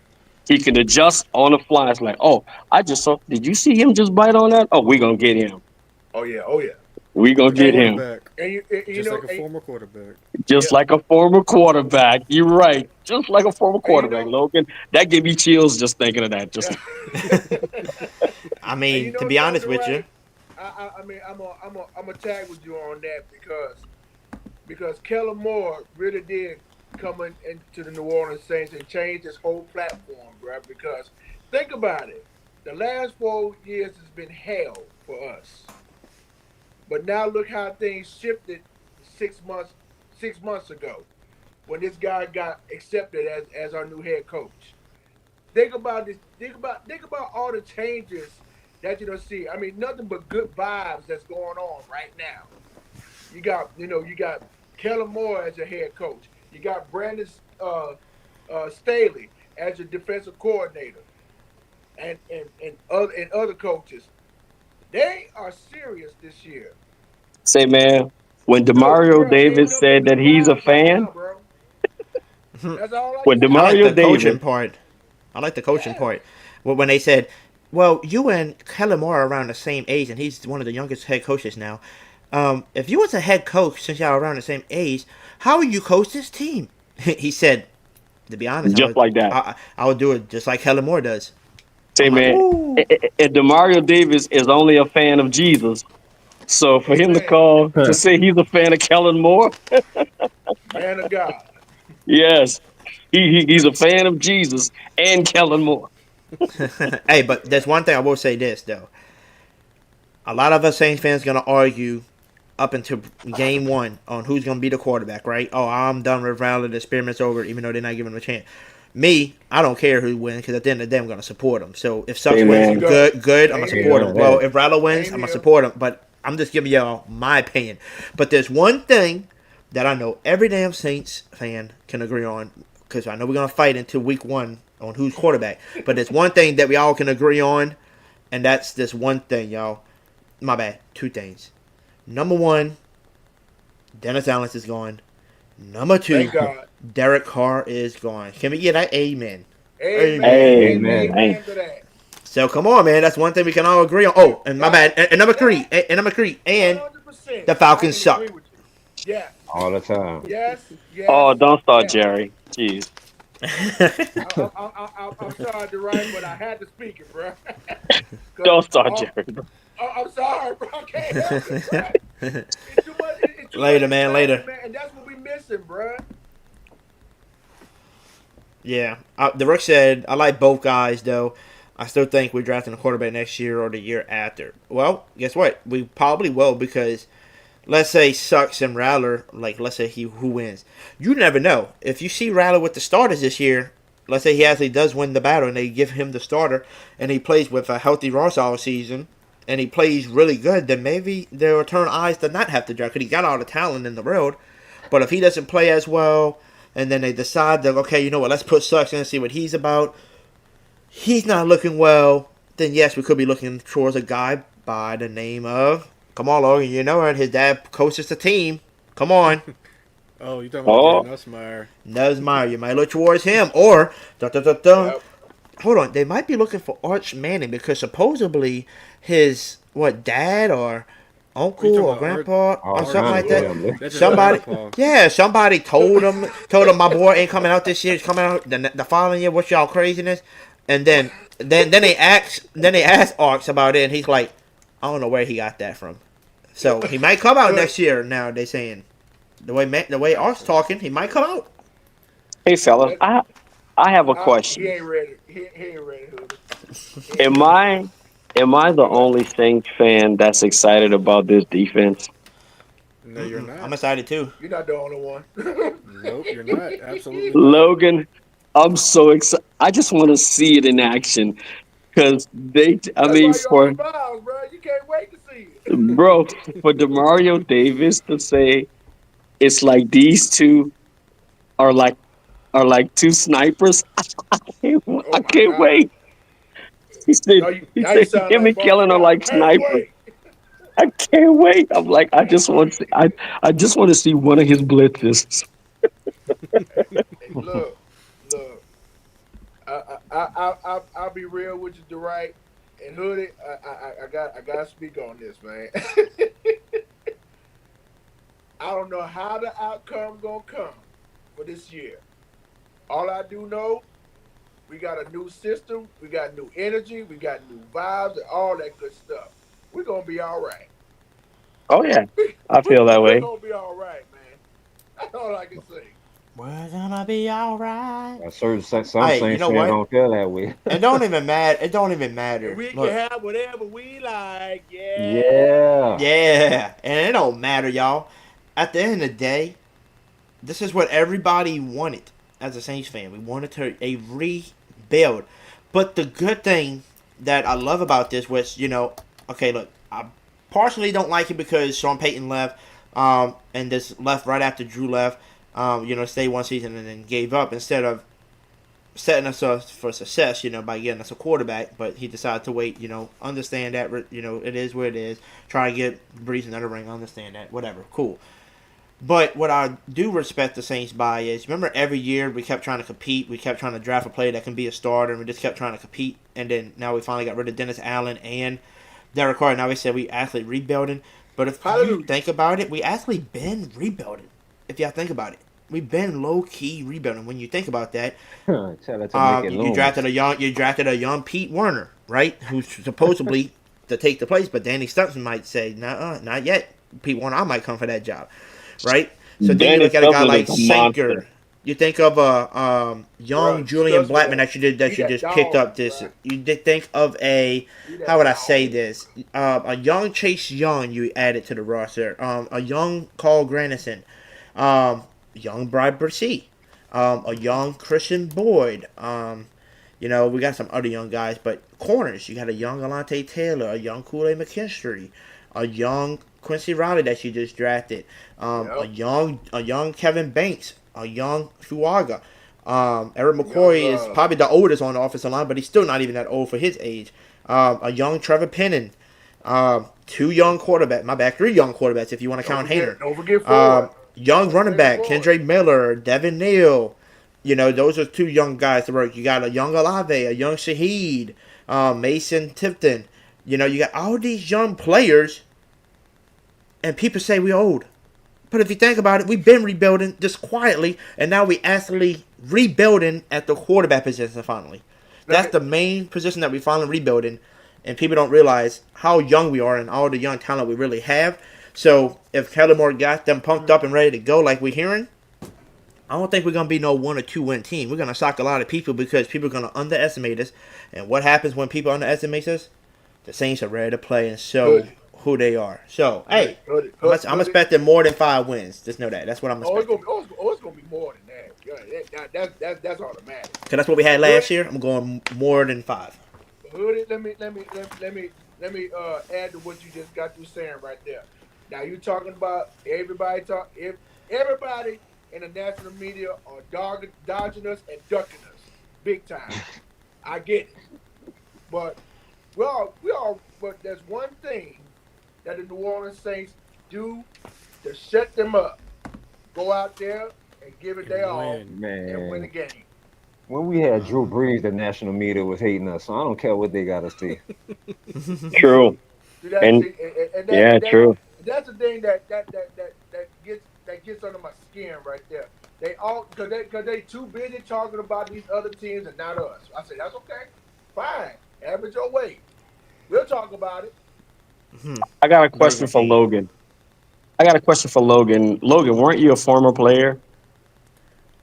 He can adjust on the fly. It's like, oh, I just saw. Did you see him just bite on that? Oh, we're going to get him. Oh, yeah. Oh, yeah. We're going to get him. And just like a former quarterback. Just like a former quarterback. You're right. Just like a former quarterback, Logan. That gave me chills just thinking of that. Just. I mean, to be honest with you. I mean, I'm a tag with you on that because Kellen Moore really did come into the New Orleans Saints and change this whole platform, bro. Because think about it, the last 4 years has been hell for us, but now look how things shifted 6 months ago when this guy got accepted as our new head coach. Think about this. Think about all the changes that you don't see. I mean, nothing but good vibes that's going on right now. You got Kellen Moore as your head coach. You got Brandon Staley as your defensive coordinator, and other coaches. They are serious this year. Say, man, when Demario Davis said that he's a fan, when Demario Davis I like the coaching part. When they said, well, you and Kellen Moore are around the same age, and he's one of the youngest head coaches now. If you was a head coach since y'all around the same age, how would you coach this team? He said, to be honest, I would do it just like Kellen Moore does. Say, man, and Demario Davis is only a fan of Jesus. So for him to say he's a fan of Kellen Moore, man of God. Yes, he's a fan of Jesus and Kellen Moore. Hey, but there's one thing I will say this though. A lot of us Saints fans gonna argue up until game one on who's gonna be the quarterback, right? Oh, I'm done with Rattler. The experiment's over, even though they're not giving him a chance. Me, I don't care who wins because at the end of the day, I'm gonna support him. So if Sucks wins, good, I'm gonna support him. Well, if Rattler wins, I'm gonna support him. But I'm just giving y'all my opinion. But there's one thing that I know every damn Saints fan can agree on, because I know we're gonna fight until week one on who's quarterback. But there's one thing that we all can agree on, and that's this one thing, y'all. My bad. Two things. Number one, Dennis Allen is gone. Number two, Derek Carr is gone. Can we get that? Amen. Amen. So come on, man. That's one thing we can all agree on. Oh, and my bad. And number three, and the Falcons suck. Yeah. All the time. Yes. Oh, don't start, Jerry. Jeez. I'm sorry to write, but I had to speak it, bro. Don't start, Jerry. I'm sorry, bro. I can't help it, bro. It's too much, later, man. Later. And that's what we missing, bro. Yeah. The Rook said, I like both guys, though. I still think we're drafting a quarterback next year or the year after. Well, guess what? We probably will because let's say Sucks and Rattler, like let's say who wins. You never know. If you see Rattler with the starters this year, let's say he actually does win the battle and they give him the starter and he plays with a healthy roster all season and he plays really good, then maybe they'll turn eyes to not have to draft because he got all the talent in the world. But if he doesn't play as well and then they decide that, okay, you know what, let's put Sucks in and see what he's about. He's not looking well, then yes, we could be looking towards a guy by the name of, come on, Logan, you know it, his dad coaches the team. Come on. Oh, you're talking about Nussmeier. Nussmeier, you might look towards him. Or, hold on, they might be looking for Arch Manning because supposedly his, dad or uncle or grandpa or something like that. Somebody told him my boy ain't coming out this year, he's coming out the following year, what's y'all craziness? And then they asked Arch about it, and he's like, I don't know where he got that from. So he might come out next year. Now they saying the way Arch's talking, he might come out. Hey fellas, I have a question. He ain't ready. He ain't ready. Am I the only Saints fan that's excited about this defense? No, you're not. I'm excited too. You're not the only one. Nope, you're not. Absolutely not. Logan, I'm so excited. I just want to see it in action because you can't wait to see it. Bro, for Demario Davis to say it's like these two are like two snipers, I can't wait. He said, him and Kellen are like snipers. I can't wait. I'm like, I just want to see one of his blitzes. Look. I'll be real with you, DeWright and Hoodie. I gotta speak on this, man. I don't know how the outcome gonna come for this year. All I do know, we got a new system, we got new energy, we got new vibes, and all that good stuff. We're gonna be all right. Oh yeah, I feel that way. We're gonna be all right, man. That's all I can say. We're gonna be all right. Some Saints don't feel that way. It don't even matter. It don't even matter. We can have whatever we like. Yeah. And it don't matter, y'all. At the end of the day, this is what everybody wanted as a Saints fan. We wanted a rebuild. But the good thing that I love about this was, okay, look, I partially don't like it because Sean Payton left, and this left right after Drew left. Stayed one season and then gave up instead of setting us up for success, by getting us a quarterback. But he decided to wait, understand that, it is what it is. Try to get Breeze another ring, understand that, whatever, cool. But what I do respect the Saints by is, remember every year we kept trying to compete, we kept trying to draft a player that can be a starter, and we just kept trying to compete, and then now we finally got rid of Dennis Allen and Derek Carr. Now we said we actually rebuilding, but if you think about it, we actually been rebuilding. If y'all think about it, we've been low key rebuilding. When you think about that, you drafted a young Pete Werner, right? Who's supposedly to take the place, but Danny Stumpson might say, "Nah, not yet." Pete Werner, I might come for that job, right? So then you look at a guy like Sanker. You think of a young Julian Blackman that you just picked up this. You did think of how would I say this? A young Chase Young you added to the roster. A young Carl Granderson. Young Brian Brissy, a young Christian Boyd. We got some other young guys, but corners. You got a young Alante Taylor, a young Kool-Aid McKinstry, a young Quincy Riley that you just drafted, a young Kevin Banks, a young Fuaga. Eric McCoy is probably the oldest on the offensive line, but he's still not even that old for his age. A young Trevor Pennon. 3 young quarterbacks if you want to count Hayner. Don't forget Ford. Young running back, Kendrick Miller, Devin Neal. Those are 2 young guys to work. You got a young Olave, a young Shaheed, Mason Tipton. You got all these young players, and people say we're old. But if you think about it, we've been rebuilding just quietly, and now we actually rebuilding at the quarterback position finally. That's the main position that we finally rebuilding, and people don't realize how young we are and all the young talent we really have. So if Kellen Moore got them pumped up and ready to go like we're hearing, I don't think we're gonna be no 1 or 2 win team. We're gonna shock a lot of people because people are gonna underestimate us. And what happens when people underestimate us? The Saints are ready to play and show who they are. So, hey, I'm expecting more than 5 wins. Just know that. That's what I'm expecting. It's gonna be more than that. Yeah, that's automatic. Cause that's what we had last year. I'm going more than 5. Hoodie, let me add to what you just got through saying right there. Now you talking about everybody in the national media are dodging us and ducking us big time. I get it, but but there's one thing that the New Orleans Saints do to shut them up. Go out there and give it their all and win the game. When we had Drew Brees, the national media was hating us, so I don't care what they got to say. True. True. That's the thing that gets under my skin right there. They all because they too busy talking about these other teams and not us. I say that's okay, fine, have it your way. We'll talk about it. I got a question for Logan. Logan, weren't you a former player?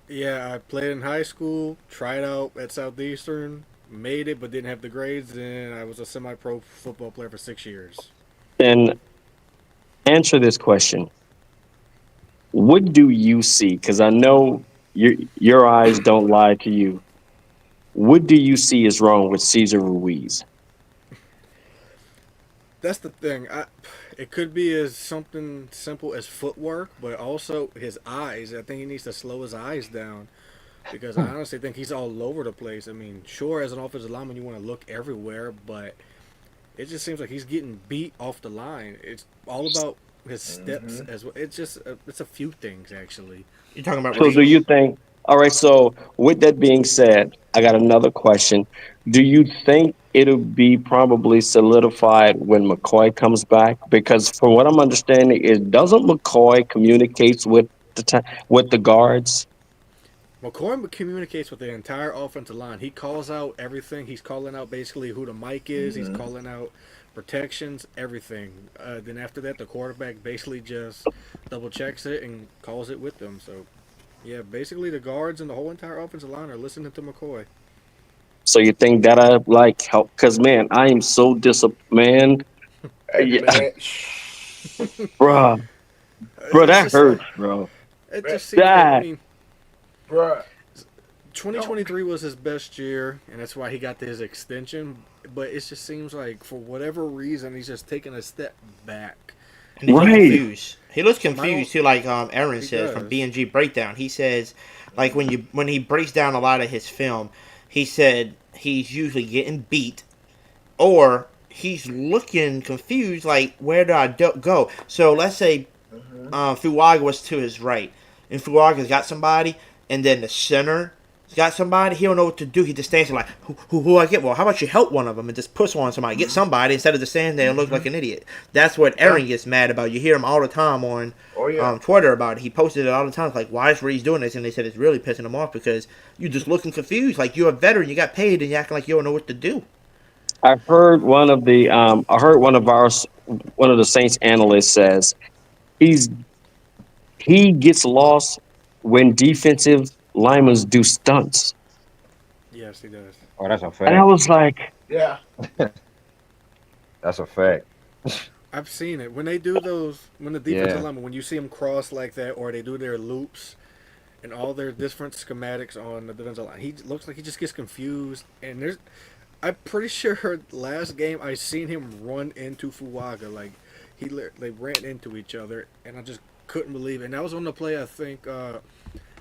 Yeah, I played in high school, tried out at Southeastern, made it, but didn't have the grades, and I was a semi-pro football player for 6 years. Then answer this question. What do you see? Because I know your eyes don't lie to you. What do you see is wrong with Cesar Ruiz? That's the thing. It could be as something simple as footwork, but also his eyes. I think he needs to slow his eyes down because I honestly think he's all over the place. I mean, sure, as an offensive lineman, you want to look everywhere, but it just seems like he's getting beat off the line. It's all about his steps as well. It's a few things, actually. You're talking about. So do you think? All right. So with that being said, I got another question. Do you think it'll be probably solidified when McCoy comes back? Because from what I'm understanding, doesn't McCoy communicates with the guards? McCoy communicates with the entire offensive line. He calls out everything. He's calling out basically who the mic is. He's calling out protections, everything. Then after that, the quarterback basically just double checks it and calls it with them. So, yeah, basically the guards and the whole entire offensive line are listening to McCoy. So you think that I like help? Because man, I am so disappointed, bro. That hurts, bro. It just seems like, I mean, bruh. 2023 was his best year, and that's why he got his extension. But it just seems like for whatever reason, he's just taking a step back. And he looks confused. He looks confused too, like Aaron says from B&G Breakdown. He says, like when he breaks down a lot of his film, he said he's usually getting beat, or he's looking confused, like where do I go? So let's say Fuaga was to his right, and Fuaga's got somebody, and then the center got somebody. He don't know what to do. He just stands there like, who I get? Well, how about you help one of them and just push on somebody, get somebody instead of just standing there and look like an idiot. That's what Aaron gets mad about. You hear him all the time on Twitter about it. He posted it all the time. It's like, why is Reese doing this? And they said it's really pissing him off because you're just looking confused. Like you're a veteran, you got paid, and you're acting like you don't know what to do. I heard one of the Saints analysts says he gets lost when defensive linemen do stunts. Yes, he does. Oh, that's a fact. And I was like, yeah, that's a fact. I've seen it when they do those. When the defensive linemen, when you see them cross like that, or they do their loops and all their different schematics on the defensive line, he looks like he just gets confused. And I'm pretty sure last game I seen him run into Fuaga, like they ran into each other, and I just couldn't believe it. And that was on the play I think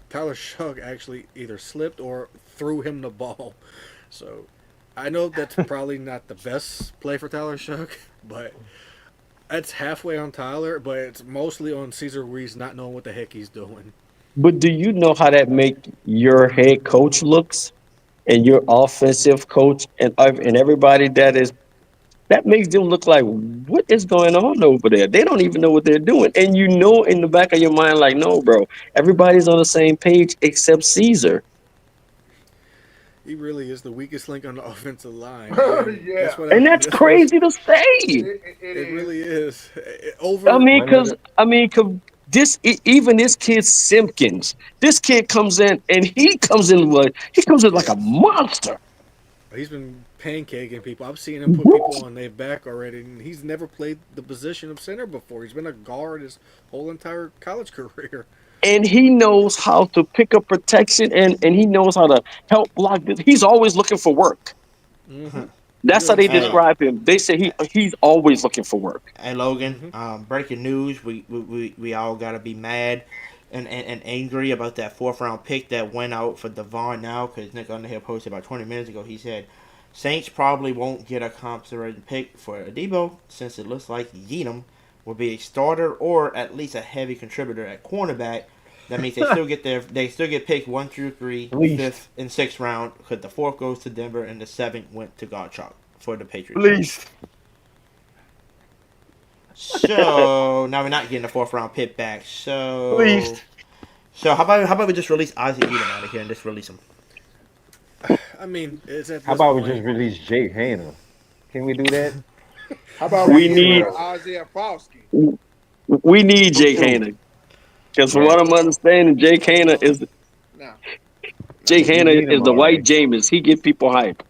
Tyler Shough actually either slipped or threw him the ball. So I know that's probably not the best play for Tyler Shough, but it's halfway on Tyler, but it's mostly on Cesar Ruiz not knowing what the heck he's doing. but do you know how that make your head coach looks and your offensive coach and everybody that makes them look like, what is going on over there? They don't even know what they're doing. And you know in the back of your mind, like, no, bro, everybody's on the same page except Cesar. He really is the weakest link on the offensive line. Yeah. That's crazy to say. It really is. Even this kid Simpkins, this kid comes in and he comes in like a monster. He's been pancaking people. I've seen him put people on their back already, and he's never played the position of center before. He's been a guard his whole entire college career. And he knows how to pick up protection and he knows how to help block this. He's always looking for work. Mm-hmm. That's how they describe him. They say he's always looking for work. Hey Logan, breaking news. We all gotta be mad and angry about that 4th-round pick that went out for Devon now, because Nick Underhill posted about 20 minutes ago. He said Saints probably won't get a considered pick for Adebo since it looks like Yeadham will be a starter or at least a heavy contributor at cornerback. That means they still get picked 1 through 3, 5th and 6th round, because the 4th goes to Denver and the 7th went to Gottschalk for the Patriots. Please. So now we're not getting a 4th-round pick back. So Please. So how about we just release Isaac Edom out of here and just release him? I mean, it's at this How about point. we just release Jake Hanna? Can we do that? How about We need- Isaiah Fowski? We need Jake Hanna. Because from what I'm understanding, Jake Hanna is No. the white Jameis. He get people hype.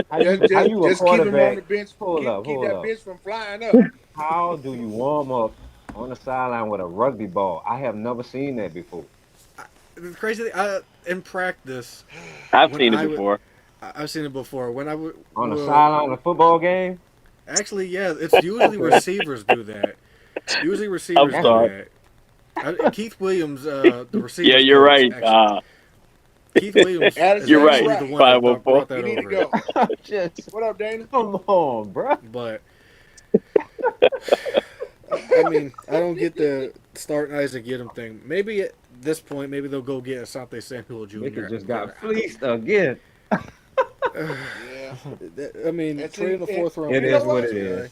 How you a Just keep him on quarterback? the bench. Hold Keep up. that bench from flying up. How do you warm up on the sideline with a rugby ball? I have never seen that before. The crazy thing, in practice, I've when seen I it would- before. I've seen it before. When I would On the sideline of a football game? Actually, yeah, it's usually receivers do that. Usually receivers do sorry. that. Keith Williams, the receiver. Yeah, you're right. Keith Williams. is You're right. actually the one that 514. brought that You need to over. go. What up, Dana? Come on, bro. But I mean, I don't get the start Isaac Edom thing. Maybe at this point, maybe they'll go get Asante Samuel Jr. Nigga just got fleeced again. Yeah. I mean, That's trading the it. 4th round. It pick is for what this it guy. is.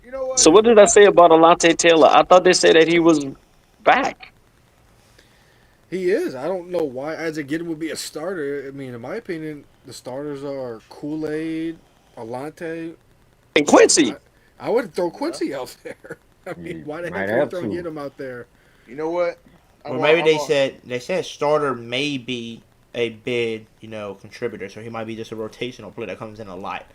You know what? So what did I say about Alante Taylor? I thought they said that he was back. He is. I don't know why Isaac Edom would be a starter. I mean, in my opinion, the starters are Kool-Aid, Alante, And Quincy. I would throw Quincy out there. I mean, why the might heck are you have throwing to. Edom out there? You know what? Well, maybe they said starter may be a bid, contributor, so he might be just a rotational player that comes in a lot.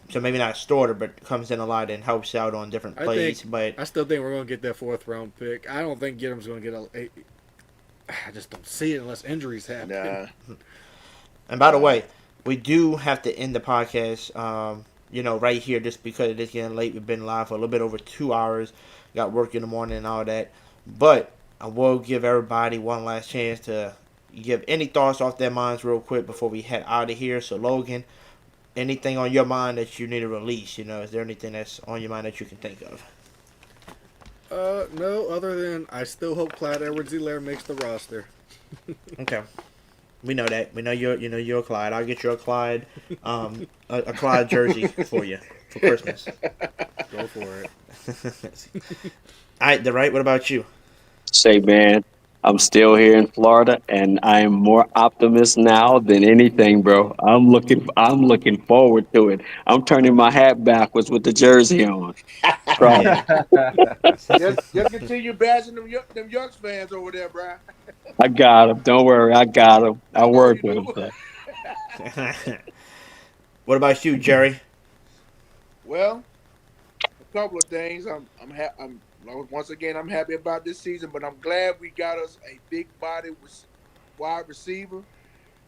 So maybe not a starter, but comes in a lot and helps out on different plays. But I still think we're going to get that 4th round pick. I don't think Edom's going to get I just don't see it unless injuries happen. Nah. And by the way, we do have to end the podcast, right here just because it is getting late. We've been live for a little bit over 2 hours. Got work in the morning and all that. But I will give everybody one last chance to give any thoughts off their minds real quick before we head out of here. So, Logan, anything on your mind that you need to release? Is there anything that's on your mind that you can think of? No, other than I still hope Clyde Edwards-Helaire makes the roster. Okay. We know that. We know you're a Clyde. I'll get you a Clyde, a Clyde jersey for you for Christmas. Go for it. All right, what about you? Say, man, I'm still here in Florida, and I am more optimist now than anything, bro. I'm looking forward to it. I'm turning my hat backwards with the jersey on. Just continue bashing them Yucks fans over there, bro. I got him. Don't worry, I got him. I work with him. What about you, Jerry? Well, a couple of things. Once again, I'm happy about this season, but I'm glad we got us a big body wide receiver,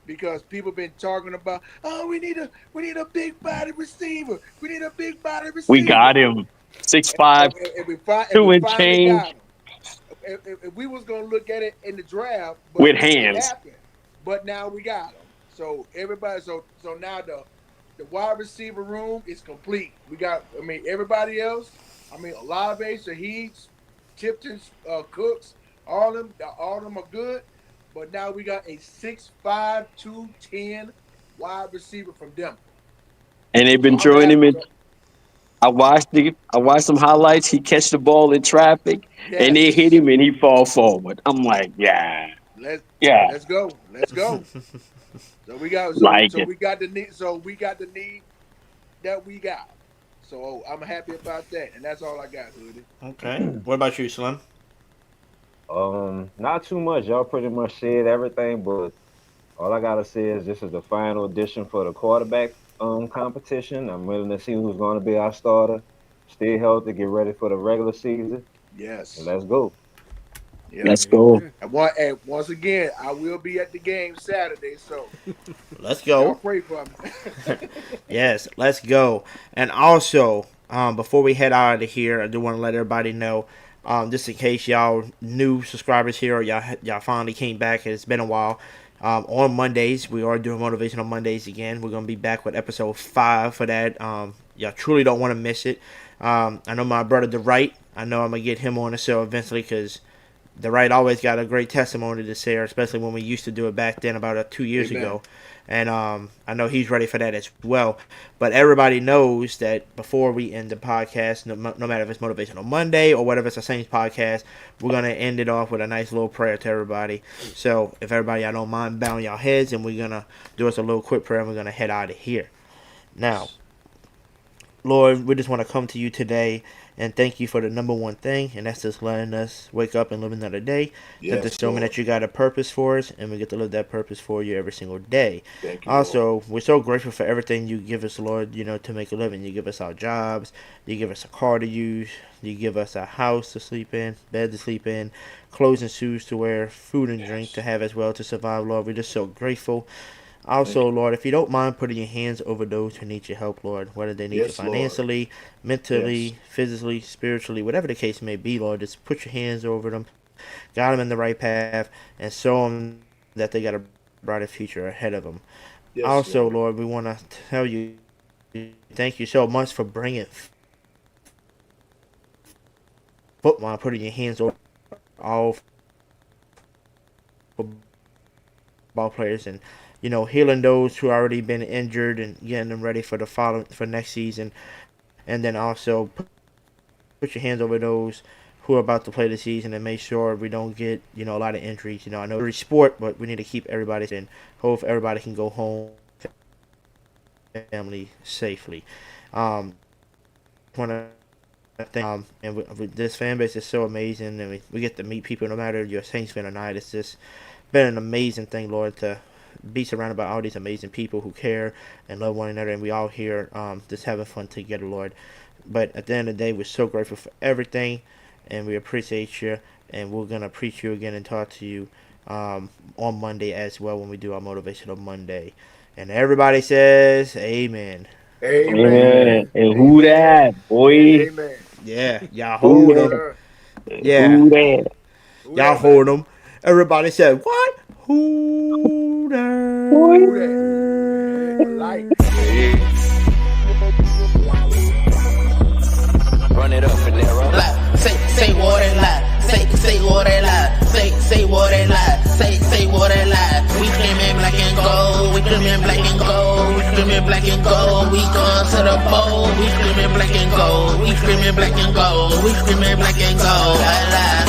because people been talking about, we need a big body receiver. We need a big body receiver. We got him. 6'5", and we 2 and finally change. got him. If we was gonna look at it in the draft, but With it hands. happened. But now we got him. So everybody, so now the wide receiver room is complete. We got, everybody else. Olave, Shaheed, Tipton, Cooks, all of them are good. But now we got a 6'5", 210 wide receiver from Denver. And they've been throwing him in. I watched some highlights. He catch the ball in traffic, and they hit him, and he fall forward. I'm like, yeah. Let's go. So we got the need that we got. So I'm happy about that, and that's all I got, Hoodie. Okay. What about you, Slim? Not too much. Y'all pretty much said everything, but all I gotta say is this is the final edition for the quarterback competition. I'm willing to see who's gonna be our starter. Stay healthy, get ready for the regular season. Yes. And let's go. Yeah. Let's go. And once again, I will be at the game Saturday, so Let's go. y'all pray for me. Yes, let's go. And also, before we head out of here, I do want to let everybody know, just in case y'all new subscribers here or y'all finally came back, it's been a while. On Mondays, we are doing Motivational Mondays again. We're going to be back with episode 5 for that. Y'all truly don't want to miss it. I know my brother, The Right, I know I'm going to get him on the show eventually because The Right always got a great testimony to share, especially when we used to do it back then about 2 years ago. And I know he's ready for that as well. But everybody knows that before we end the podcast, no matter if it's Motivational Monday or whatever it's a Saints podcast, we're going to end it off with a nice little prayer to everybody. So if everybody, y'all don't mind bowing your heads, and we're going to do us a little quick prayer, and we're going to head out of here. Now, Lord, we just want to come to you today and thank you for the number one thing, and that's just letting us wake up and live another day. Yes, to show me that you got a purpose for us, and we get to live that purpose for you every single day. Thank you, also, Lord. we're so grateful for everything you give us, Lord, to make a living. You give us our jobs, you give us a car to use, you give us a house to sleep in, bed to sleep in, clothes and shoes to wear, food and drink to have as well to survive, Lord. We're just so grateful. Also, Lord, if you don't mind putting your hands over those who need your help, Lord, whether they need you financially, mentally, physically, spiritually, whatever the case may be, Lord, just put your hands over them, guide them in the right path, and show them that they got a brighter future ahead of them. Yes, also, Lord, we want to tell you, thank you so much for bringing football, putting your hands over all football players, and healing those who already been injured and getting them ready for for next season. And then also put your hands over those who are about to play the season and make sure we don't get, a lot of injuries. I know it's sport, but we need to keep everybody in. Hope everybody can go home family safely. And this fan base is so amazing, and we get to meet people no matter if you're a Saints fan or not. It's just been an amazing thing, Lord, to be surrounded by all these amazing people who care and love one another, and we all here just having fun together, Lord. But at the end of the day, we're so grateful for everything, and we appreciate you, and we're going to preach you again and talk to you on Monday as well when we do our Motivational Monday. And everybody says amen. Amen. And who that, boy? Amen. Yeah, y'all hold them. Yeah, who that? Y'all hold them. Everybody said, what? Who that? Like. Run it up, Panero. Say what they lie. Say what they lie. Say what they lie. Say what they lie. We screaming black and gold. We screaming black and gold. We screaming black and gold. We going to the bowl. We screaming black and gold. We screaming black and gold. We screaming black and gold. I lie.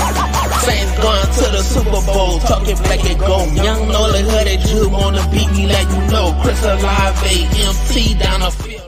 Saints going to the Super Bowl, talking black and gold. Young Nolan Hooded, you wanna beat me like you know. Chris Alive, AMT down the field.